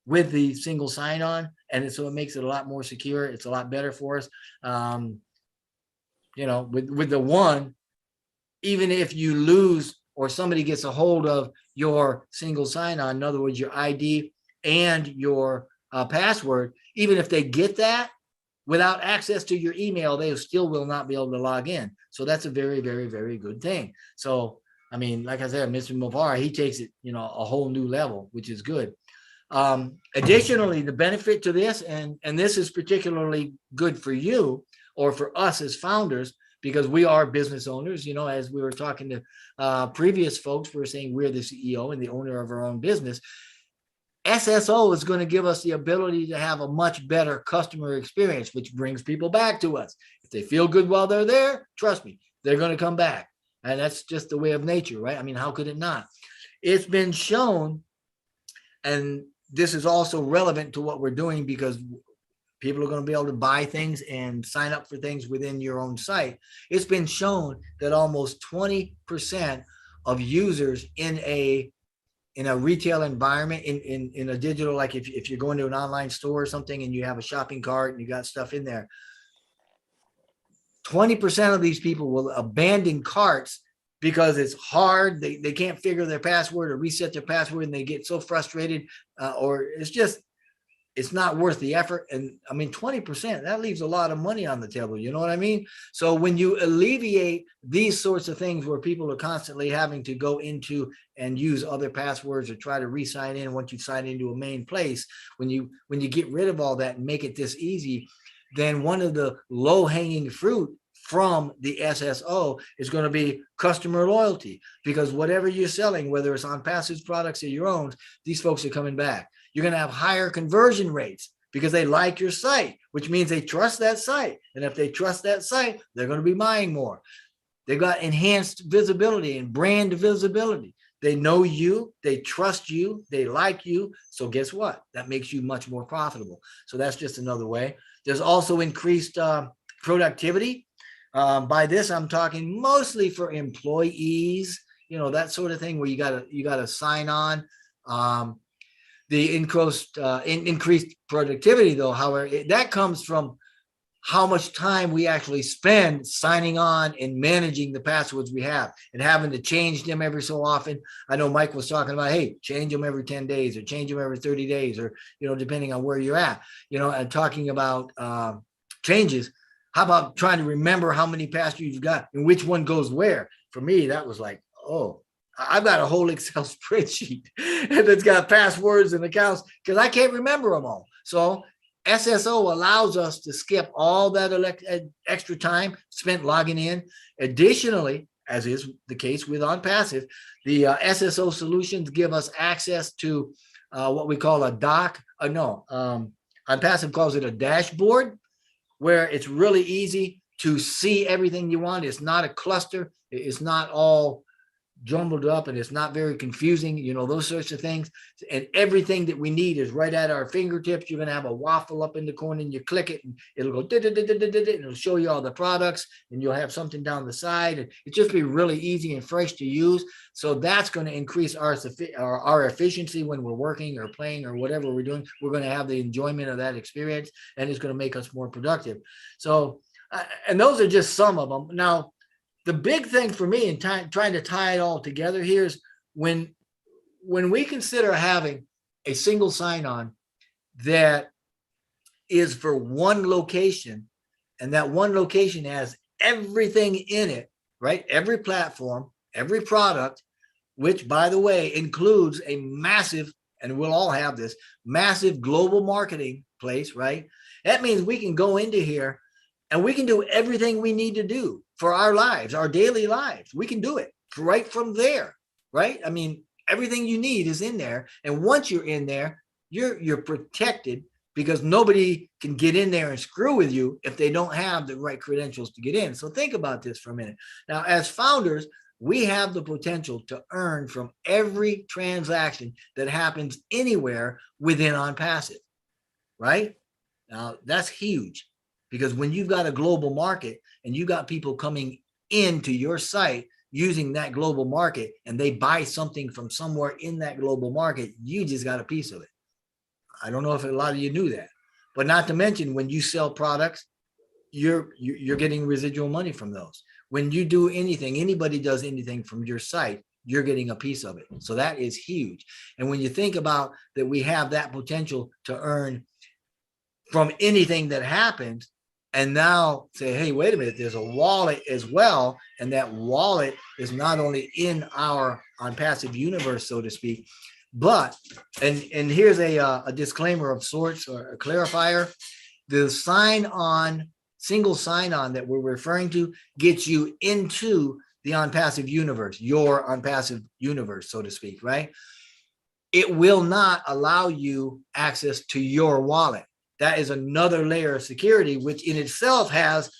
with the single sign-on, and so it makes it a lot more secure. It's a lot better for us. With the one, even if you lose or somebody gets a hold of your single sign-on, in other words, your ID and your password, even if they get that, without access to your email, they still will not be able to log in. So that's a very, very, very good thing. So, I mean, like I said, Mr. Movara, he takes it, a whole new level, which is good. Additionally, the benefit to this, and this is particularly good for you or for us as founders, because we are business owners, as we were talking to previous folks, we were saying we're the CEO and the owner of our own business. SSO is going to give us the ability to have a much better customer experience, which brings people back to us. If they feel good while they're there, trust me, they're going to come back. And that's just the way of nature, right? I mean, how could it not? It's been shown, and this is also relevant to what we're doing, because people are going to be able to buy things and sign up for things within your own site. It's been shown that almost 20% of users in a retail environment, in a digital, like if you're going to an online store or something and you have a shopping cart and you got stuff in there, 20% of these people will abandon carts because it's hard. They can't figure their password or reset their password, and they get so frustrated, or it's not worth the effort. And I mean, 20%, that leaves a lot of money on the table. You know what I mean? So when you alleviate these sorts of things where people are constantly having to go into and use other passwords or try to re-sign in once you sign into a main place, when you get rid of all that and make it this easy, then one of the low-hanging fruit from the SSO is going to be customer loyalty, because whatever you're selling, whether it's ONPASSIVE products or your own, these folks are coming back. You're going to have higher conversion rates because they like your site, which means they trust that site. And if they trust that site, they're going to be buying more. They've got enhanced visibility and brand visibility. They know you, they trust you, they like you. So guess what? That makes you much more profitable. So that's just another way. There's also increased productivity. By this, I'm talking mostly for employees, that sort of thing where you gotta sign on. The increased productivity, though, however, that comes from how much time we actually spend signing on and managing the passwords we have and having to change them every so often. I know Mike was talking about, hey, change them every 10 days or change them every 30 days or, depending on where you're at, and talking about changes. How about trying to remember how many pastures you've got and which one goes where? For me, that was like, oh, I've got a whole Excel spreadsheet that's got passwords and accounts because I can't remember them all. So SSO allows us to skip all that extra time spent logging in. Additionally, as is the case with ONPASSIVE, the SSO solutions give us access to what we call a doc. ONPASSIVE calls it a dashboard, where it's really easy to see everything you want. It's not a cluster. It's not all jumbled up and it's not very confusing, you know, those sorts of things. And everything that we need is right at our fingertips. You're going to have a waffle up in the corner and you click it and it'll go, and it'll show you all the products and you'll have something down the side. And it's just be really easy and fresh to use. So that's going to increase our efficiency when we're working or playing or whatever we're doing. We're going to have the enjoyment of that experience and it's going to make us more productive. So, and those are just some of them. Now, the big thing for me in trying to tie it all together here is when we consider having a single sign-on that is for one location, and that one location has everything in it, right? Every platform, every product, which by the way includes a massive, and we'll all have this, massive global marketing place, right? That means we can go into here and we can do everything we need to do for our lives, our daily lives. We can do it right from there, right? I mean, everything you need is in there. And once you're in there, you're protected because nobody can get in there and screw with you if they don't have the right credentials to get in. So think about this for a minute. Now, as founders, we have the potential to earn from every transaction that happens anywhere within ONPASSIVE, right? Now, that's huge. Because when you've got a global market and you got people coming into your site using that global market and they buy something from somewhere in that global market, you just got a piece of it. I don't know if a lot of you knew that, but not to mention when you sell products, you're getting residual money from those. When you do anything, anybody does anything from your site, you're getting a piece of it. So that is huge. And when you think about that, we have that potential to earn from anything that happens. And now say, hey, wait a minute, there's a wallet as well. And that wallet is not only in our ONPASSIVE universe, so to speak, but, and here's a disclaimer of sorts or a clarifier. The sign-on, single sign-on that we're referring to gets you into the ONPASSIVE universe, your ONPASSIVE universe, so to speak, right? It will not allow you access to your wallet. That is another layer of security, which in itself has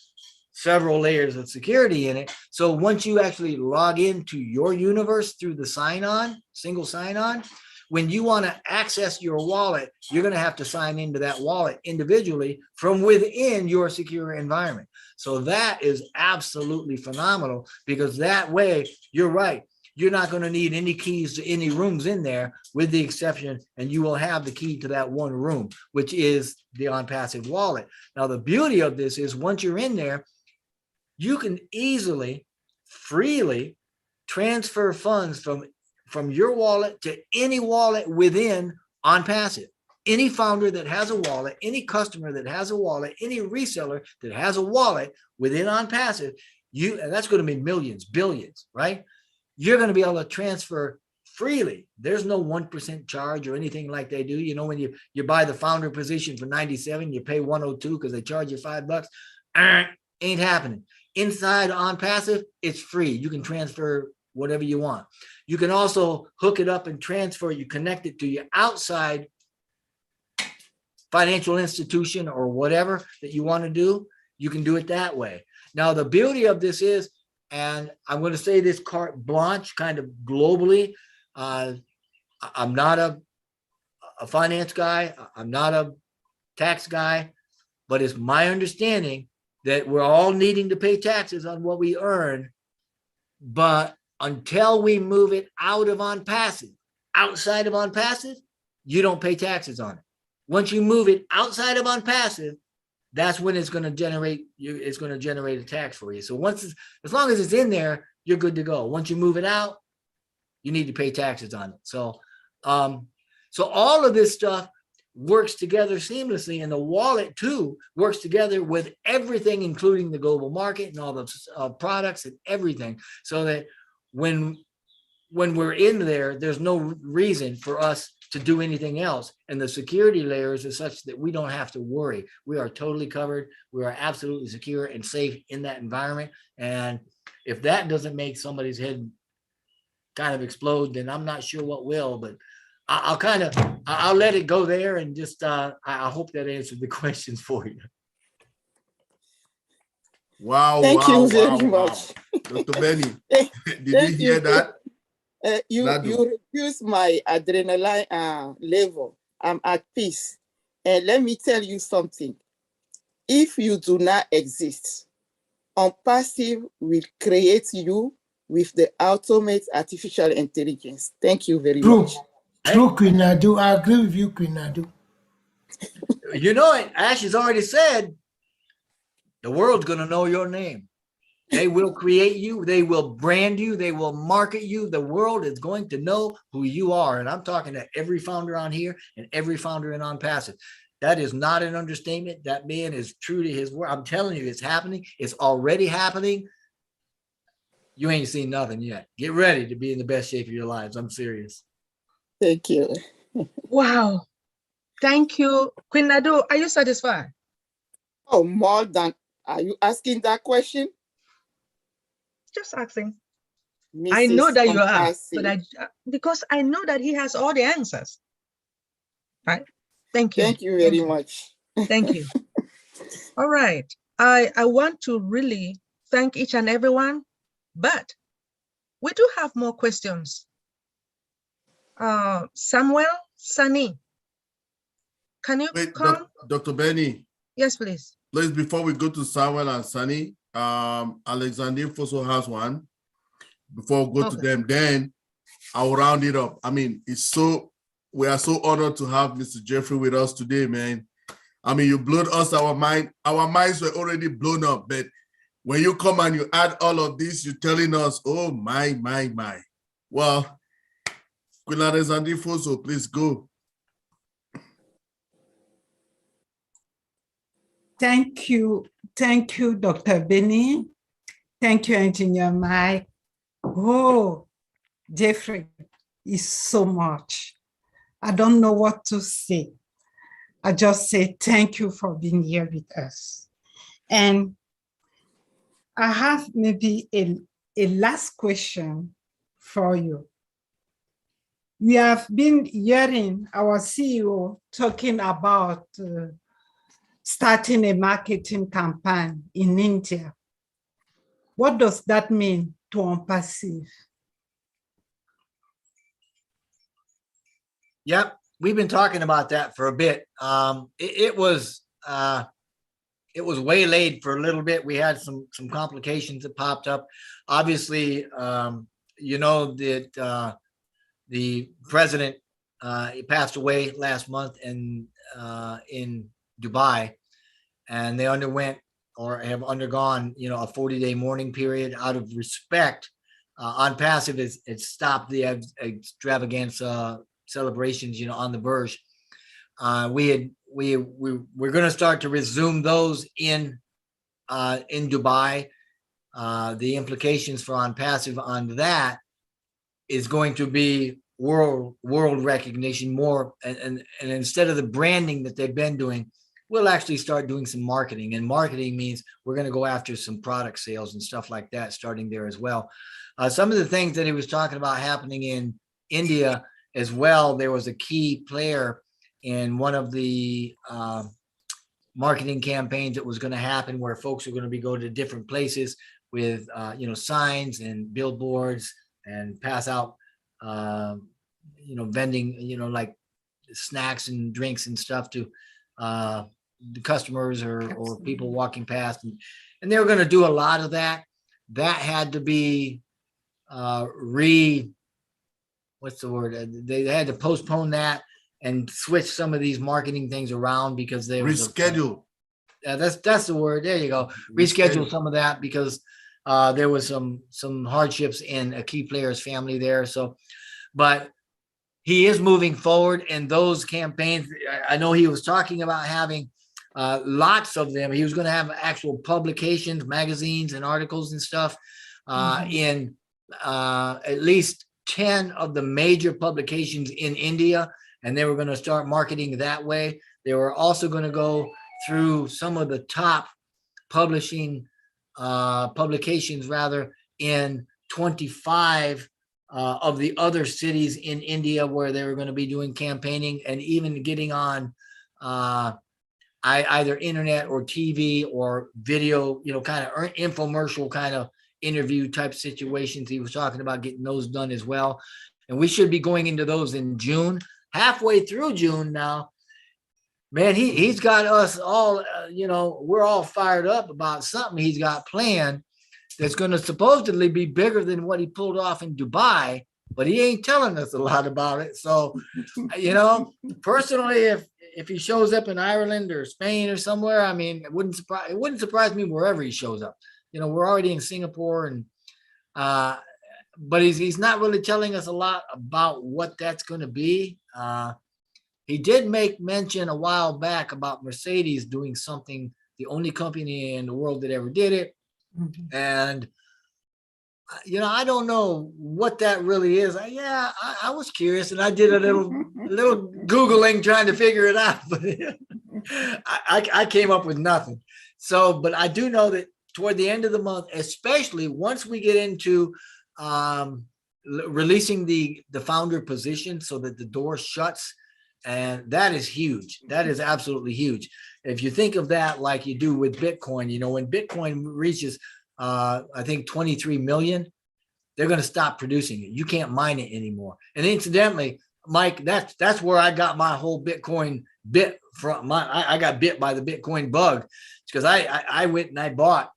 several layers of security in it. So once you actually log into your universe through the sign-on, single sign-on, when you want to access your wallet, you're going to have to sign into that wallet individually from within your secure environment. So that is absolutely phenomenal because that way, you're right. You're not going to need any keys to any rooms in there with the exception, and you will have the key to that one room, which is the ONPASSIVE wallet. Now, the beauty of this is once you're in there, you can easily, freely transfer funds from your wallet to any wallet within ONPASSIVE. Any founder that has a wallet, any customer that has a wallet, any reseller that has a wallet within ONPASSIVE, and that's going to be millions, billions, right? You're going to be able to transfer freely. There's no 1% charge or anything like they do. You know, when you buy the founder position for 97, you pay 102 because they charge you $5. Ain't happening. Inside ONPASSIVE, it's free. You can transfer whatever you want. You can also hook it up and transfer. You connect it to your outside financial institution or whatever that you want to do. You can do it that way. Now, the beauty of this is, and I'm going to say this carte blanche kind of globally. I'm not a finance guy. I'm not a tax guy, but it's my understanding that we're all needing to pay taxes on what we earn. But until we move it out of ONPASSIVE, outside of ONPASSIVE, you don't pay taxes on it. Once you move it outside of ONPASSIVE, that's when it's going to generate a tax for you. So as long as it's in there, you're good to go. Once you move it out, you need to pay taxes on it. So all of this stuff, works together seamlessly, and the wallet too works together with everything, including the global market and all the products and everything, so that when we're in there, there's no reason for us to do anything else. And the security layers are such that we don't have to worry. We are totally covered. We are absolutely secure and safe in that environment. And if that doesn't make somebody's head kind of explode, then I'm not sure what will. But I'll let it go there, and just I hope that answered the questions for you. Wow. Thank wow, you wow, very wow. much. Dr. Benny, Thank did you hear you. that? You Nadu. reduce my adrenaline level. I'm at peace. And let me tell you something. If you do not exist, ONPASSIVE will create you with the ultimate artificial intelligence. Thank you very much. True, Queen Nadu. I agree with you, Queen Nadu. You know it. Ash has already said the world's going to know your name. They will create you. They will brand you. They will market you. The world is going to know who you are. And I'm talking to every founder on here and every founder in ONPASSIVE. That is not an understatement. That man is true to his word. I'm telling you, it's happening. It's already happening. You ain't seen nothing yet. Get ready to be in the best shape of your lives. I'm serious. Thank you. Wow. Thank you. Queen Nadu, are you satisfied? Oh, more than, are you asking that question? Just asking. I know Mrs. that you are, ONPASSIVE. but because I know that he has all the answers. Right? Thank you. Thank you very much. Thank you. All right. I want to really thank each and everyone, but we do have more questions. Samuel, Sunny, can you Wait, come? Dr. Benny, Yes, please. please, before we go to Samuel and Sunny, Alexander also has one. Before we go to them, then I'll round it up. I mean, we are so honored to have Mr. Jeffrey with us today, man. I mean, you blew us our mind. Our minds were already blown up, but when you come and you add all of this, you're telling us, oh my. Well, Queen Alexander Foso, please go. Thank you, Dr. Benny. Thank you, Engineer Mike. Oh, Jeffrey is so much. I don't know what to say. I just say thank you for being here with us. And I have maybe a last question for you. We have been hearing our CEO talking about starting a marketing campaign in India. What does that mean to ONPASSIVE? Yep, we've been talking about that for a bit. It was waylaid for a little bit. We had some complications that popped up. Obviously, you know that the president he passed away last month in Dubai, and they underwent or have undergone, you know, a 40-day mourning period. Out of respect, ONPASSIVE it stopped the extravaganza celebrations, you know, on the Burj. We're going to start to resume those in Dubai. The implications for ONPASSIVE on that is going to be world recognition more, and instead of the branding that they've been doing, we'll actually start doing some marketing. And marketing means we're going to go after some product sales and stuff like that, starting there as well. Some of the things that he was talking about happening in India as well, there was a key player in one of the marketing campaigns that was going to happen, where folks are going to be going to different places with you know, signs and billboards and pass out you know, vending, you know, like snacks and drinks and stuff to the customers or people walking past, and they were going to do a lot of that. That had to be what's the word? They had to postpone that and switch some of these marketing things around because they reschedule. That's the word. There you go. Reschedule some of that because there was some hardships in a key player's family there. So, but he is moving forward, and those campaigns, I know he was talking about having lots of them. He was going to have actual publications, magazines, and articles and stuff in at least 10 of the major publications in India, and they were going to start marketing that way. They were also going to go through some of the top publications rather in 25 of the other cities in India where they were going to be doing campaigning, and even getting on either internet or TV or video, kind of infomercial kind of interview type situations. He was talking about getting those done as well. And we should be going into those in June, halfway through June now. Man, he's got us all, we're all fired up about something he's got planned that's going to supposedly be bigger than what he pulled off in Dubai, but he ain't telling us a lot about it. So, personally, if he shows up in Ireland or Spain or somewhere, I mean, it wouldn't surprise me wherever he shows up. We're already in Singapore, and but he's not really telling us a lot about what that's going to be. He did make mention a while back about Mercedes doing something, the only company in the world that ever did it. And, I don't know what that really is. I was curious, and I did a little Googling trying to figure it out, but I came up with nothing. So, but I do know that toward the end of the month, especially once we get into releasing the founder position so that the door shuts, and that is huge. That is absolutely huge. If you think of that like you do with Bitcoin, when Bitcoin reaches, I think 23 million, they're going to stop producing it. You can't mine it anymore. And incidentally, Mike, that's where I got my whole Bitcoin bit from. I got bit by the Bitcoin bug, because I went and I bought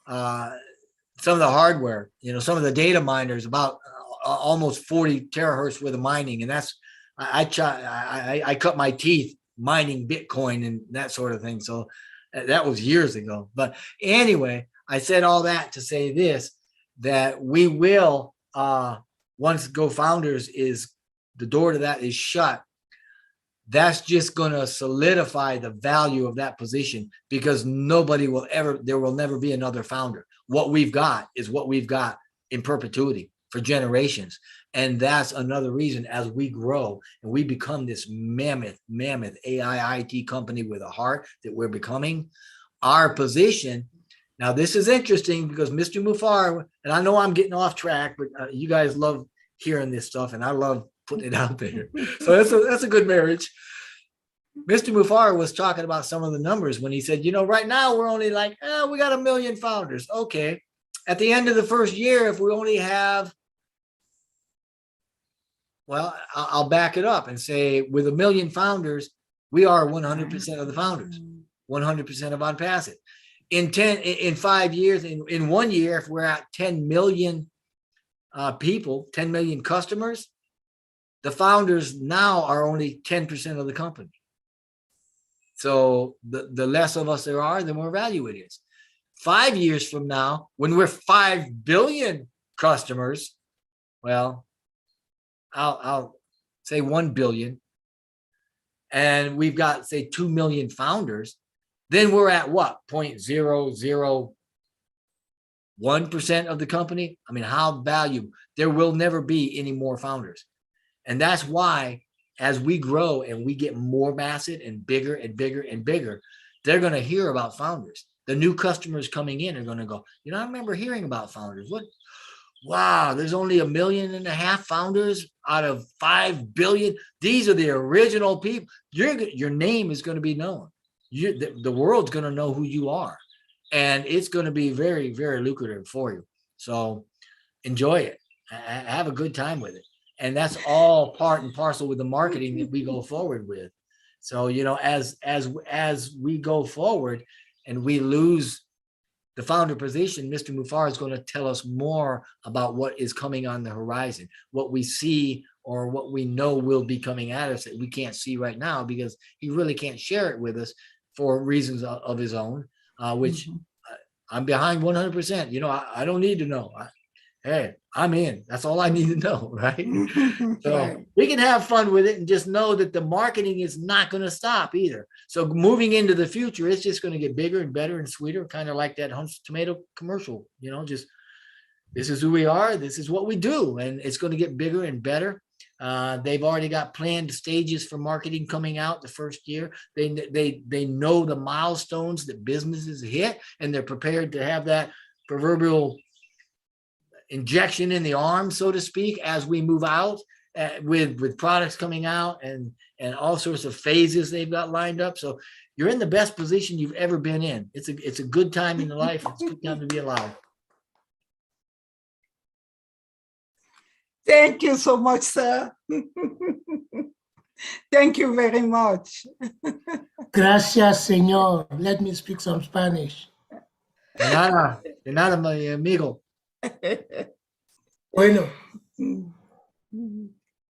some of the hardware, some of the data miners, about almost 40 terahertz worth of mining. And that's, I cut my teeth mining Bitcoin and that sort of thing. So that was years ago. But anyway, I said all that to say this, that we will, once Go Founders is, the door to that is shut, that's just going to solidify the value of that position, because there will never be another founder. What we've got is what we've got in perpetuity for generations. And that's another reason, as we grow and we become this mammoth AI IT company with a heart that we're becoming, our position. Now, this is interesting because Mr. Mufar, and I know I'm getting off track, but you guys love hearing this stuff, and I love putting it out there. So that's a good marriage. Mr. Mufar was talking about some of the numbers when he said, right now we're only like, we got 1 million founders. Okay. At the end of the first year, if we only have, well, I'll back it up and say, with 1 million founders, we are 100% of the founders, 100% of ONPASSIVE. In 5 years, in 1 year, if we're at 10 million people, 10 million customers, the founders now are only 10% of the company. So the less of us there are, the more value it is. 5 years from now, when we're 5 billion customers, well, I'll say 1 billion, and we've got, say, 2 million founders, then we're at what? 0.001% of the company. I mean, how valuable? There will never be any more founders. And that's why, as we grow and we get more massive and bigger and bigger and bigger, they're going to hear about founders. The new customers coming in are going to go, I remember hearing about founders. What? Wow, there's only 1.5 million founders out of 5 billion. These are the original people. Your name is going to be known. The world's going to know who you are, and it's going to be very, very lucrative for you. So enjoy it. Have a good time with it. And that's all part and parcel with the marketing that we go forward with. So, as we go forward and we lose the founder position, Mr. Mufar is going to tell us more about what is coming on the horizon, what we see or what we know will be coming at us that we can't see right now, because he really can't share it with us for reasons of his own, which I'm behind 100%. I don't need to know. hey, I'm in. That's all I need to know, right? So Right. we can have fun with it and just know that the marketing is not going to stop either. So moving into the future, it's just going to get bigger and better and sweeter, kind of like that Hunt's tomato commercial, just this is who we are. This is what we do. And it's going to get bigger and better. They've already got planned stages for marketing coming out the first year. They know the milestones that businesses hit, and they're prepared to have that proverbial injection in the arm, so to speak, as we move out with products coming out and all sorts of phases they've got lined up. So you're in the best position you've ever been in. It's a good time in life. It's a good time to be alive. Thank you so much, sir. Thank you very much. Gracias, señor. Let me speak some Spanish. De nada, mi amigo. Bueno,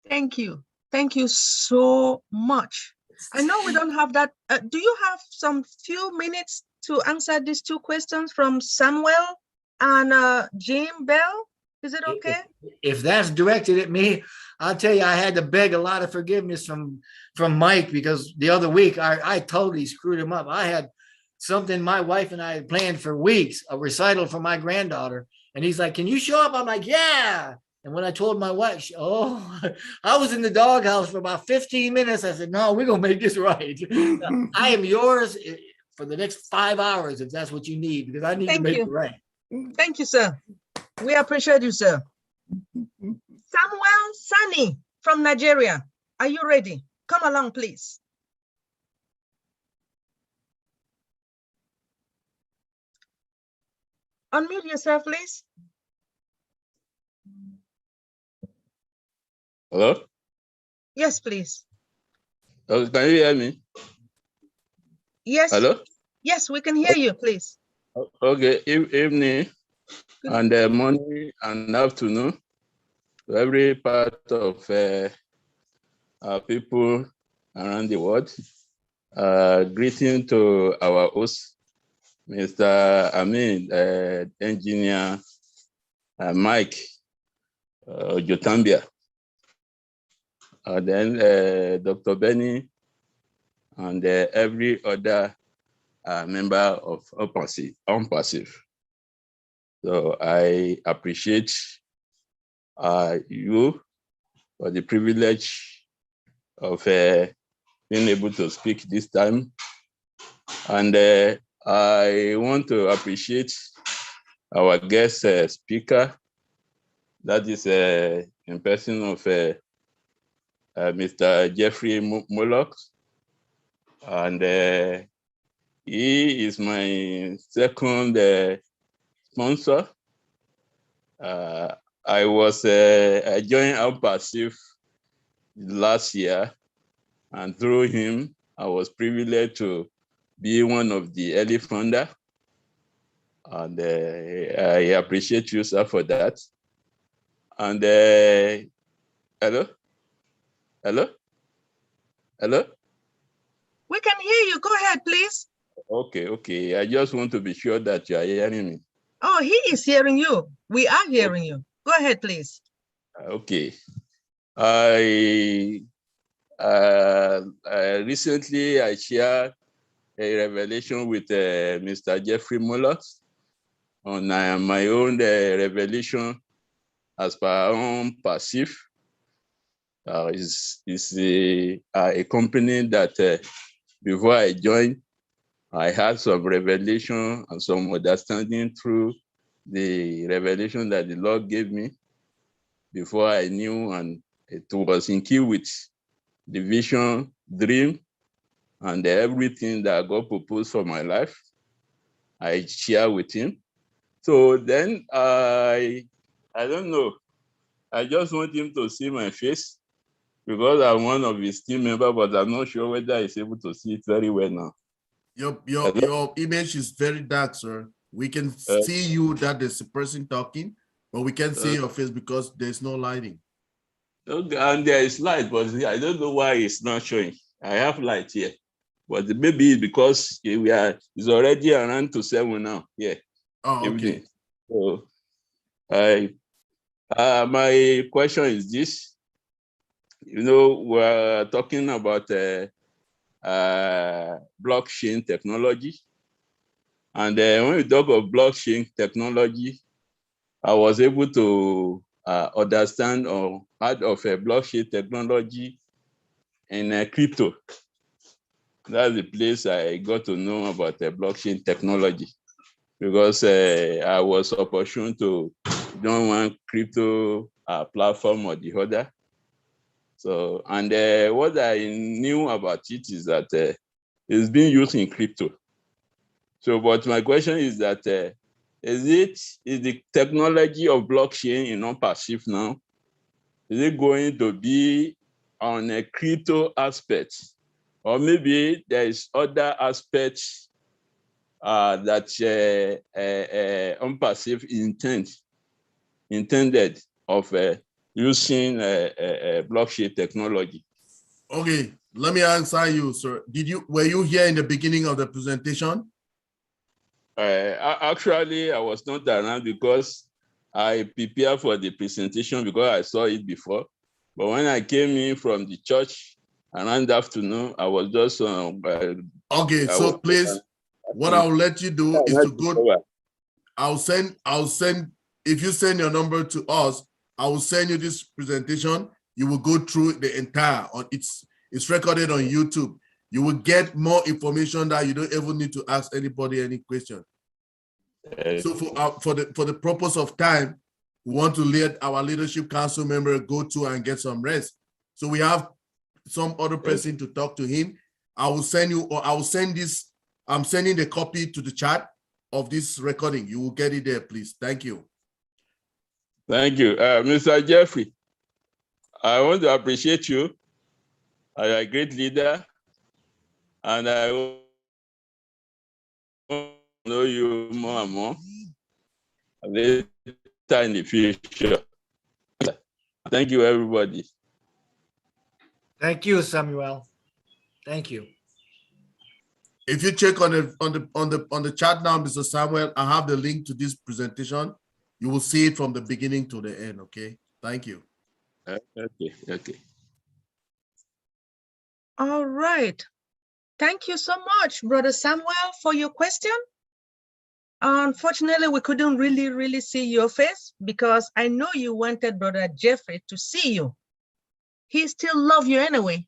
Thank you. Thank you so much. I know we don't have that. Do you have some few minutes to answer these two questions from Samuel and Jim Bell? Is it okay? If that's directed at me, I'll tell you, I had to beg a lot of forgiveness from Mike, because the other week I totally screwed him up. I had something my wife and I had planned for weeks, a recital for my granddaughter. And he's like, can you show up? I'm like, yeah. And when I told my wife, I was in the doghouse for about 15 minutes. I said, no, we're going to make this right. I am yours for the next 5 hours, if that's what you need, because I need to make it right. Thank you, sir. We appreciate you, sir. Samuel Sani from Nigeria. Are you ready? Come along, please. Unmute yourself, please. Hello? Yes, please. Oh, can you hear me? Yes. Hello? Yes, we can hear you, please. Okay, evening and morning and afternoon to every part of our people around the world. Greeting to our host, Mr. Engineer Mike Jotambia. Then Dr. Benny and every other member of ONPASSIVE. So I appreciate you for the privilege of being able to speak this time. And I want to appreciate our guest speaker, that is in person of Mr. Jeffrey Morlock. And he is my second sponsor. I joined ONPASSIVE last year, and through him, I was privileged to be one of the early founder. And I appreciate you, sir, for that. And hello? We can hear you. Go ahead, please. Okay. I just want to be sure that you are hearing me. Oh, he is hearing you. We are hearing you. Go ahead, please. Okay. Recently I shared a revelation with Mr. Jeffrey Morlock on my own revelation as per ONPASSIVE. It's a company that before I joined, I had some revelation and some understanding through the revelation that the Lord gave me before I knew, and it was in key with the vision, dream, and everything that God proposed for my life. I share with him. So then I don't know. I just want him to see my face because I'm one of his team members, but I'm not sure whether he's able to see it very well now. Your image is very dark, sir. We can see you that there's a person talking, but we can't see your face because there's no lighting. Okay, and there is light, but I don't know why it's not showing. I have light here, but maybe because it's already around to 7 now. Yeah. Oh, okay. So My question is this. You know, we're talking about blockchain technology. And when we talk of blockchain technology, I was able to understand or part of a blockchain technology in crypto. That's the place I got to know about the blockchain technology, because I was opportune to join one crypto platform or the other. So, and what I knew about it is that it's being used in crypto. So, but my question is that is the technology of blockchain in ONPASSIVE now, is it going to be on a crypto aspect, or maybe there is other aspects that ONPASSIVE intended of using blockchain technology? Okay, let me answer you, sir. Were you here in the beginning of the presentation? Actually, I was not around because I prepared for the presentation because I saw it before. But when I came in from the church around the afternoon, I was just okay, so please, what I'll let you do is to go. I'll send, if you send your number to us, I will send you this presentation. You will go through the entire, it's recorded on YouTube. You will get more information that you don't even need to ask anybody any question. So for the purpose of time, we want to let our leadership council member go to and get some rest. So we have some other person to talk to him. I will send you, or I will send this. I'm sending the copy to the chat of this recording. You will get it there, please. Thank you. Thank you, Mr. Jeffrey. I want to appreciate you. You are a great leader, and I want to know you more and more later in the future. Thank you, everybody. Thank you, Samuel. Thank you. If you check on the chat now, Mr. Samuel, I have the link to this presentation. You will see it from the beginning to the end. Okay. Thank you. Okay. All right. Thank you so much, Brother Samuel, for your question. Unfortunately, we couldn't really see your face because I know you wanted Brother Jeffrey to see you. He still loves you anyway.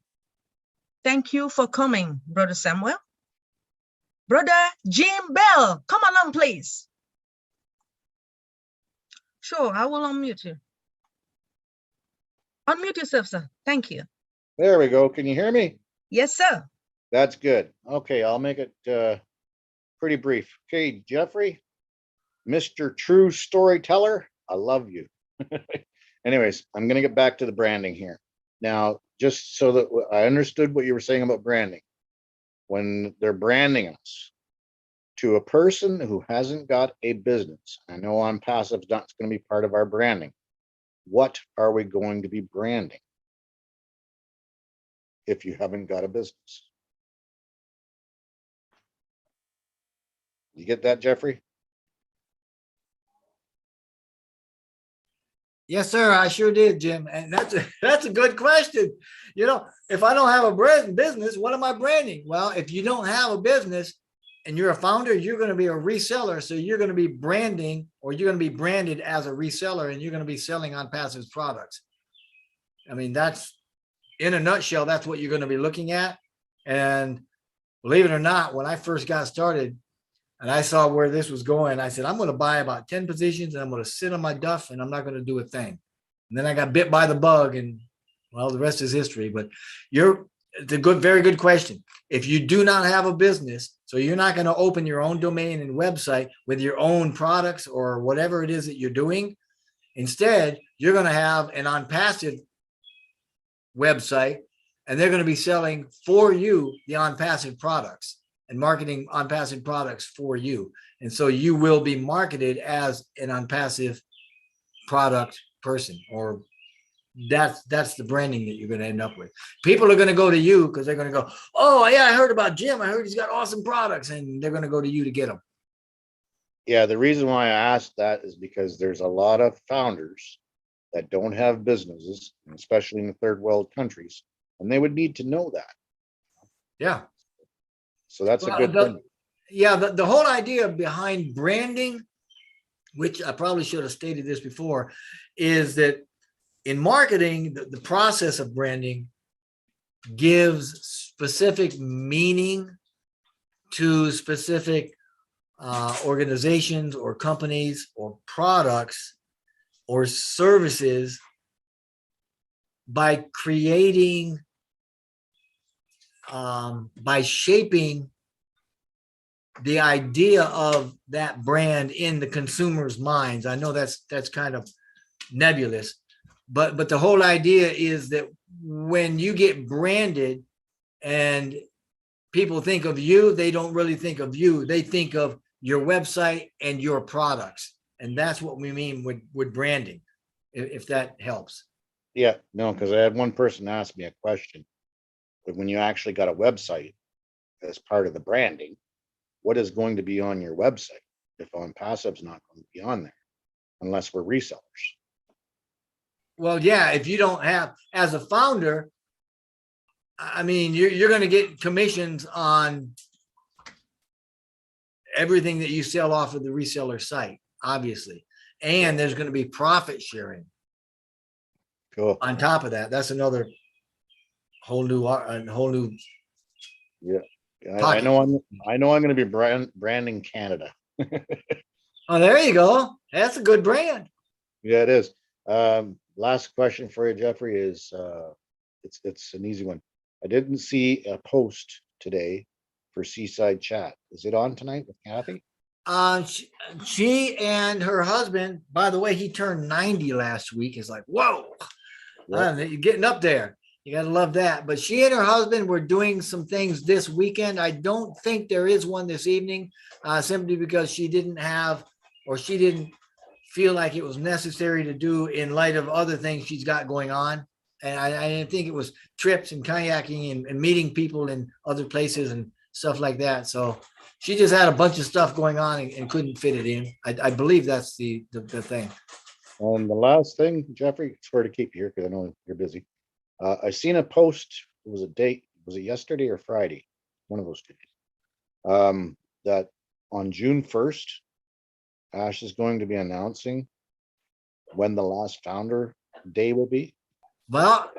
Thank you for coming, Brother Samuel. Brother Jim Bell, come along, please. Sure, I will unmute you. Unmute yourself, sir. Thank you. There we go. Can you hear me? Yes, sir. That's good. Okay, I'll make it pretty brief. Okay, Jeffrey, Mr. True Storyteller, I love you. Anyways, I'm going to get back to the branding here. Now, just so that I understood what you were saying about branding. When they're branding us to a person who hasn't got a business, I know ONPASSIVE is not going to be part of our branding. What are we going to be branding if you haven't got a business? You get that, Jeffrey? Yes, sir. I sure did, Jim. And that's a good question. You know, if I don't have a business, what am I branding? Well, if you don't have a business and you're a founder, you're going to be a reseller. So you're going to be branding, or you're going to be branded as a reseller, and you're going to be selling ONPASSIVE's products. I mean, that's, in a nutshell, that's what you're going to be looking at. And believe it or not, when I first got started and I saw where this was going, I said, I'm going to buy about 10 positions and I'm going to sit on my duff and I'm not going to do a thing. And then I got bit by the bug, and well, the rest is history. But it's a very good question. If you do not have a business, so you're not going to open your own domain and website with your own products or whatever it is that you're doing. Instead, you're going to have an ONPASSIVE website, and they're going to be selling for you the ONPASSIVE products and marketing ONPASSIVE products for you. And so you will be marketed as an ONPASSIVE product person, or that's the branding that you're going to end up with. People are going to go to you because they're going to go, oh yeah, I heard about Jim. I heard he's got awesome products, and they're going to go to you to get them. Yeah, the reason why I asked that is because there's a lot of founders that don't have businesses, and especially in the third world countries, and they would need to know that. Yeah. So that's a Well, good thing. Yeah, the whole idea behind branding, which I probably should have stated this before, is that in marketing, the process of branding gives specific meaning to specific organizations or companies or products or services by creating, by shaping the idea of that brand in the consumer's minds. I know that's kind of nebulous, but the whole idea is that when you get branded and people think of you, they don't really think of you. They think of your website and your products. And that's what we mean with branding, if that helps. Yeah, no, because I had one person ask me a question. But when you actually got a website as part of the branding, what is going to be on your website if ONPASSIVE's not going to be on there unless we're resellers? Well, yeah, if you don't have, as a founder, I mean, you're going to get commissions on everything that you sell off of the reseller site, obviously. And there's going to be profit sharing. Cool. On top of that, that's another whole new. Yeah, I know I'm going to be branding Canada. Oh, there you go. That's a good brand. Yeah, it is. Last question for you, Jeffrey, is it's an easy one. I didn't see a post today for Seaside Chat. Is it on tonight with Kathy? She and her husband, by the way, he turned 90 last week. It's like, whoa, you're getting up there. You got to love that. But she and her husband were doing some things this weekend. I don't think there is one this evening, simply because she didn't have, or she didn't feel like it was necessary to do in light of other things she's got going on. And I didn't think it was trips and kayaking and meeting people in other places and stuff like that. So she just had a bunch of stuff going on and couldn't fit it in. I believe that's the thing. And the last thing, Jeffrey, swear to keep you here because I know you're busy. I seen a post. It was a date. Was it yesterday or Friday? One of those days. That on June 1st, Ash is going to be announcing when the last founder day will be. Well,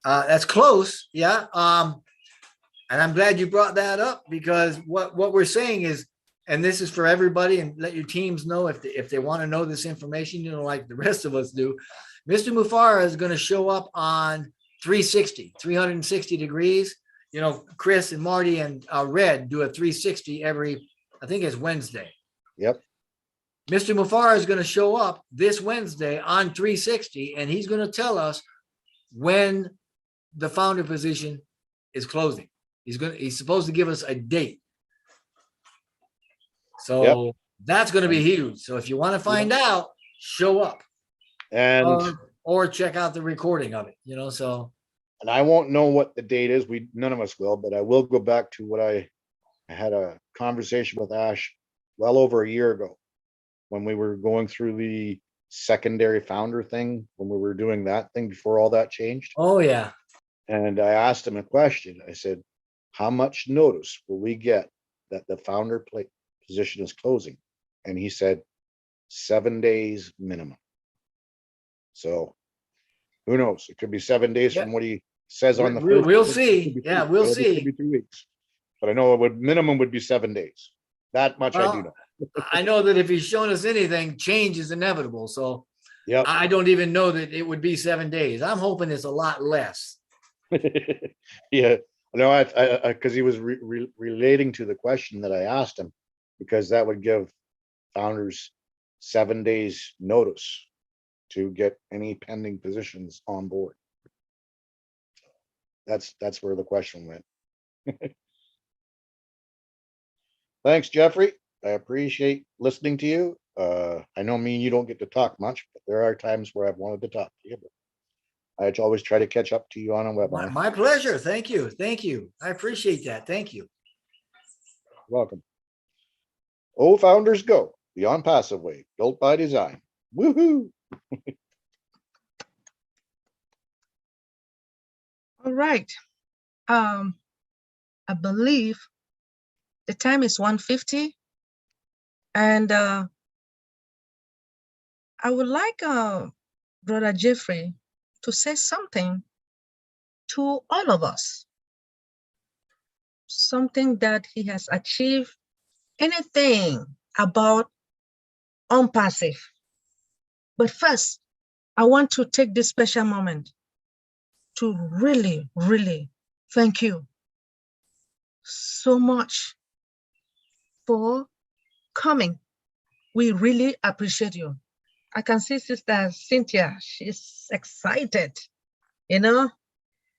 that's close. Yeah. And I'm glad you brought that up, because what we're saying is, and this is for everybody, and let your teams know if they want to know this information, you know, like the rest of us do. Mr. Mufara is going to show up on 360 degrees. You know, Chris and Marty and Red do a 360 every, I think it's Wednesday. Yep. Mr. Mufara is going to show up this Wednesday on 360, and he's going to tell us when the founder position is closing. He's supposed to give us a date. So that's going to be huge. So if you want to find out, show up. And or check out the recording of it, you know. So, and I won't know what the date is. None of us will, but I will go back to what I had a conversation with Ash well over a year ago when we were going through the secondary founder thing, when we were doing that thing before all that changed. Oh yeah. And I asked him a question. I said, how much notice will we get that the founder position is closing? And he said 7 days minimum. So who knows? It could be 7 days from what he says on the first. We'll see. Yeah, we'll see. It could be 2 weeks. But I know minimum would be 7 days. That much I do know. I know that if he's shown us anything, change is inevitable. So yeah, I don't even know that it would be 7 days. I'm hoping it's a lot less. Yeah, no, I because he was relating to the question that I asked him, because that would give founders 7 days notice to get any pending positions on board. That's where the question went. Thanks, Jeffrey. I appreciate listening to you. I know me and you don't get to talk much, but there are times where I've wanted to talk to you. But I always try to catch up to you on a webinar. My pleasure. Thank you. Thank you. I appreciate that. Thank you. Welcome. Oh, founders go. The ONPASSIVE way, built by design. Woohoo! All right. I believe the time is 1:50, and I would like Brother Jeffrey to say something to all of us, something that he has achieved, anything about ONPASSIVE. But first, I want to take this special moment to really, really thank you so much for coming. We really appreciate you. I can see Sister Cynthia, she's excited. You know,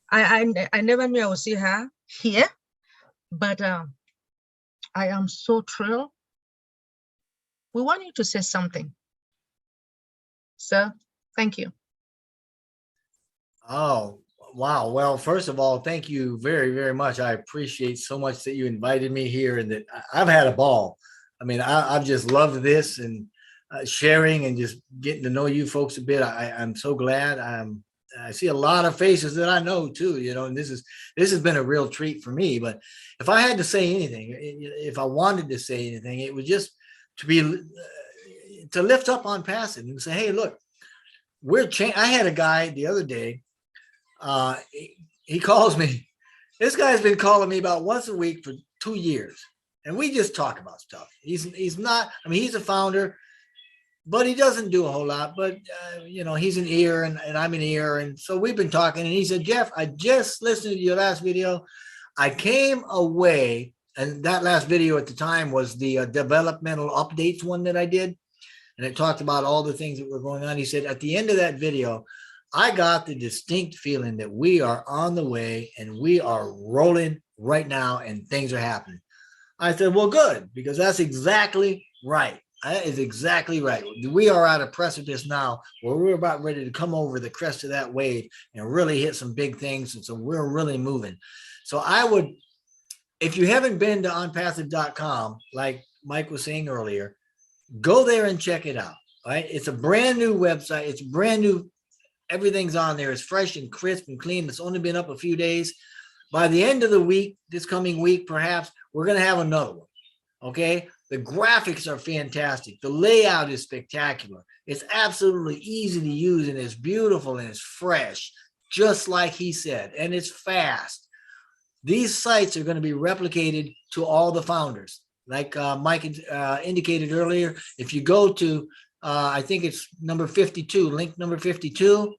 I never knew I would see her here, but I am so thrilled. We want you to say something. Sir, thank you. Oh, wow. Well, first of all, thank you very, very much. I appreciate so much that you invited me here and that I've had a ball. I mean, I've just loved this and sharing and just getting to know you folks a bit. I'm so glad. I see a lot of faces that I know too, you know, and this has been a real treat for me. But if I had to say anything, if I wanted to say anything, it was just to lift up ONPASSIVE and say, hey, look, I had a guy the other day. He calls me. This guy's been calling me about once a week for 2 years, and we just talk about stuff. He's not. I mean, he's a founder, but he doesn't do a whole lot. But you know, he's an ear, and I'm an ear, and so we've been talking. And he said, Jeff, I just listened to your last video. I came away, and that last video at the time was the developmental updates one that I did, and it talked about all the things that were going on. He said at the end of that video, I got the distinct feeling that we are on the way and we are rolling right now and things are happening. I said, well, good, because that's exactly right. That is exactly right. We are at a precipice now where we're about ready to come over the crest of that wave and really hit some big things. And so we're really moving. So I would, if you haven't been to onpassive.com, like Mike was saying earlier, go there and check it out. Right? It's a brand new website. It's brand new. Everything's on there. It's fresh and crisp and clean. It's only been up a few days. By the end of the week, this coming week, perhaps, we're going to have another one. Okay. The graphics are fantastic. The layout is spectacular. It's absolutely easy to use and it's beautiful and it's fresh, just like he said, and it's fast. These sites are going to be replicated to all the founders. Like Mike indicated earlier, if you go to, I think it's number 52, link number 52,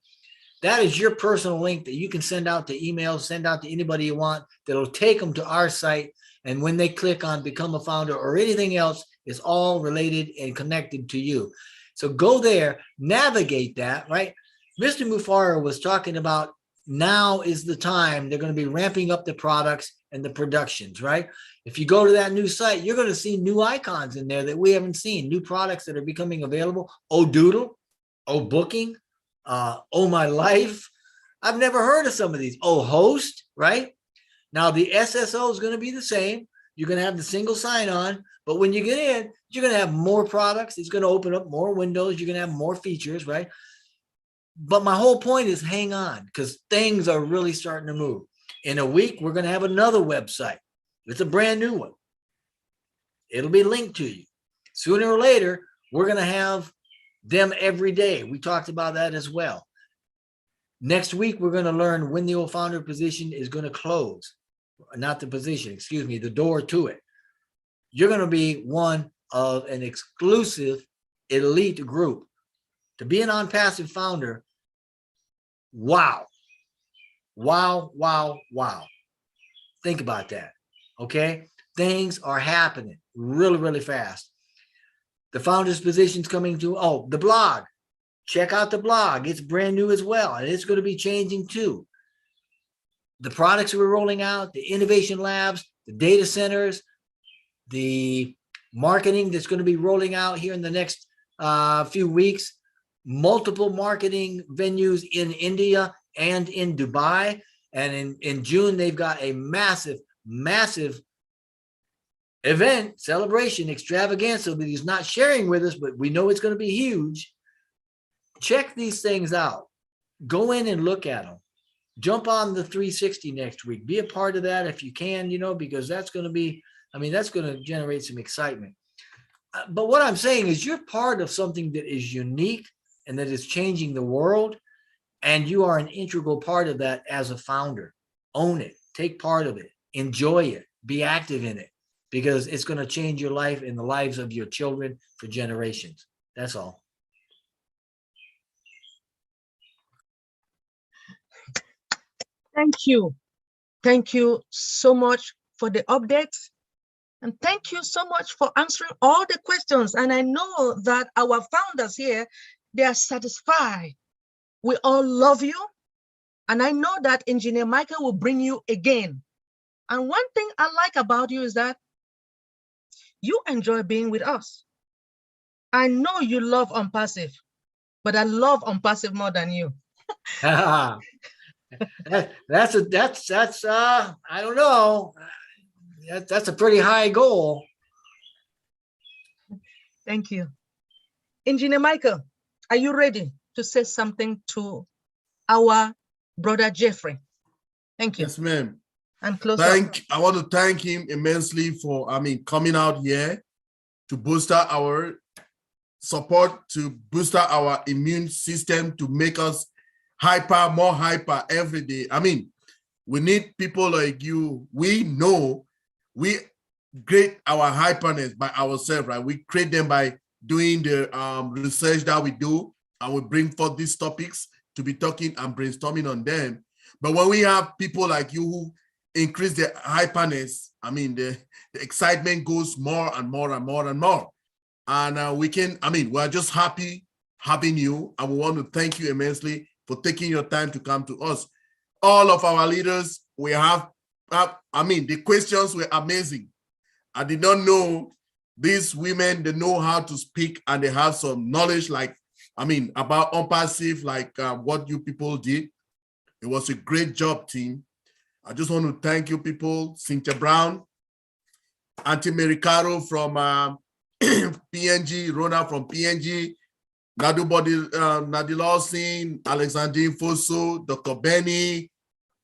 that is your personal link that you can send out to emails, send out to anybody you want. That'll take them to our site. And when they click on become a founder or anything else, it's all related and connected to you. So go there, navigate that, right? Mr. Mufara was talking about now is the time they're going to be ramping up the products and the productions, right? If you go to that new site, you're going to see new icons in there that we haven't seen, new products that are becoming available. Oh, Doodle, Oh, Booking, Oh, My Life. I've never heard of some of these. Oh, Host, right? Now, the SSO is going to be the same. You're going to have the single sign-on, but when you get in, you're going to have more products. It's going to open up more windows. You're going to have more features, right? But my whole point is hang on because things are really starting to move. In a week, we're going to have another website. It's a brand new one. It'll be linked to you. Sooner or later, we're going to have them every day. We talked about that as well. Next week, we're going to learn when the old founder position is going to close. Not the position, excuse me, the door to it. You're going to be one of an exclusive elite group. To be an ONPASSIVE founder, wow. Wow, wow, wow. Think about that, okay? Things are happening really, really fast. The founder's position's coming to, oh, the blog. Check out the blog. It's brand new as well, and it's going to be changing too. The products we're rolling out, the innovation labs, the data centers, the marketing that's going to be rolling out here in the next few weeks, multiple marketing venues in India and in Dubai. And in June, they've got a massive, massive event, celebration, extravaganza that he's not sharing with us, but we know it's going to be huge. Check these things out. Go in and look at them. jump on the 360 next week. Be a part of that if you can, you know, because that's going to be, I mean, that's going to generate some excitement. But what I'm saying is you're part of something that is unique and that is changing the world. And you are an integral part of that as a founder. Own it, take part of it, enjoy it, be active in it, because it's going to change your life and the lives of your children for generations. That's all. Thank you. Thank you so much for the updates. And thank you so much for answering all the questions. And I know that our founders here, they are satisfied. We all love you. And I know that Engineer Michael will bring you again. And one thing I like about you is that you enjoy being with us. I know you love ONPASSIVE, but I love ONPASSIVE more than you. That's I don't know. That's a pretty high goal. Thank you. Engineer Michael, are you ready to say something to our brother Jeffrey? Thank you. Yes, ma'am. And close I want to thank him immensely for, coming out here to boost our support, to boost our immune system, to make us more hyper every day. I mean, we need people like you. We know we create our hyperness by ourselves, right? We create them by doing the research that we do, and we bring forth these topics to be talking and brainstorming on them. But when we have people like you who increase the hyperness, I mean, the excitement goes more and more and more and more. And we're just happy having you, and we want to thank you immensely for taking your time to come to us. All of our leaders, we have, the questions were amazing. I did not know these women, they know how to speak and they have some knowledge about ONPASSIVE, what you people did. It was a great job, team. I just want to thank you people, Cynthia Brown, Auntie Mary Caro from PNG, Rona from PNG, Nadi Lawson, Alexandrine Fosso, Dr. Benny,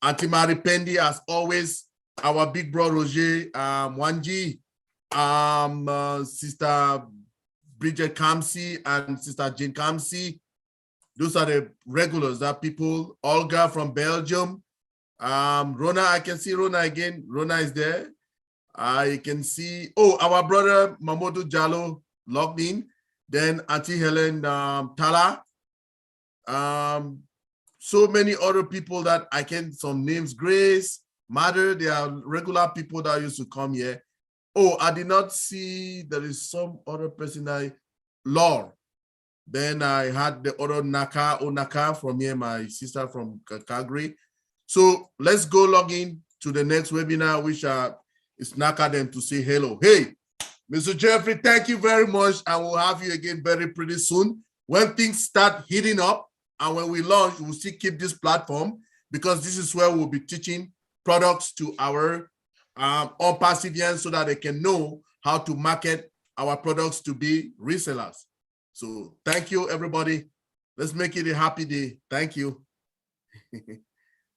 Auntie Mary Pendi, as always, our big bro Roger Wanji, Sister Bridget Kamsi and Sister Jane Kamsi. Those are the regulars, that people. Olga from Belgium. Rona, I can see Rona again. Rona is there. I can see, our brother Mamoudou Jallo logged in. Then Auntie Helen Tala. So many other people that I can, some names, Grace, Mother, they are regular people that used to come here. I did not see, there is some other person, Laure. Then I had the other Onaka from here, my sister from Calgary. So let's go log in to the next webinar, which is Naka them to say hello. Hey, Mr. Jeffrey, thank you very much. And we'll have you again very pretty soon. When things start heating up and when we launch, we'll still keep this platform, because this is where we'll be teaching products to our ONPASSIVians so that they can know how to market our products to be resellers. So thank you, everybody. Let's make it a happy day. Thank you.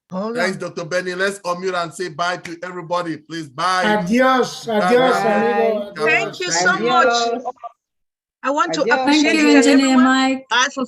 Thanks, Dr. Benny. Let's unmute and say bye to everybody. Please, bye. Adios, adios, amigo. Thank you so much. I want to Adios. appreciate Thank you, Engineer everyone. Mike. Bye for